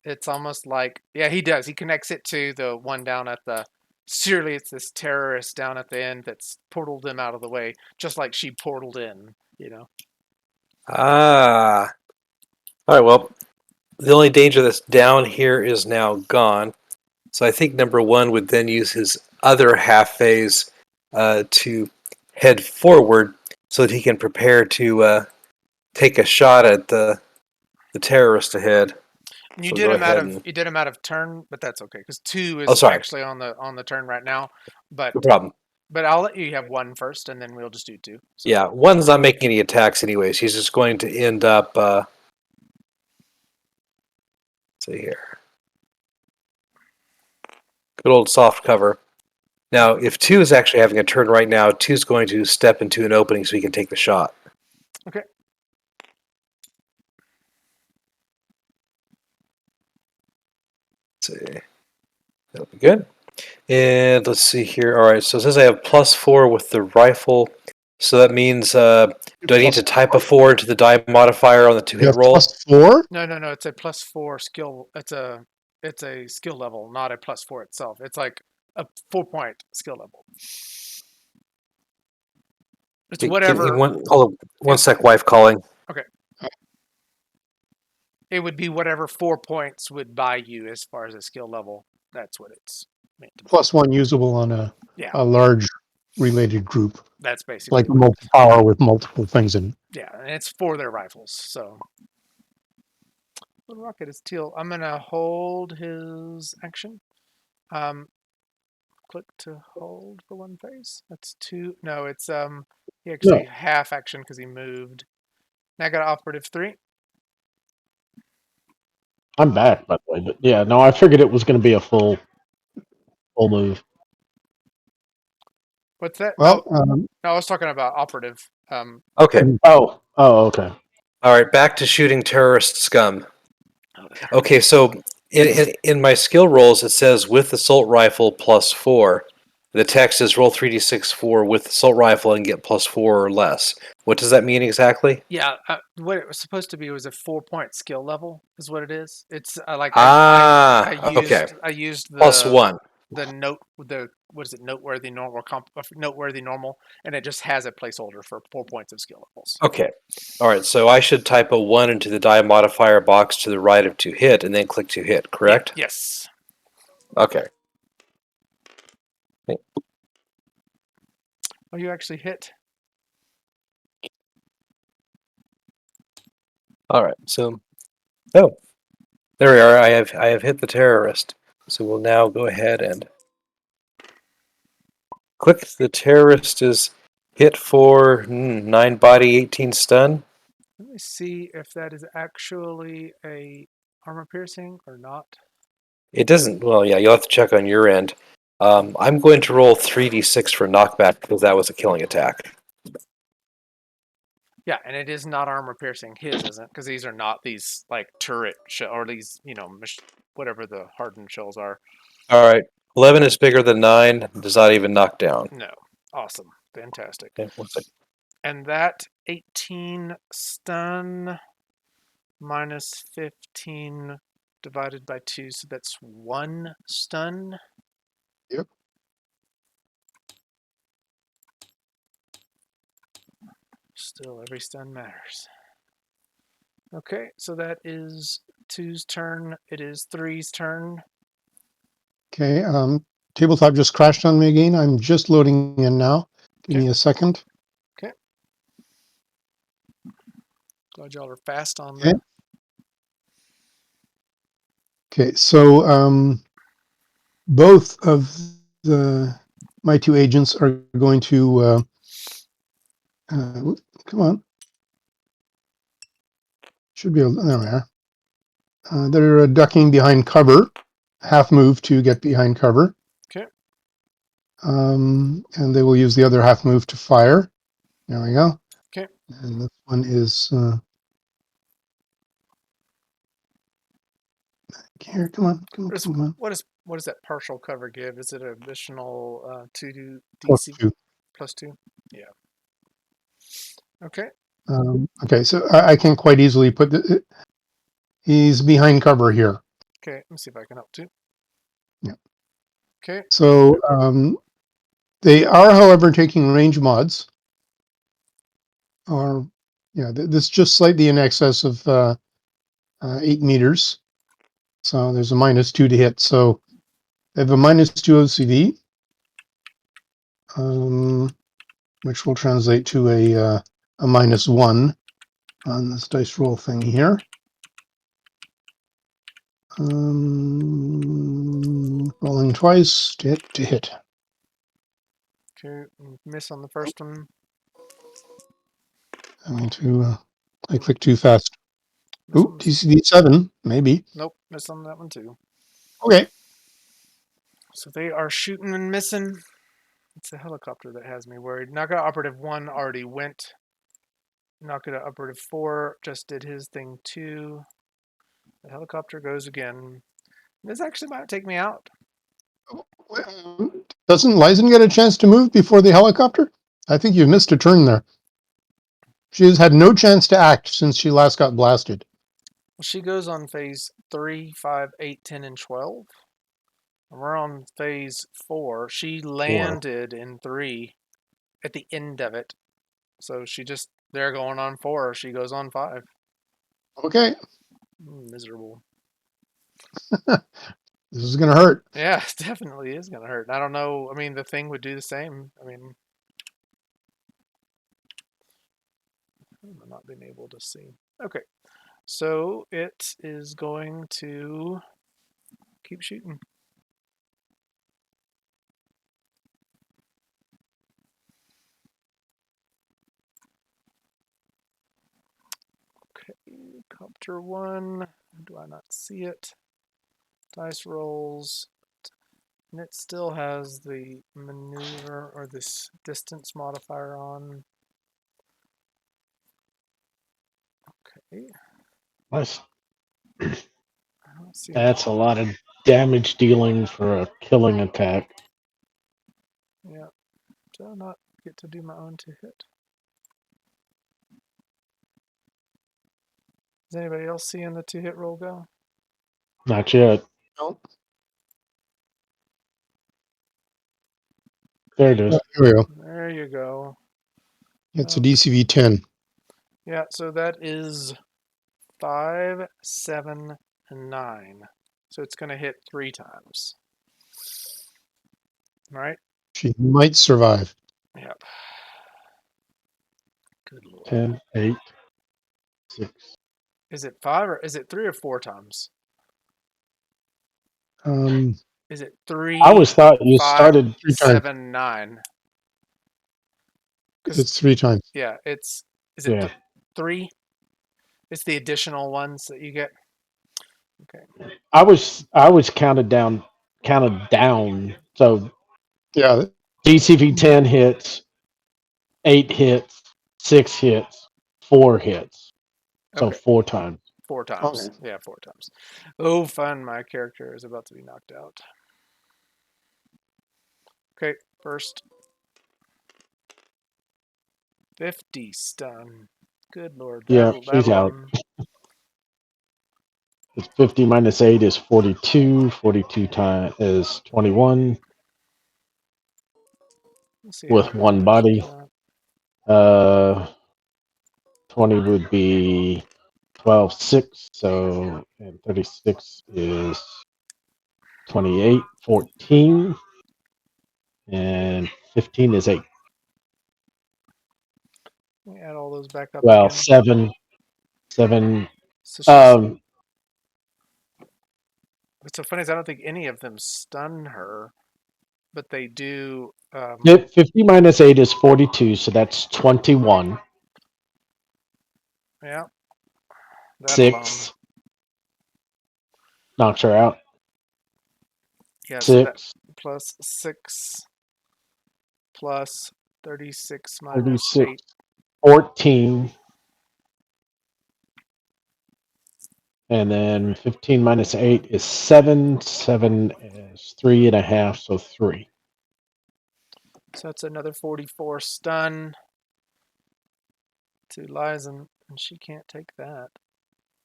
It's almost like, yeah, he does. He connects it to the one down at the. Surely it's this terrorist down at the end that's portaled them out of the way, just like she portaled in. Ah. All right, well, the only danger that's down here is now gone. So I think number 1 would then use his other half phase to head forward so that he can prepare to take a shot at the terrorist ahead. You So did go him out ahead of and. you did him out of turn, but that's okay because 2 Oh, is sorry. actually on the turn right now. But No problem. I'll let you have 1 first, and then we'll just do 2. So. Yeah, 1's not making any attacks anyways. He's just going to end up. Let's see here. Good old soft cover. Now, if 2 is actually having a turn right now, 2 is going to step into an opening so he can take the shot. Okay. Let's see. That'll be good. And let's see here. All right, so it says I have +4 with the rifle. So that means, do I need to type a 4 into the die modifier on the You 2-hit have roll? +4? No. It's a +4 skill. It's a skill level, not a +4 itself. It's like a 4-point skill level. It's whatever. Hold on, one sec, wife calling. Okay. It would be whatever 4 points would buy you as far as a skill level. That's what it's meant to be. +1 usable on Yeah, a large related group, that's basically like a what it is. multi-power with multiple things in it. Yeah, and it's for their rifles. So, Little Rocket is teal. I'm gonna hold his action. Click to hold for 1 phase. That's 2. No, it's he actually No. half action because he moved. Now I got operative 3. I'm back, by the way. But yeah, no, I figured it was going to be a full move. What's that? Well, No, I was talking about operative. Okay. Oh, okay. All right, back to shooting terrorist scum. Oh, Okay, so in my skill rolls, it says with assault rifle +4. The text is roll 3d6 4 with assault rifle and get +4 or less. What does that mean exactly? yeah, what it was supposed to be was a 4-point skill level, is what it is. It's like Ah, okay. I used +1. the note the what is it, noteworthy normal noteworthy normal, and it just has a placeholder for 4 points of skill levels. Okay. All right, so I should type a 1 into the die modifier box to the right of to hit and then click to hit, correct? Yes. Okay. Oh, you actually hit. All right, so. Oh. There we are. I have hit the terrorist. So we'll now go ahead and click. The terrorist is hit for 9 body, 18 stun. Let me see if that is actually a armor piercing or not. It doesn't. Well, yeah, you'll have to check on your end. I'm going to roll 3d6 for knockback because that was a killing attack. Yeah, and it is not armor piercing. His isn't, because these are not these like turret shell or these, whatever the hardened shells are. All right. 11 is bigger than 9. Does not even knock down. No. Awesome. Fantastic. Okay, one second. And that 18 stun minus 15 divided by 2, so that's 1 stun. Yep. Still, every stun matters. Okay, so that is 2's turn. It is 3's turn. Okay. Tabletop just crashed on me again. I'm just loading in now. Give Okay. me a second. Glad y'all are fast on Okay. that. Okay. So both of my two agents are going to come on. Should be able. There we are. They're ducking behind cover. Half move to get behind cover. Okay. And they will use the other half move to fire. There we go. Okay. And this one is here. Come on. Come on. What does that partial cover give? Is it an additional 2 Plus DC two. plus 2? Yeah. Okay. Okay, so I can quite easily put he's behind cover here. Okay. Let me see if I can help too. Yeah. Okay. So they are, however, taking range mods. Or yeah, this is just slightly in excess of 8 meters. So there's a -2 to hit. So they have a -2 OCV, which will translate to a -1 on this dice roll thing here. Rolling twice to hit. Okay. Miss on the first one. I'm going to I clicked too fast. Miss Ooh, on the, TCV 7, maybe. nope. Miss on that one too. Okay. So they are shooting and missing. It's the helicopter that has me worried. Naga Operative 1 already went. Naga Operative 4 just did his thing too. The helicopter goes again. This actually might take me out. Doesn't Lysen get a chance to move before the helicopter? I think you've missed a turn there. She has had no chance to act since she last got blasted. Well, she goes on phase 3, 5, 8, 10, and 12. And we're on phase 4. She landed in 3 at the end of it. So they're going on 4. She goes on 5. Okay. Miserable. This is going to hurt. Yeah, it definitely is going to hurt. I don't know. I mean, the thing would do the same. I mean, I'm not being able to see. Okay. So it is going to keep shooting. Okay, copter 1. Do I not see it? Dice rolls. And it still has the maneuver or this distance modifier on. Okay. Nice. I don't see That's a lot of damage dealing for a killing attack. Yeah. Do I not get to do my own 2 hit? Is anybody else seeing the 2 hit roll go? Not yet. Nope. There it is. Here we go. There you go. It's a DCV 10. Yeah, so that is 5, 7, and 9. So it's going to hit 3 times. All right? She might survive. Yep. Good lord. 10, 8, 6. Is it 5 or is it 3 or 4 times? Is it 3, I always thought you 5, started 3 times. 7, 9? It's 3 times. Yeah, is it Yeah. 3? It's the additional ones that you get. Okay. I was counted down. So Yeah, DCV 10 hits, 8 hits, 6 hits, 4 hits. So Okay. 4 times. 4 times. okay. Yeah, 4 times. Oh, fun! My character is about to be knocked out. Okay, first 50 stun. Good lord, Yeah, she's that'll out. It's 50 minus 8 is 42. 42 times is 21 let's see how with good one that is body. with that. 20 would be 12, 6. So, and 36 is 28, 14. And 15 is 8. Let me add all those back up Well, again. 7. So she's. Um, What's so funny is I don't think any of them stun her, but they do. 50 minus 8 is 42, so that's 21. Yeah, that alone. 6 knocks her out. Yeah, so that 6, plus 6 plus 36 minus 36, 8. 14. And then 15 minus 8 is 7. 7 is 3.5, so 3. So that's another 44 stun to Liza, and she can't take that.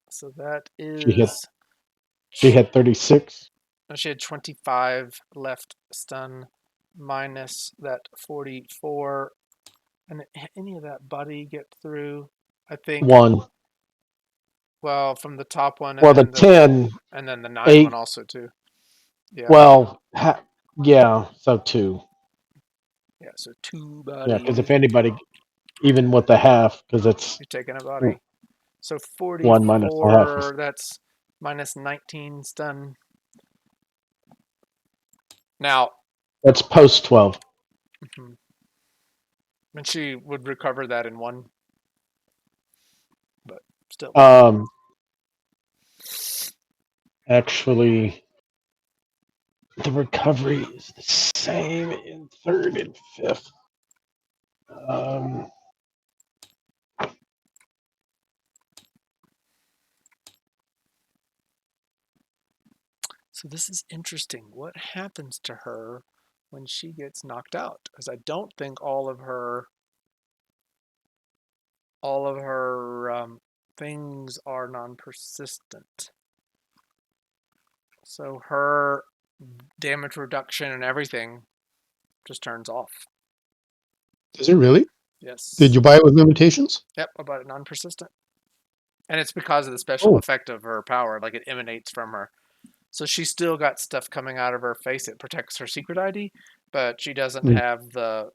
So that is. She had 36. No, she had 25 left stun minus that 44. And any of that buddy get through? I think. 1. Well, from the top one, and Well, then the 10, and then the 9 8. one also too. Yeah. Well, yeah, so 2. Yeah. So 2 Yeah, buddies. because if anybody, even with the half, because it's You're taking a body. So 1 minus the half. 44. That's minus 19 stun. Now. That's post 12. And she would recover that in 1. But still. Actually, the recovery is the same in 3rd and 5th. So this is interesting. What happens to her when she gets knocked out? Because I don't think all of her things are non-persistent. So her damage reduction and everything just turns off. Is it really? Yes. Did you buy it with limitations? Yep, I bought it non-persistent. And it's because of the special Oh. effect of her power, like it emanates from her. So she's still got stuff coming out of her face. It protects her secret ID, but she doesn't have the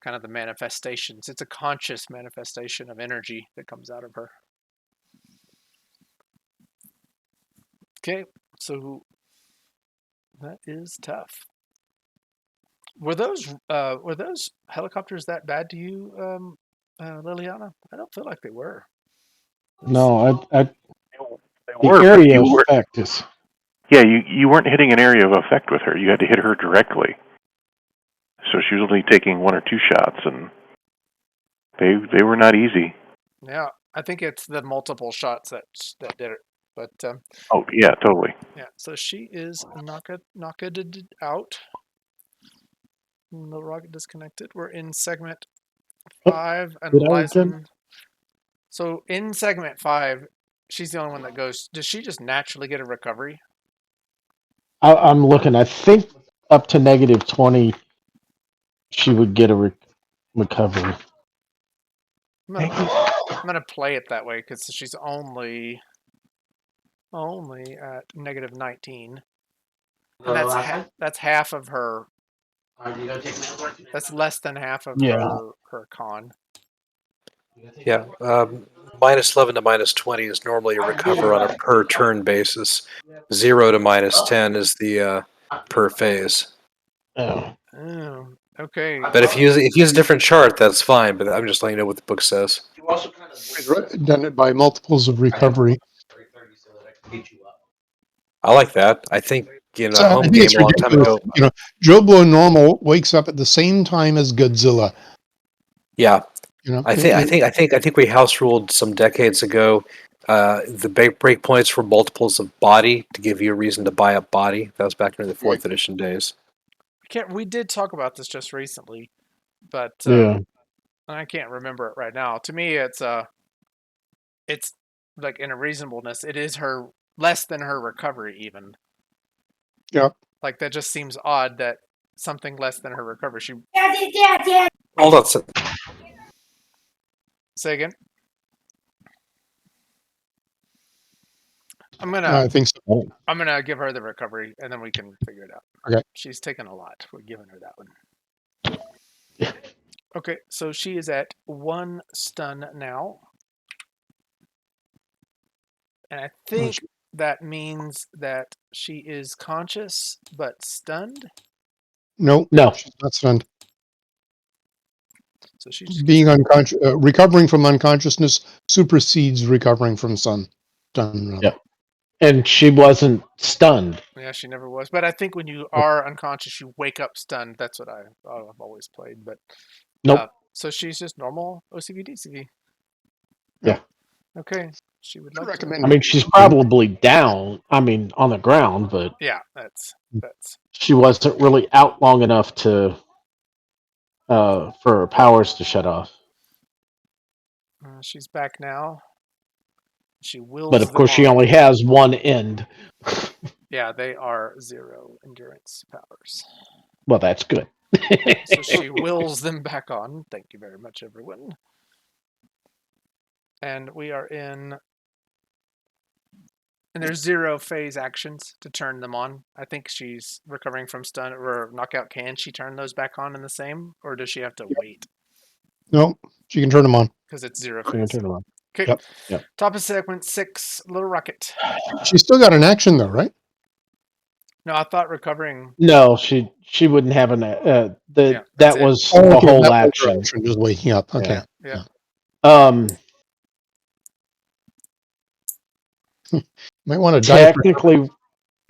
kind of the manifestations. It's a conscious manifestation of energy that comes out of her. Okay, so that is tough. Were those helicopters that bad to you, Liliana? I don't feel like they were. No, They the were, but area you were. effect is. Yeah, you weren't hitting an area of effect with her. You had to hit her directly. So she was only taking 1 or 2 shots, and they were not easy. Yeah, I think it's the multiple shots that did it. But Oh yeah, totally. yeah, so she is knocked out. Lil'Rocket disconnected. We're in segment 5, and Did I Lizen. So in segment 5, she's the only one that goes. Does she just naturally get a recovery? I'm looking. I think up to negative 20, she would get a recovery. I'm gonna play it that way because she's only at negative 19. And that's half of her. That's less than half of Yeah. her con. Yeah. minus 11 to minus 20 is normally a recover on a per turn basis. 0 to minus 10 is the per phase. Oh. Oh, okay. But if you use a different chart, that's fine. But I'm just letting you know what the book says. I've done it by multiples of recovery. I like that. I think in a So I home think game it's a long time ridiculous. ago. You know, Joe Blow Normal wakes up at the same time as Godzilla. Yeah, You know, I think we house ruled some decades ago. The break points were multiples of body to give you a reason to buy a body. That was back during the 4th edition days. We did talk about this just recently, but Yeah. I can't remember it right now. To me, it's like in a reasonableness. It is her less than her recovery even. Yeah. Like that just seems odd that something less than her recovery. She Hold on. say again. I think so. I'm gonna give her the recovery, and then we can figure it out. Okay. She's taken a lot. We're giving her that one. Okay, so she is at 1 stun now, and I think that means that she is conscious but stunned. No, No. she's not stunned. So she's just Being unconscious, recovering from unconsciousness supersedes recovering from stun. Yep. And she wasn't stunned. Yeah, she never was. But I think when you are unconscious, you wake up stunned. That's what I've always played. But Nope. so she's just normal OCV DCV. Yeah. Okay. She would like to. recommend. I mean, she's probably down. I mean, on the ground, but Yeah, that's. she wasn't really out long enough to for her powers to shut off. She's back now. She wills But of them course, she on. only has one end. Yeah, they are 0 endurance powers. Well, that's good. So she wills them back on. Thank you very much, everyone. And we are in. And there's 0 phase actions to turn them on. I think she's recovering from stun or knockout. Can she turn those back on in the same, or does she have to wait? No, she can turn them on. Because it's 0 She can phase. turn them on. Okay. Yep. Top of segment 6, Lil'Rocket. She's still got an action though, right? No, I thought recovering. No, she wouldn't have an. Yeah, that that's it. was Oh, the okay, whole that was her action. action, just waking up. Okay. Yeah. Might want to die.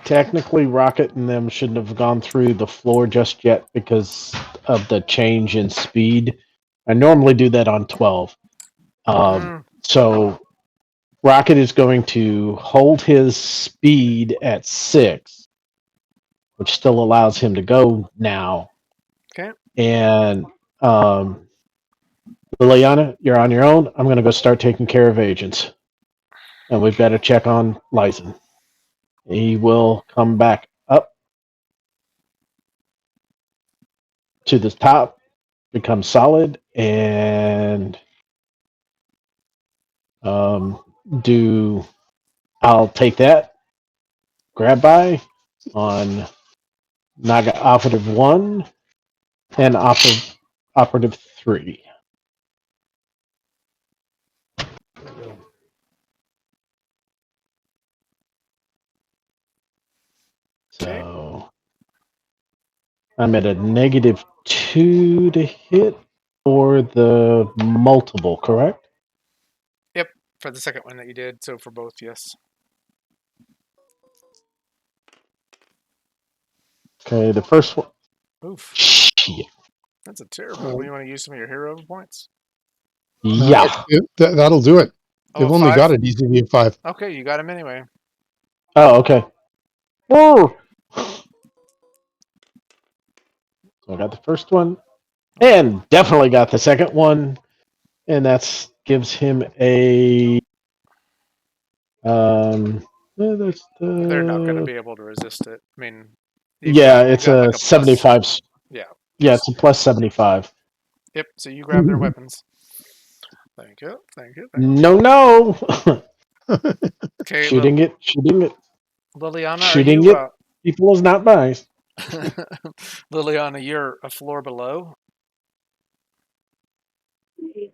Technically, Rocket and them shouldn't have gone through the floor just yet because of the change in speed. I normally do that on 12. So Rocket is going to hold his speed at 6, which still allows him to go now. Okay. And Liliana, you're on your own. I'm going to go start taking care of agents. And we've got to check on Lyson. He will come back up to the top, become solid, and do. I'll take that. Grab by on Naga Operative 1 and Operative 3. So I'm at a -2 to hit for the multiple, correct? Yep, for the second one that you did. So for both, yes. Okay, the first one. Oof. Shit. That's a terrible. You want to use some of your hero points? Yeah. That'll do it. Oh, They've only 5? got a DCV of 5. Okay, you got him anyway. Oh, okay. Oh. So I got the first one, and definitely got the second one, and that gives him a. That's the. They're not going to be able to resist it. I mean, It's got a like 75. Yeah. Yeah, it's a plus 75. Yep. So you grab their weapons. Thank you. No. Okay. Shooting it. Liliana, Shooting are it. People is not nice. Liliana, you're a floor below.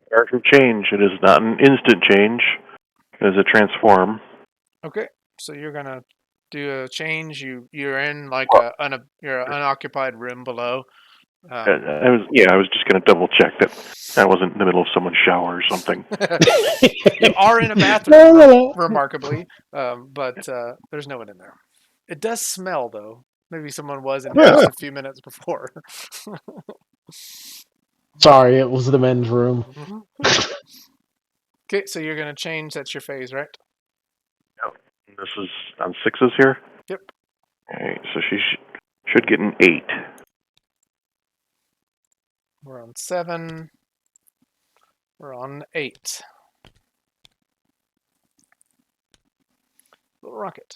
Partial change. It is not an instant change. It is a transform. Okay, so you're gonna do a change. You're in like you're an unoccupied room below. I was just going to double check that I wasn't in the middle of someone's shower or something. You are in a bathroom, remarkably, but there's no one in there. It does smell though. Maybe someone was in here just a few minutes before. Sorry, it was the men's room. Okay, so you're gonna change. That's your phase, right? Yep. This is on sixes here. Yep. Okay, so she should get an 8. We're on 7. We're on 8. Rocket.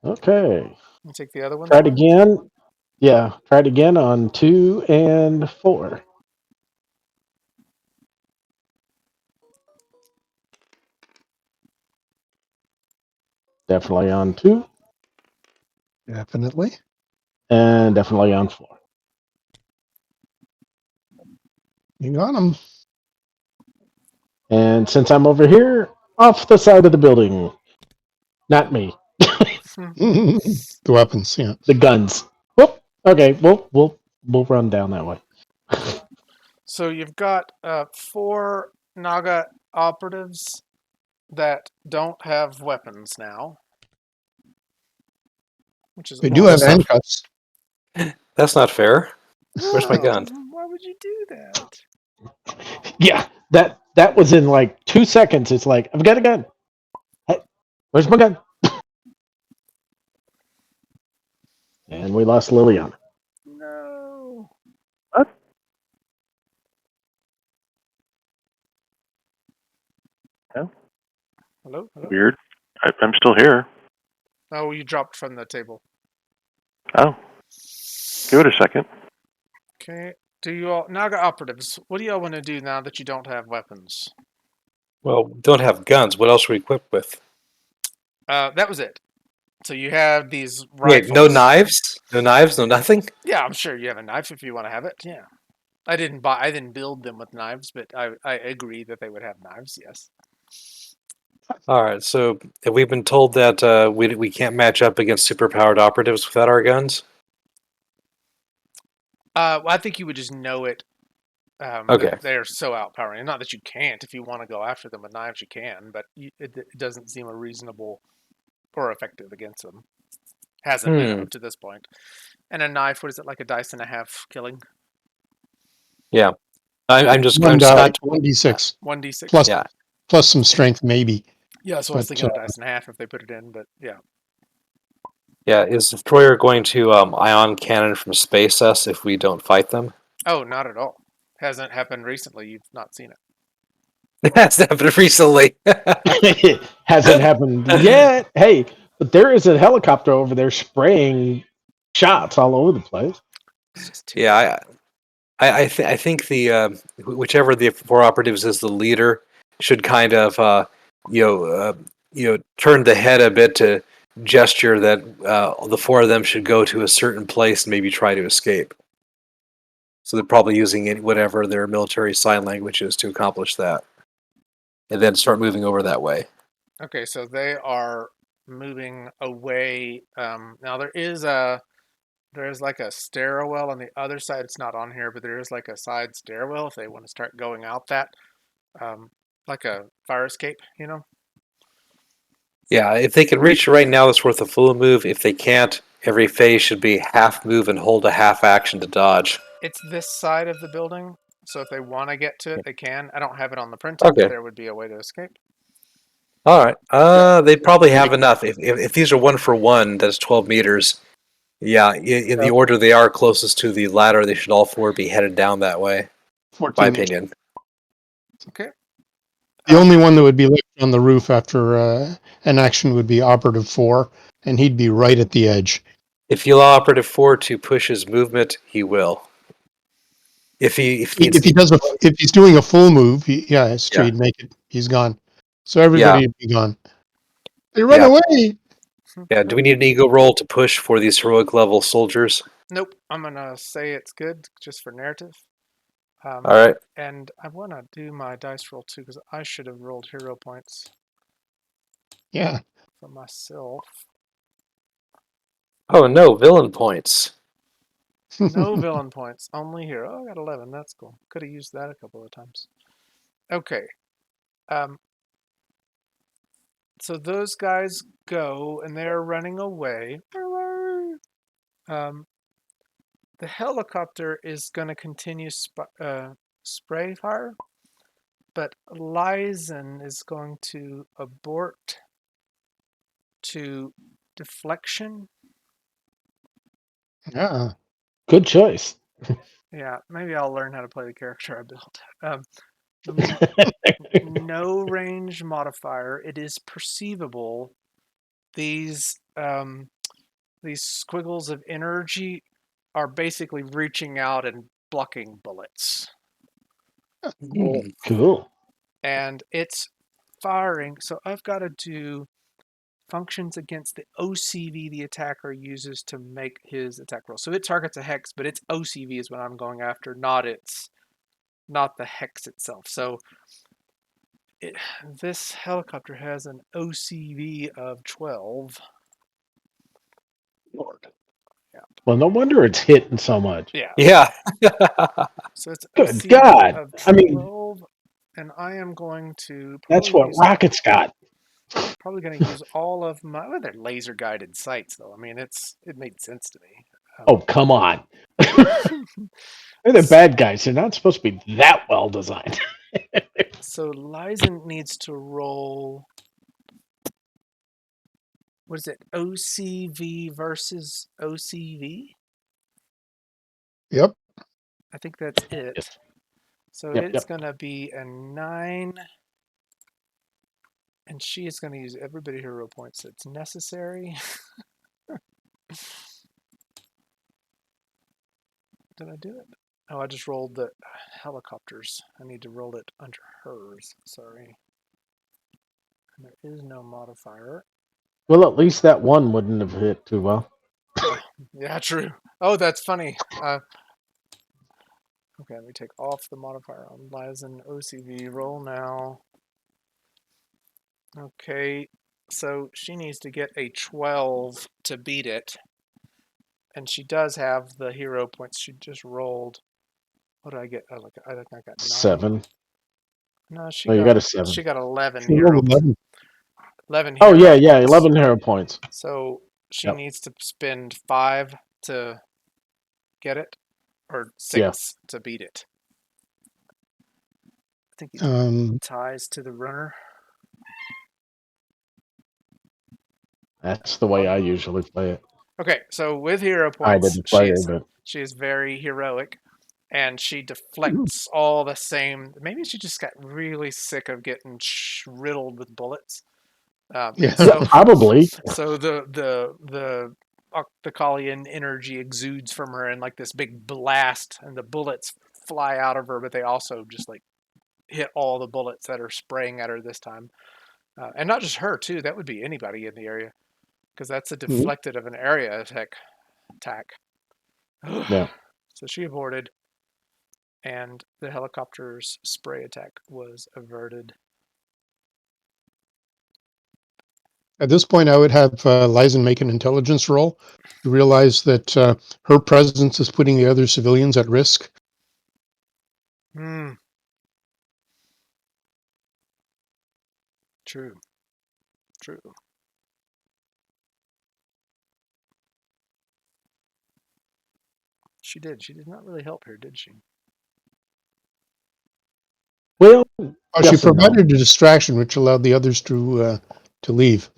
Okay. You take the other one. Try it again. Yeah, try it again on 2 and 4. Definitely on 2. Definitely. And definitely on 4. You got him. And since I'm over here, off the side of the building. Not me. The weapons, yeah. The guns. Whoop. Okay, we'll run down that way. So you've got 4 Naga operatives that don't have weapons now, which is They do have That's not, handcuffs. that's not fair. Where's my gun? Why would you do that? Yeah, that was in like 2 seconds. It's like, I've got a gun. Hey, where's my gun? And we lost Liliana. No. What? Hello? Hello? Weird. I'm still here. Oh, you dropped from the table. Oh. Give it a second. Okay. Do you all Naga operatives? What do y'all want to do now that you don't have weapons? Well, we don't have guns. What else are we equipped with? That was it. So you have these rifles. Wait, no knives? No knives? No nothing? Yeah, I'm sure you have a knife if you want to have it. Yeah. I didn't build them with knives, but I agree that they would have knives. Yes. All right. So have we been told that we can't match up against superpowered operatives without our guns? Well, I think you would just know it. Okay. They're so outpowering. Not that you can't. If you want to go after them with knives, you can, but it doesn't seem a reasonable or effective against them. Hasn't been up to this point. And a knife, what is it, like a dice and a half killing? Yeah. I'm just One not. 1d6 1d6. plus Yeah. plus some strength, maybe. Yeah, so I was But thinking a dice and a half if they put it in, but yeah. Yeah. Is Destroyer going to ion cannon from space us if we don't fight them? Oh, not at all. Hasn't happened recently. You've not seen it. That's happened recently. Hasn't happened yet. Hey, but there is a helicopter over there spraying shots all over the place. It's just too Yeah, I think the whichever the 4 operatives is the leader should kind of turn the head a bit to gesture that the 4 of them should go to a certain place and maybe try to escape. So they're probably using whatever their military sign language is to accomplish that, and then start moving over that way. Okay, so they are moving away. Now there's like a stairwell on the other side. It's not on here, but there is like a side stairwell if they want to start going out that, like a fire escape, you know. Yeah, if they can reach it right now, it's worth a full move. If they can't, every phase should be half move and hold a half action to dodge. It's this side of the building, so if they want to get to it, they can. I don't have it on the printed, Okay. but there would be a way to escape. All right. They probably have enough. If these are 1 for 1, that's 12 meters. Yeah, in the order they are closest to the ladder, they should all 4 be headed down that way. 14 My meters. opinion. Okay. The only one that would be left on the roof after an action would be operative 4, and he'd be right at the edge. If you allow operative 4 to push his movement, he will. If he's doing a full move, it's true. He'd make it. He's gone. So everybody would be gone. They run away. Yeah. Do we need an ego roll to push for these heroic level soldiers? Nope. I'm gonna say it's good just for narrative. All right. And I want to do my dice roll too because I should have rolled hero points Yeah. for myself. Oh no, villain points. No villain points, only hero. Oh, I got 11. That's cool. Could have used that a couple of times. Okay. So those guys go and they're running away. The helicopter is going to continue spray fire, but Lysen is going to abort to deflection. Yeah. Good choice. Yeah, maybe I'll learn how to play the character I built. No range modifier. It is perceivable. These squiggles of energy are basically reaching out and blocking bullets. Cool. And it's firing. So I've got to do functions against the OCV the attacker uses to make his attack roll. So it targets a hex, but its OCV is what I'm going after, not the hex itself. So this helicopter has an OCV of 12. Lord. Yeah. Well, no wonder it's hitting so much. Yeah. Yeah. So it's Good OCV God. of 12. I mean, and I am going to that's what Rocket's got. Probably going to use all of my. Well, they're laser guided sights, though. I mean, it made sense to me. Oh, come on. They're the bad guys. They're not supposed to be that well designed. So Lysen needs to roll. What is it? OCV versus OCV? Yep. I think that's it. Yes. So Yep, it's going to be a 9. And she is going to use everybody hero points that's necessary. Did I do it? Oh, I just rolled the helicopters. I need to roll it under hers. Sorry. And there is no modifier. Well, at least that one wouldn't have hit too well. Yeah, true. Oh, that's funny. Okay, let me take off the modifier on Lysen OCV. Roll now. Okay, so she needs to get a 12 to beat it. And she does have the hero points she just rolled. What did I get? I think I got 9. 7. No, You got a 7. She got 11 She hero rolled 11. 11 Oh, hero yeah, points. 11 hero points. So she needs to spend 5 to get it, or 6 to beat it. I think he ties to the runner. That's the way I usually play it. Okay, so with hero I points, didn't play it, but she is very heroic, and she deflects all the same. Maybe she just got really sick of getting riddled with bullets. Yeah. So probably. So the Octocalian energy exudes from her in like this big blast, and the bullets fly out of her, but they also just like hit all the bullets that are spraying at her this time. And not just her, too. That would be anybody in the area, because that's a deflected of an area attack. Yeah. So she aborted, and the helicopter's spray attack was averted. At this point, I would have Lysen make an intelligence roll to realize that her presence is putting the other civilians at risk. True. She did. She did not really help here, did she? Well, She provided a distraction, which allowed the others to leave.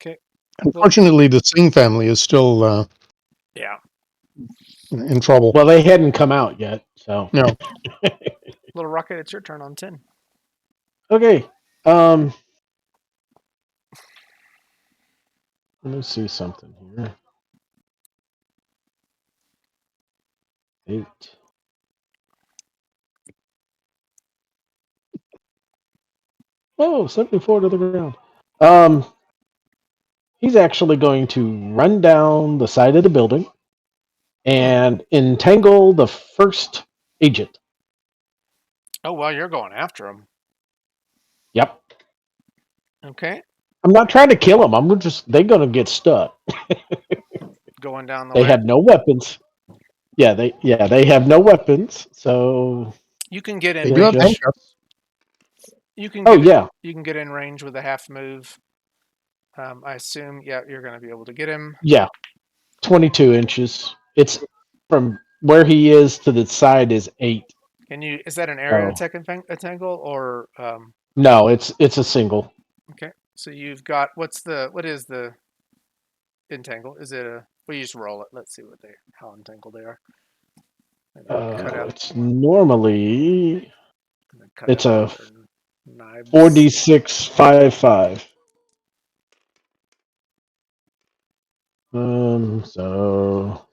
Okay. Unfortunately, the Singh family is still in trouble. Well, they hadn't come out yet, so no. Lil'Rocket, it's your turn on 10. Okay. Let me see something here. 8. Oh, 74 to the ground. He's actually going to run down the side of the building and entangle the first agent. Oh, well, you're going after him. Yep. Okay. I'm not trying to kill them. They're gonna get stuck. Going down the They way. have no weapons. They have no weapons. So You can get in They do have range. handcuffs. You can oh get yeah, you can get in range with a half move. I assume, yeah, you're going to be able to get him. yeah, 22 inches. It's from where he is to the side is 8. Can you? Is that an area Oh attack entangle or? no, it's a single. Okay. So you've got what is the entangle? Is it a? We just roll it. Let's see how entangled they are. Maybe cut out It's normally cut it's out a their knives. 4d6 5/5. So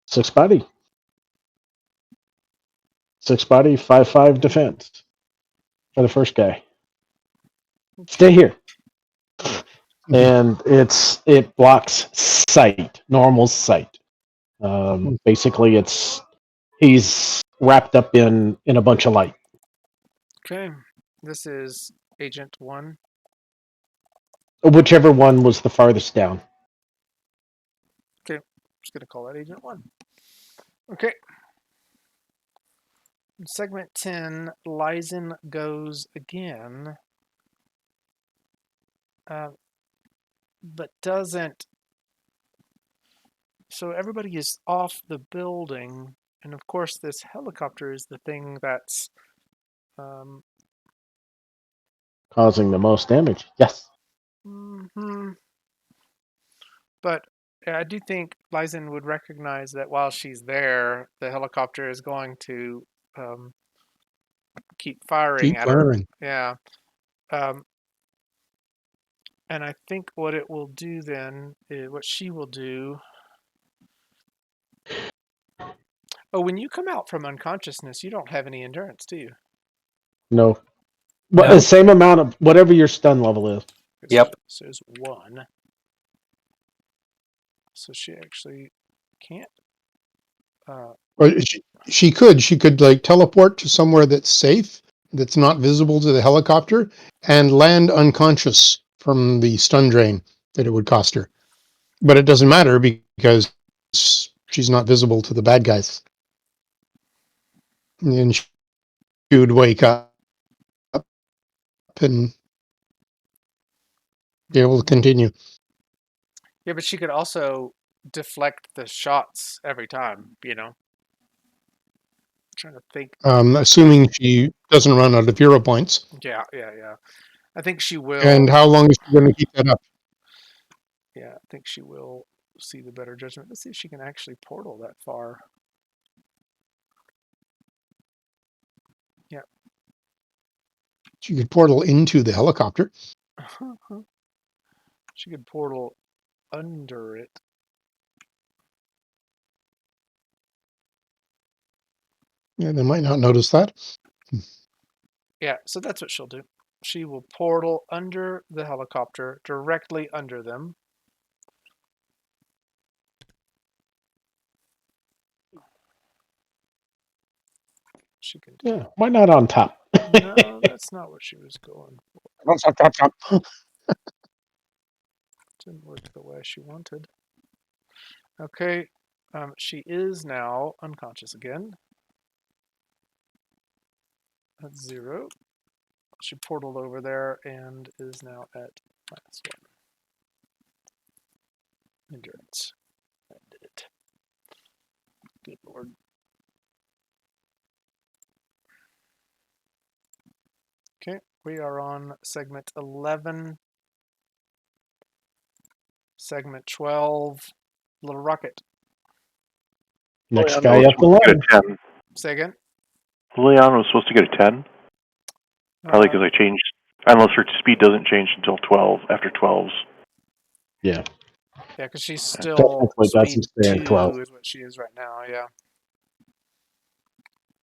6 body, 6 body, 5/5 defense for the first guy. Stay here, and it blocks sight, normal sight. Basically, he's wrapped up in a bunch of light. Okay. This is Agent 1. Whichever one was the farthest down. Okay. Just gonna call that Agent 1. Okay. In segment 10, Lysen goes again. But doesn't. So everybody is off the building, and of course, this helicopter is the thing that's. Causing the most damage. Yes. But I do think Lysen would recognize that while she's there, the helicopter is going to keep firing Keep at her. firing. Yeah. And I think what it will do then, what she will do. Oh, when you come out from unconsciousness, you don't have any endurance, do you? No. But No. the same amount of whatever your stun level is. Yep. So it's 1. So she actually can't. Or she could like teleport to somewhere that's safe, that's not visible to the helicopter, and land unconscious from the stun drain that it would cost her. But it doesn't matter because she's not visible to the bad guys. And she would wake up and be able to continue. Yeah, but she could also deflect the shots every time, trying to think. Assuming she doesn't run out of hero points. Yeah. I think she will. And how long is she going to keep that up? Yeah, I think she will see the better judgment. Let's see if she can actually portal that far. Yeah. She could portal into the helicopter. She could portal under it. Yeah, they might not notice that. Yeah, so that's what she'll do. She will portal under the helicopter, directly under them. She can do. Yeah. Why not on top? No, that's not what she was going for. Didn't work the way she wanted. Okay, she is now unconscious again. That's 0. She portaled over there and is now at -1. Endurance. I did it. Good lord. Okay, we are on segment 11. Segment 12, Lil'Rocket. Next Liliana guy was up the supposed to line. get a 10. Say again? Liliana was supposed to get a 10. Probably because I changed, unless her speed doesn't change until 12, after 12s. Yeah. Yeah, because she's still Technically, that's speed stay at 12. 2 is what she is right now, yeah.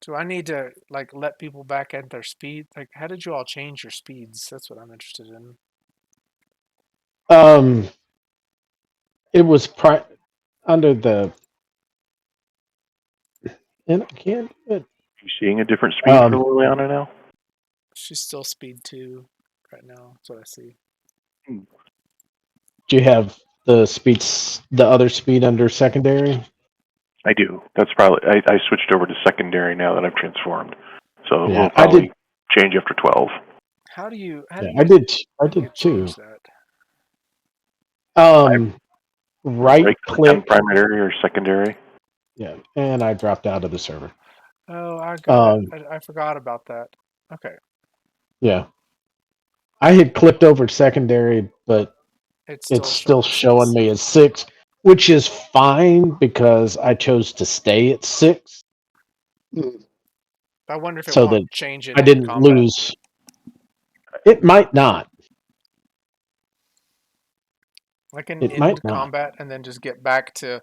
Do I need to, let people back at their speed? How did you all change your speeds? That's what I'm interested in. It was under the and I can't do it. You seeing a different speed for Liliana now? She's still speed 2 right now. That's what I see. Do you have the speeds, the other speed under secondary? I do. That's probably I switched over to secondary now that I've transformed, so it Yeah, will probably change after 12. How do you? How Yeah, do you? I did. I how do you did too. change that? Right Click on click. primary or secondary. Yeah, and I dropped out of the server. Oh, I got it. Um, I forgot about that. Okay, yeah, I had clicked over secondary, but it's it's still still showing showing 6. me as 6, which is fine because I chose to stay at 6 I wonder if it so won't that change it I in didn't combat. lose. It might not. I can It end might not. combat and then just get back to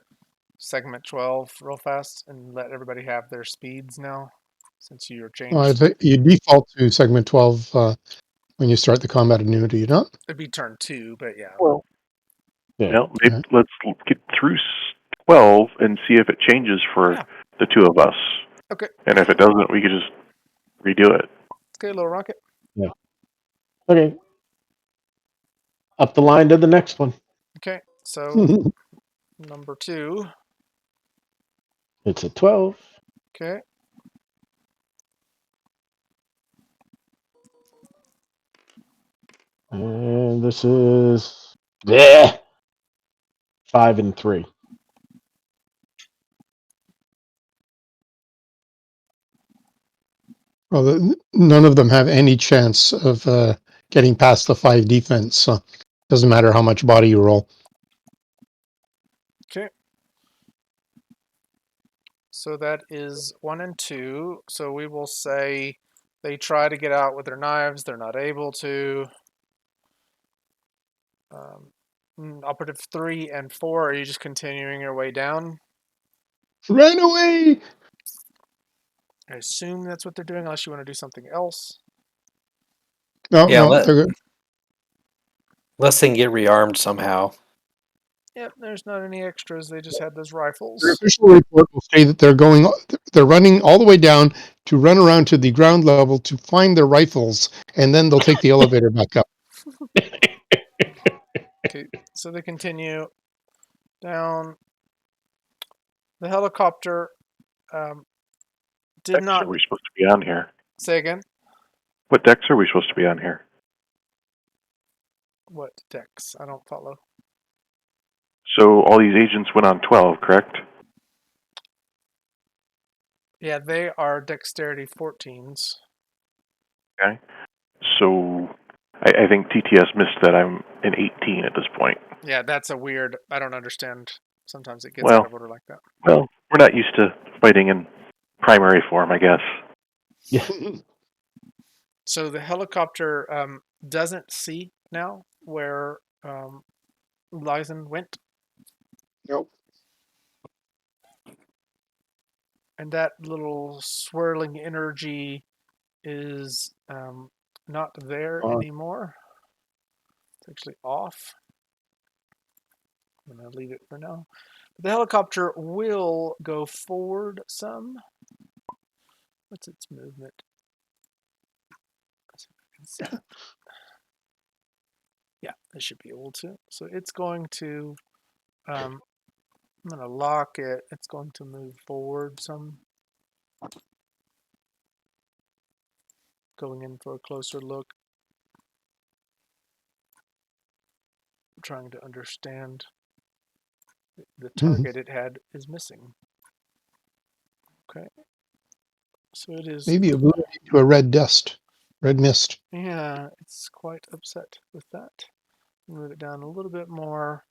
segment 12 real fast and let everybody have their speeds now, since you're Well, I changed. think you default to segment 12 when you start the combat anew, do you not? It'd be turn 2, but yeah. Well, Yeah. maybe Okay. let's get through 12 and see if it changes for Yeah. the two of us. Okay. And if it doesn't, we could just redo it. Okay, Lil'Rocket. Yeah. Okay. Up the line to the next one. Okay, so number 2. It's a 12. Okay. And this is 5 and 3. Well, none of them have any chance of getting past the 5 defense. So doesn't matter how much body you roll. Okay. So that is 1 and 2. So we will say they try to get out with their knives. They're not able to. Operative 3 and 4, are you just continuing your way down? Ran away! I assume that's what they're doing, unless you want to do something else. No, Yeah, no, they're good. unless they can get rearmed somehow. Yep, there's not any extras. They just had those Their rifles. official report will say that they're running all the way down to run around to the ground level to find their rifles, and then they'll take the elevator back up. Okay, so they continue down. The helicopter did Decks not are we supposed to be on here? say again. What decks are we supposed to be on here? What decks? I don't follow. So all these agents went on 12, correct? Yeah, they are dexterity 14s. Okay. So I think TTS missed that I'm an 18 at this point. Yeah, that's a weird. I don't understand. Sometimes it gets Well, out of order like that. Well, we're not used to fighting in primary form, I guess. Yeah. So the helicopter doesn't see now where Lysen went, Nope. and that little swirling energy is not there anymore. It's actually off. I'm going to leave it for now. The helicopter will go forward some. What's its movement? Yeah, it should be able to. So it's going to, I'm going to lock it. It's going to move forward some. Going in for a closer look. Trying to understand the target it had is missing. Okay. So it is. Maybe it blew it into a red mist. Yeah, it's quite upset with that. Move it down a little bit more.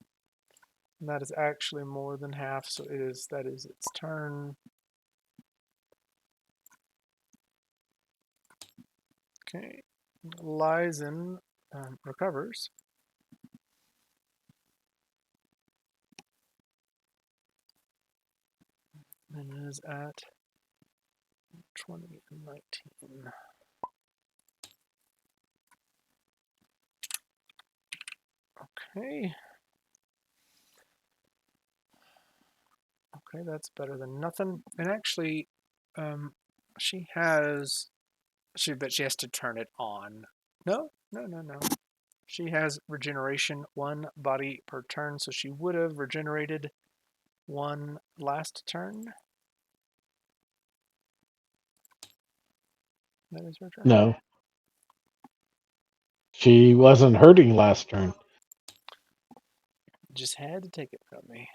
And that is actually more than half, so that is its turn. Okay. Lysen recovers. And is at 20 and 19. Okay. Okay, that's better than nothing. And actually, She has. But she has to turn it on. No. She has regeneration 1 body per turn, so she would have regenerated 1 last turn. That is her turn. No. She wasn't hurting last turn. Just had to take it from me.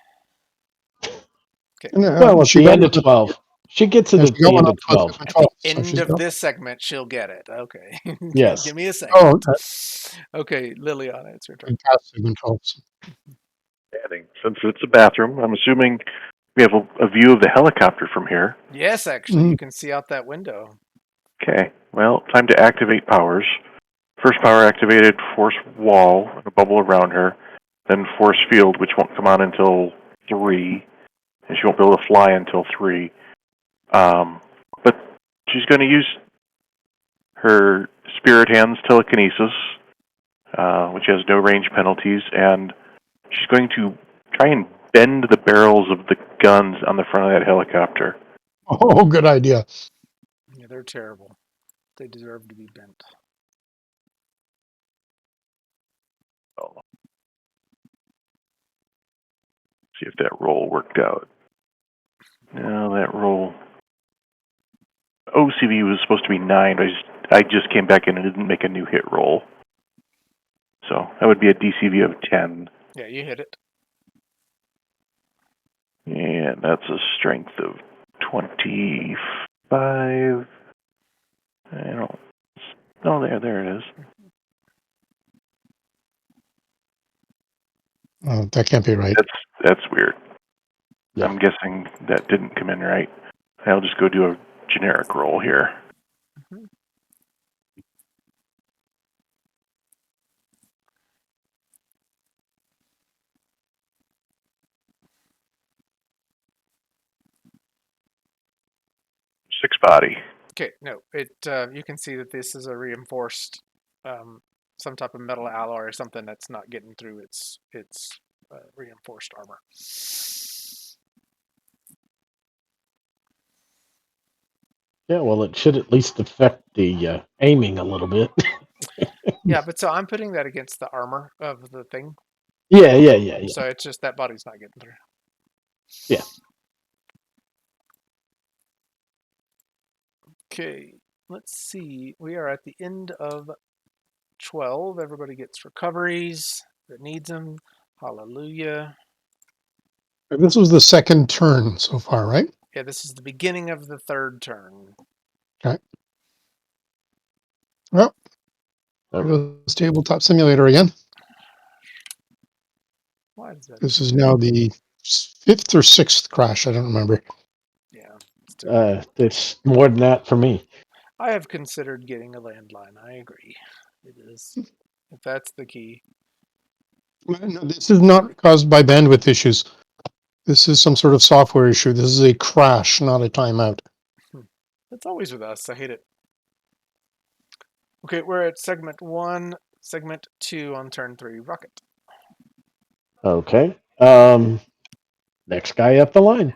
Well, at she the got end of one. 12. She gets it Yeah, at she got the one end up of to 12. segment At the 12. So end she's of got. this segment, she'll get it. Okay. Yes. Give me a second. Oh, Okay, Liliana, it's your turn. past segment 12. Since it's a bathroom, I'm assuming we have a view of the helicopter from here. Yes, actually, you can see out that window. Okay, well, time to activate powers. First power activated, force wall and a bubble around her. Then force field, which won't come on until 3. And she won't be able to fly until 3. But she's going to use her spirit hands telekinesis, which has no range penalties, and she's going to try and bend the barrels of the guns on the front of that helicopter. Oh, good idea. Yeah, they're terrible. They deserve to be bent. So, see if that roll worked out. No, that roll. OCV was supposed to be 9. I just came back in and didn't make a new hit roll. So that would be a DCV of 10. Yeah, you hit it. And that's a strength of 25. I don't. Oh, there it is. Oh, that can't be right. That's weird. Yeah. I'm guessing that didn't come in right. I'll just go do a generic roll here. Mhm. Six body. Okay, no, it. You can see that this is a reinforced, some type of metal alloy or something that's not getting through its reinforced armor. Yeah, well, it should at least affect the aiming a little bit. Yeah, but so I'm putting that against the armor of the thing. Yeah. So it's just that body's not getting through. Yeah. Okay, let's see. We are at the end of 12. Everybody gets recoveries that needs them. Hallelujah. This was the second turn so far, right? Yeah, this is the beginning of the third turn. Okay. Well, there goes Tabletop Simulator again. Why does that? This is now the 5th or 6th crash. I don't remember. Yeah, it's too It's more than that for me. I have considered getting a landline. I agree. It is. If that's the key. No, this is not caused by bandwidth issues. This is some sort of software issue. This is a crash, not a timeout. It's always with us. I hate it. Okay, we're at segment 1, segment 2 on turn 3. Rocket. Okay. Next guy up the line.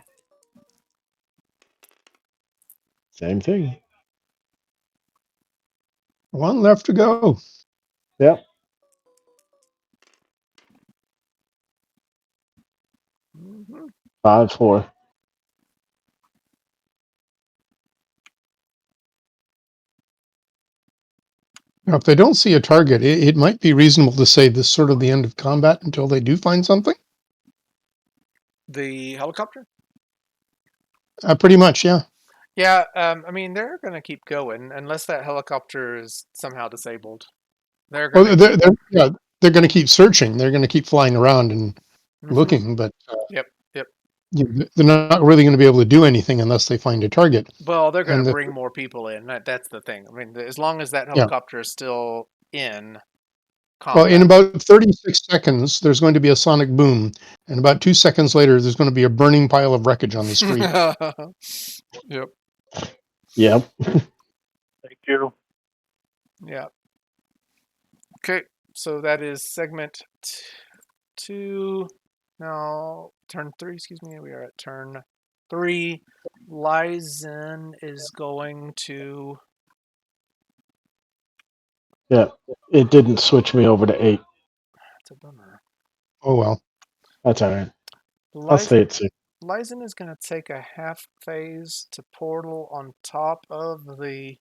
Same thing. One left to go. Yep. Mm-hmm. 5-4. Now, if they don't see a target, it might be reasonable to say this is sort of the end of combat until they do find something. The helicopter? Pretty much, yeah. Yeah, I mean, they're going to keep going unless that helicopter is somehow disabled. They're going Well, to keep. they're going to keep searching. They're going to keep flying around and looking, but Yep. they're not really going to be able to do anything unless they find a target. Well, they're going And to bring more people in. That's the thing. I mean, as long as that yeah. helicopter is still in Well, in combat. about 36 seconds, there's going to be a sonic boom, and about 2 seconds later, there's going to be a burning pile of wreckage on the street. Yep. Yep. Thank you. Yeah. Okay, so that is segment 2. Now, turn 3, excuse me. We are at turn 3. Lizen is going to... Yeah, it didn't switch me over to 8. That's a bummer. Oh well. That's all right. I'll say it's 6. Lizen is going to take a half phase to portal on top of the...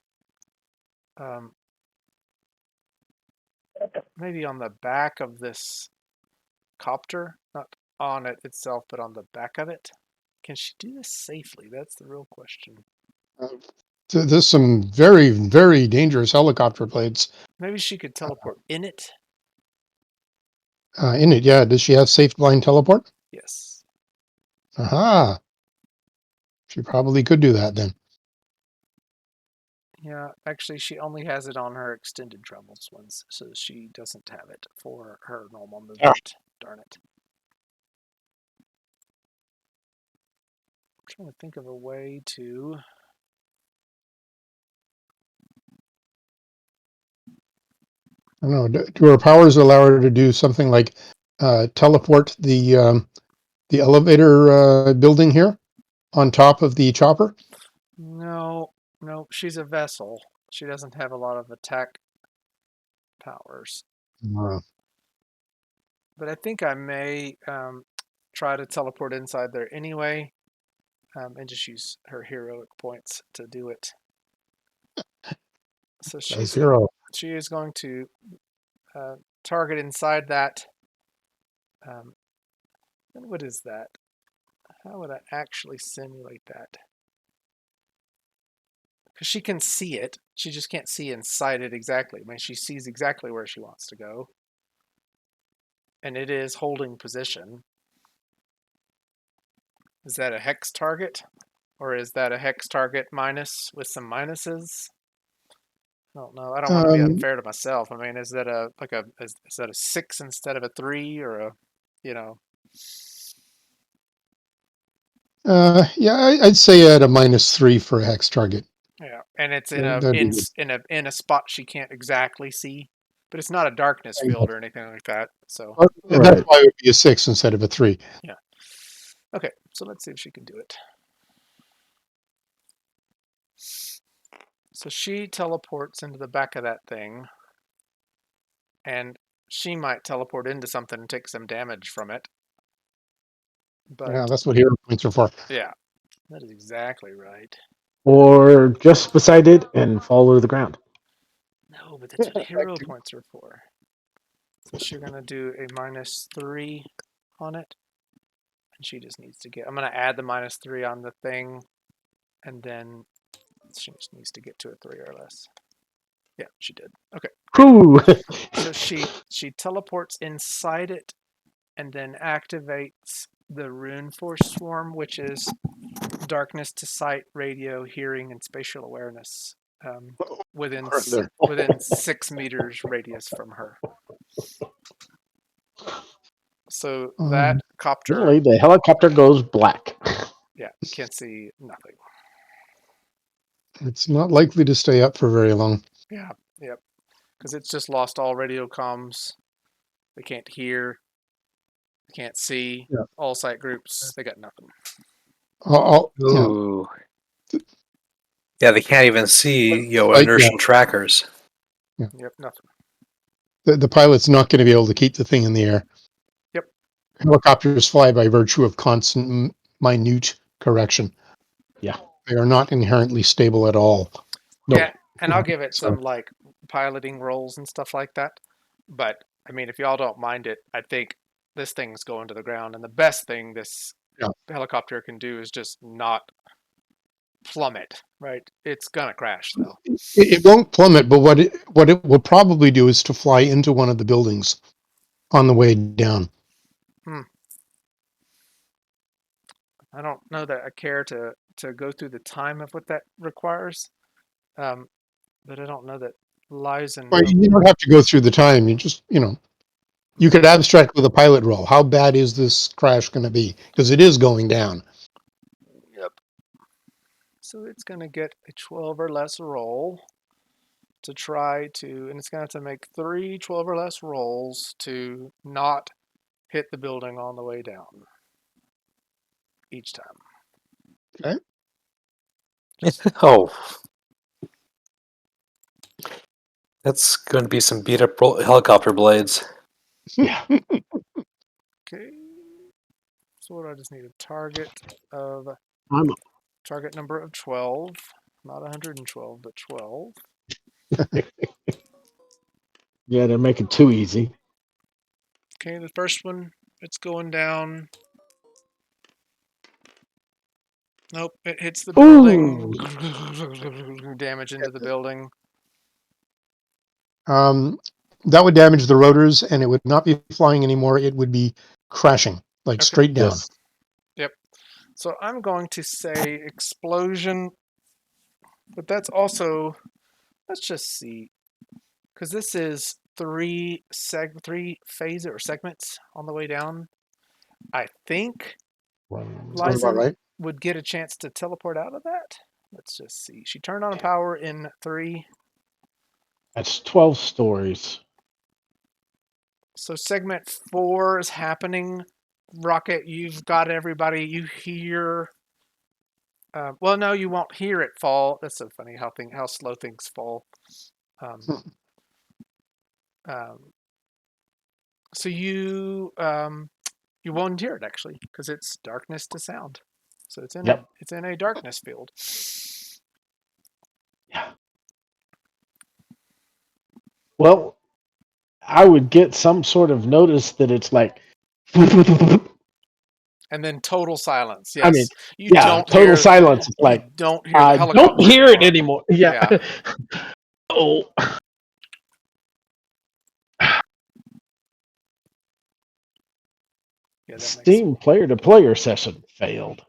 maybe on the back of this copter. Not on it itself, but on the back of it. Can she do this safely? That's the real question. There's some very, very dangerous helicopter blades Maybe she could teleport in it? in it. Yeah. Does she have safe blind teleport? Yes. Aha. She probably could do that then. Yeah, actually, she only has it on her extended travels ones, so she doesn't have it for her normal movement. Darn it. I'm trying to think of a way to... I don't know. Do her powers allow her to do something like teleport the elevator building here on top of the chopper? No, no, she's a vessel. She doesn't have a lot of attack powers. Uh, But I think I may try to teleport inside there anyway, and just use her heroic points to do it. So Zero. she is going to target inside that. And what is that? How would I actually simulate that? Because she can see it. She just can't see inside it exactly. I mean, she sees exactly where she wants to go. And it is holding position. Is that a hex target? Or is that a hex target minus with some minuses? I don't know. I don't want to be unfair to myself. I mean, is that is that a 6 instead of a 3 or a, you know? Yeah, I'd say at a -3 for a hex target. Yeah, and it's That'd be good. in a spot she can't exactly see, but it's not a darkness field or anything like that. So That's why it would be a 6 instead of a 3. yeah. Okay, so let's see if she can do it. So she teleports into the back of that thing, and she might teleport into something and take some damage from it. But Yeah, that's what hero points are for. yeah, that is exactly right. Or just beside it and fall to the ground. No, but that's what hero points are for. So she's going to do a -3 on it. And she just needs to get... I'm going to add the -3 on the thing. And then she just needs to get to a 3 or less. Yeah, she did. Okay. Whew. So she teleports inside it and then activates the Rune Force Swarm, which is darkness to sight, radio, hearing, and spatial awareness within 6 meters radius from her. So that copter... Really, the helicopter goes black. Yeah, can't see nothing. It's not likely to stay up for very long. Yeah, yep. Because it's just lost all radio comms. They can't hear. They can't see. Yeah. All site groups, they got nothing. Yeah. Ooh. Yeah, they can't even see, Like, inertial trackers. Yeah. Yep, nothing. The pilot's not going to be able to keep the thing in the air. Yep. Helicopters fly by virtue of constant, minute correction. Yeah. They are not inherently stable at all. No. Yeah, and I'll give it some like piloting roles and stuff like that. But I mean, if y'all don't mind it, I think this thing's going to the ground, and the best thing this helicopter can do is just not plummet. Right? It's gonna crash though. It won't plummet, but what it will probably do is to fly into one of the buildings on the way down. I don't know that I care to go through the time of what that requires, but I don't know that Lizen... Well, you don't have to go through the time. You just, you could abstract with a pilot role. How bad is this crash going to be? Because it is going down. Yep. So it's going to get a 12 or less roll to try to, and it's going to have to make 3 12 or less rolls to not hit the building on the way down each time. Oh, that's going to be some beat up helicopter blades. Yeah. Okay. So what I just need a target of I'm target number of 12, not 112, but 12. Yeah, they're making it too easy. Okay, the first one, it's going down. Nope, it hits the building. Damage into the building. That would damage the rotors, and it would not be flying anymore. It would be crashing, like Okay. straight down. Yes. Yep. So I'm going to say explosion, but that's also, let's just see, because this is three phases or segments on the way down. I think Sounds about Lizen right. would get a chance to teleport out of that. Let's just see. She turned on power in 3. That's 12 stories. So segment 4 is happening. Rocket, you've got everybody. You hear. Well, no, you won't hear it fall. That's so funny how slow things fall. Um, so you won't hear it actually because it's darkness to sound. So it's in Yep. it's in a darkness field. Yeah. Well, I would get some sort of notice that it's like. And then total silence. Yes, I mean, you yeah, don't total hear. silence. It's You like, don't hear the I helicopter. don't hear it anymore. Yeah. Yeah. Oh. Yeah, that Steam player-to-player session failed.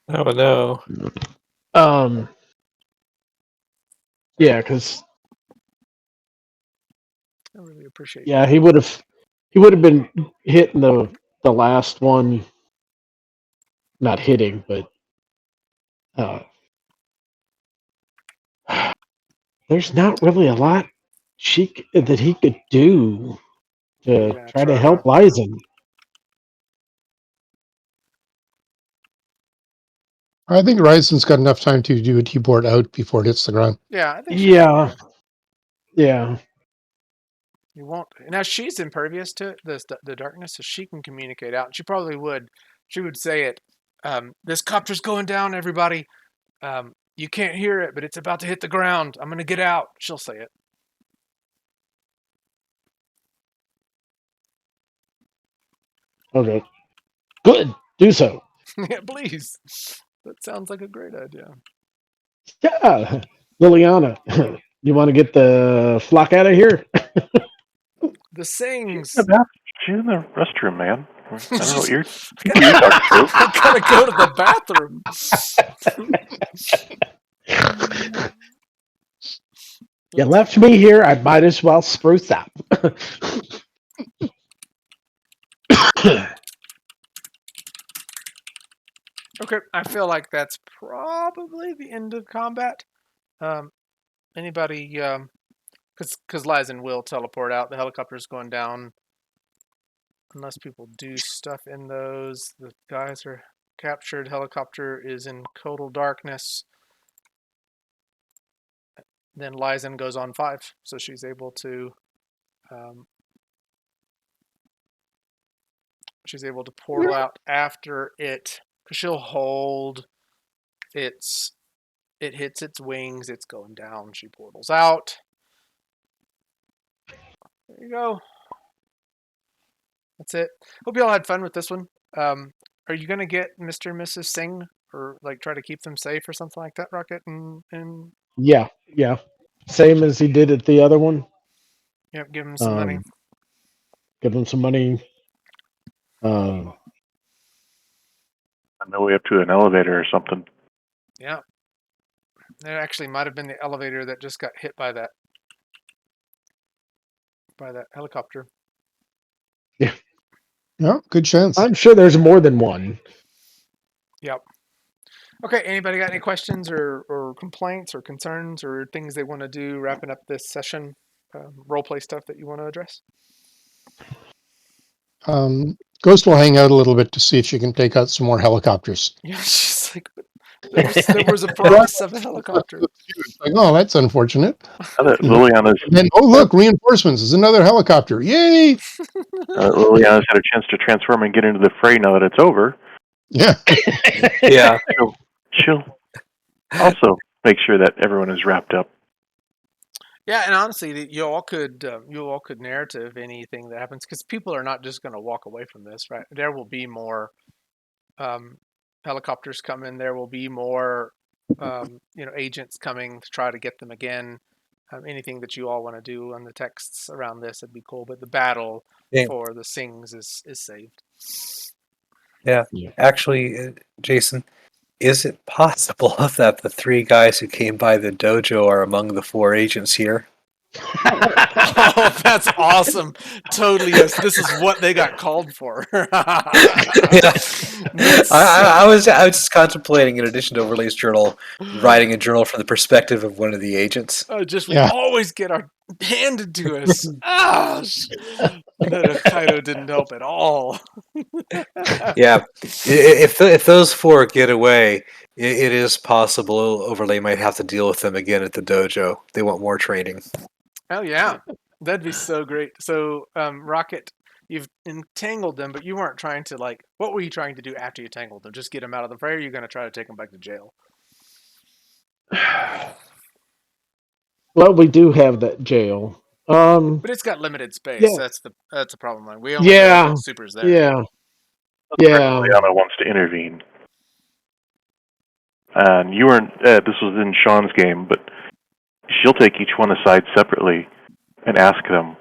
Oh no. Yeah, because I really appreciate. yeah, he would have been hitting the last one, not hitting, but there's not really a lot that he could do to Yeah, try to help Lizen. I think Ryzen's got enough time to do a T-port out before it hits the ground. Yeah, I think. Yeah, yeah. You won't. Now she's impervious to the darkness, so she can communicate out. She probably would. She would say it. This copter's going down, everybody. You can't hear it, but it's about to hit the ground. I'm gonna get out. She'll say it. Okay, good. Do so. Yeah, please. That sounds like a great idea. Yeah, Liliana, you want to get the flock out of here? The sings. She's in the restroom, man. I don't know what you're. I gotta go to the bathroom. You left me here. I might as well spruce up. Okay, I feel like that's probably the end of combat. Anybody? Because Lizen will teleport out. The helicopter's going down. Unless people do stuff in those. The guys are captured. Helicopter is in total darkness. Then Lizen goes on 5, so she's able to portal out after it, because she'll hold it hits its wings, it's going down, she portals out. There you go. That's it. Hope you all had fun with this one. Are you gonna get Mr. and Mrs. Singh, or like try to keep them safe or something like that, Rocket? And Yeah. Same as he did at the other one. yep, give them some money. Give them some money. On the way up to an elevator or something. Yeah. It actually might have been the elevator that just got hit by that helicopter. Yeah. Yeah, good chance. I'm sure there's more than one. Yep. Okay, anybody got any questions or complaints or concerns or things they want to do wrapping up this session? Role play stuff that you want to address? Ghost will hang out a little bit to see if she can take out some more helicopters. Yeah, she's like, There was a promise of a helicopter. It's like, oh, that's unfortunate. Liliana's And then, oh, look, reinforcements. There's another helicopter. Yay! Liliana's had a chance to transform and get into the fray now that it's over. Yeah. Yeah. She'll also make sure that everyone is wrapped up. Yeah, and honestly, you all could narrative anything that happens because people are not just going to walk away from this, right? There will be more helicopters coming. There will be more, agents coming to try to get them again. Anything that you all want to do on the texts around this would be cool. But the battle Yeah. for the Sings is saved. Yeah. Actually, Jason, is it possible that the 3 guys who came by the dojo are among the 4 agents here? Oh, that's awesome! Totally, yes. This is what they got called for. Yeah. I was just contemplating, in addition to Overlay's journal, writing a journal from the perspective of one of the agents. We always get our handed to us. That Kaido didn't help at all. Yeah, if those 4 get away, it is possible Overlay might have to deal with them again at the dojo. They want more training. Oh yeah, that'd be so great. So, Rocket, you've entangled them, but you weren't trying to What were you trying to do after you tangled them? Just get them out of the fray? Or are you going to try to take them back to jail? Well, we do have that jail. But it's got limited space. Yeah. That's the problem. We only have supers there. Yeah. Liliana wants to intervene. And you weren't. This was in Sean's game, but she'll take each one aside separately and ask them,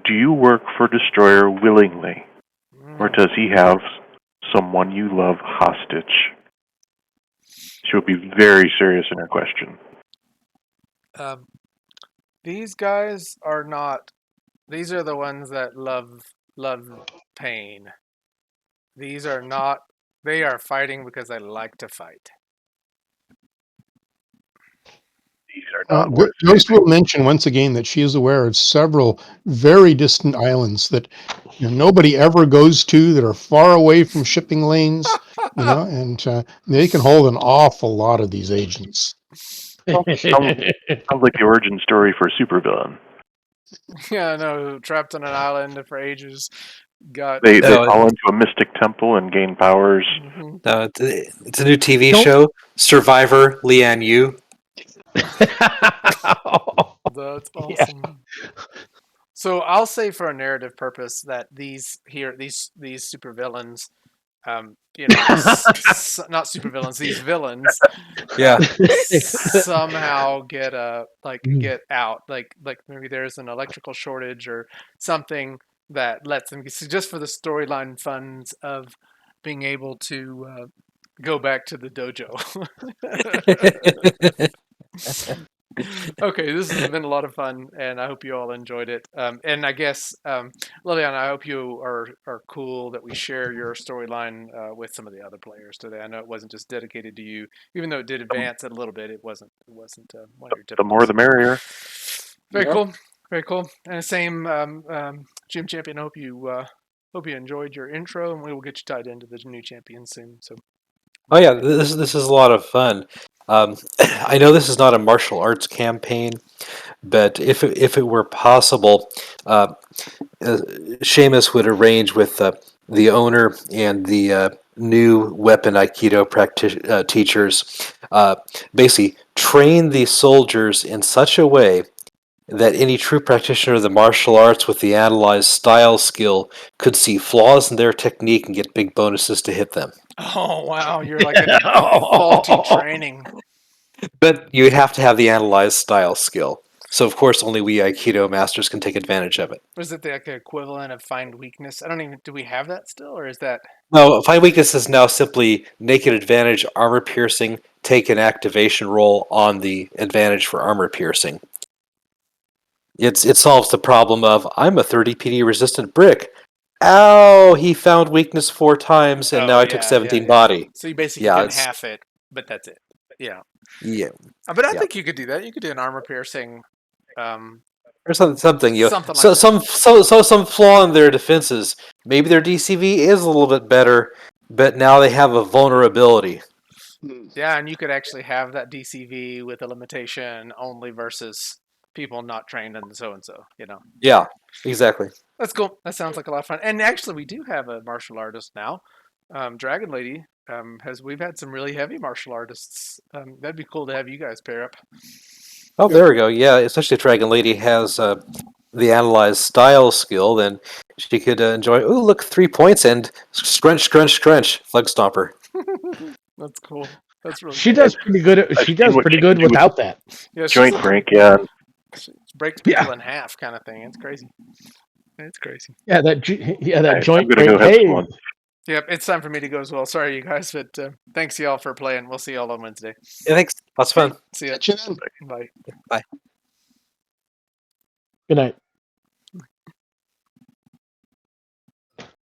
"Do you work for Destroyer willingly, or does he have someone you love hostage?" She would be very serious in her question. These guys are not. These are the ones that love pain. These are not. They are fighting because they like to fight. These are not Ghost will mention once again that she is aware of several very distant islands that nobody ever goes to, that are far away from shipping lanes, and they can hold an awful lot of these agents. Sounds like the origin story for a supervillain. Yeah, no, trapped on an island for ages. They fall into a mystic temple and gain powers. Mm-hmm. It's a new TV show, Survivor Lian Yu. That's awesome. Yeah. So I'll say, for a narrative purpose, that these supervillains, not supervillains, these villains, somehow get out. Like maybe there's an electrical shortage or something that lets them, just for the storyline funds of being able to go back to the dojo. Okay, this has been a lot of fun, and I hope you all enjoyed it. And I guess, Liliana, I hope you are cool that we share your storyline with some of the other players today. I know it wasn't just dedicated to you, even though it did advance it a little bit. It wasn't one of your typicals. The more, the merrier. Very cool, very cool. And the same, Gym Champion. I hope you enjoyed your intro, and we will get you tied into the new champion soon. So. Oh yeah, this is a lot of fun. I know this is not a martial arts campaign, but if it were possible, Seamus would arrange with the owner and the new weapon Aikido teachers, basically train the soldiers in such a way that any true practitioner of the martial arts with the analyzed style skill could see flaws in their technique and get big bonuses to hit them. Oh wow, you're like a faulty training. But you have to have the analyzed style skill. So of course only we Aikido masters can take advantage of it. Was it the equivalent of find weakness? Do we have that still, or is that? No, find weakness is now simply naked advantage, armor piercing, take an activation roll on the advantage for armor piercing. It solves the problem of, I'm a 30 PD resistant brick. Ow! He found weakness 4 times, and now I took 17 body. So you basically can half it, but that's it. Yeah. Yeah. But I think you could do that. You could do an armor piercing. Or something. Something like some flaw in their defenses. Maybe their DCV is a little bit better, but now they have a vulnerability. Yeah, and you could actually have that DCV with a limitation only versus people not trained in so and so. Yeah, exactly. That's cool. That sounds like a lot of fun. And actually, we do have a martial artist now. Dragon Lady we've had some really heavy martial artists. That'd be cool to have you guys pair up. Oh, there we go. Yeah, especially if Dragon Lady has the analyze style skill, then she could enjoy. Oh, look, 3 points and scrunch, scrunch, scrunch, flag stomper. That's cool. That's really She cool. does pretty good. I've She seen does what pretty she can good do with without that. Yeah, joint break. Yeah, she breaks people Yeah. in half, kind of thing. It's crazy. It's crazy. Yeah, that I'm joint gonna break. go have some Hey, lunch. Yep, it's time for me to go as well. Sorry, you guys, but thanks y'all for playing. We'll see y'all on Wednesday. Yeah, thanks. Lots of fun. See ya. Catch you then. Bye. Bye. good night.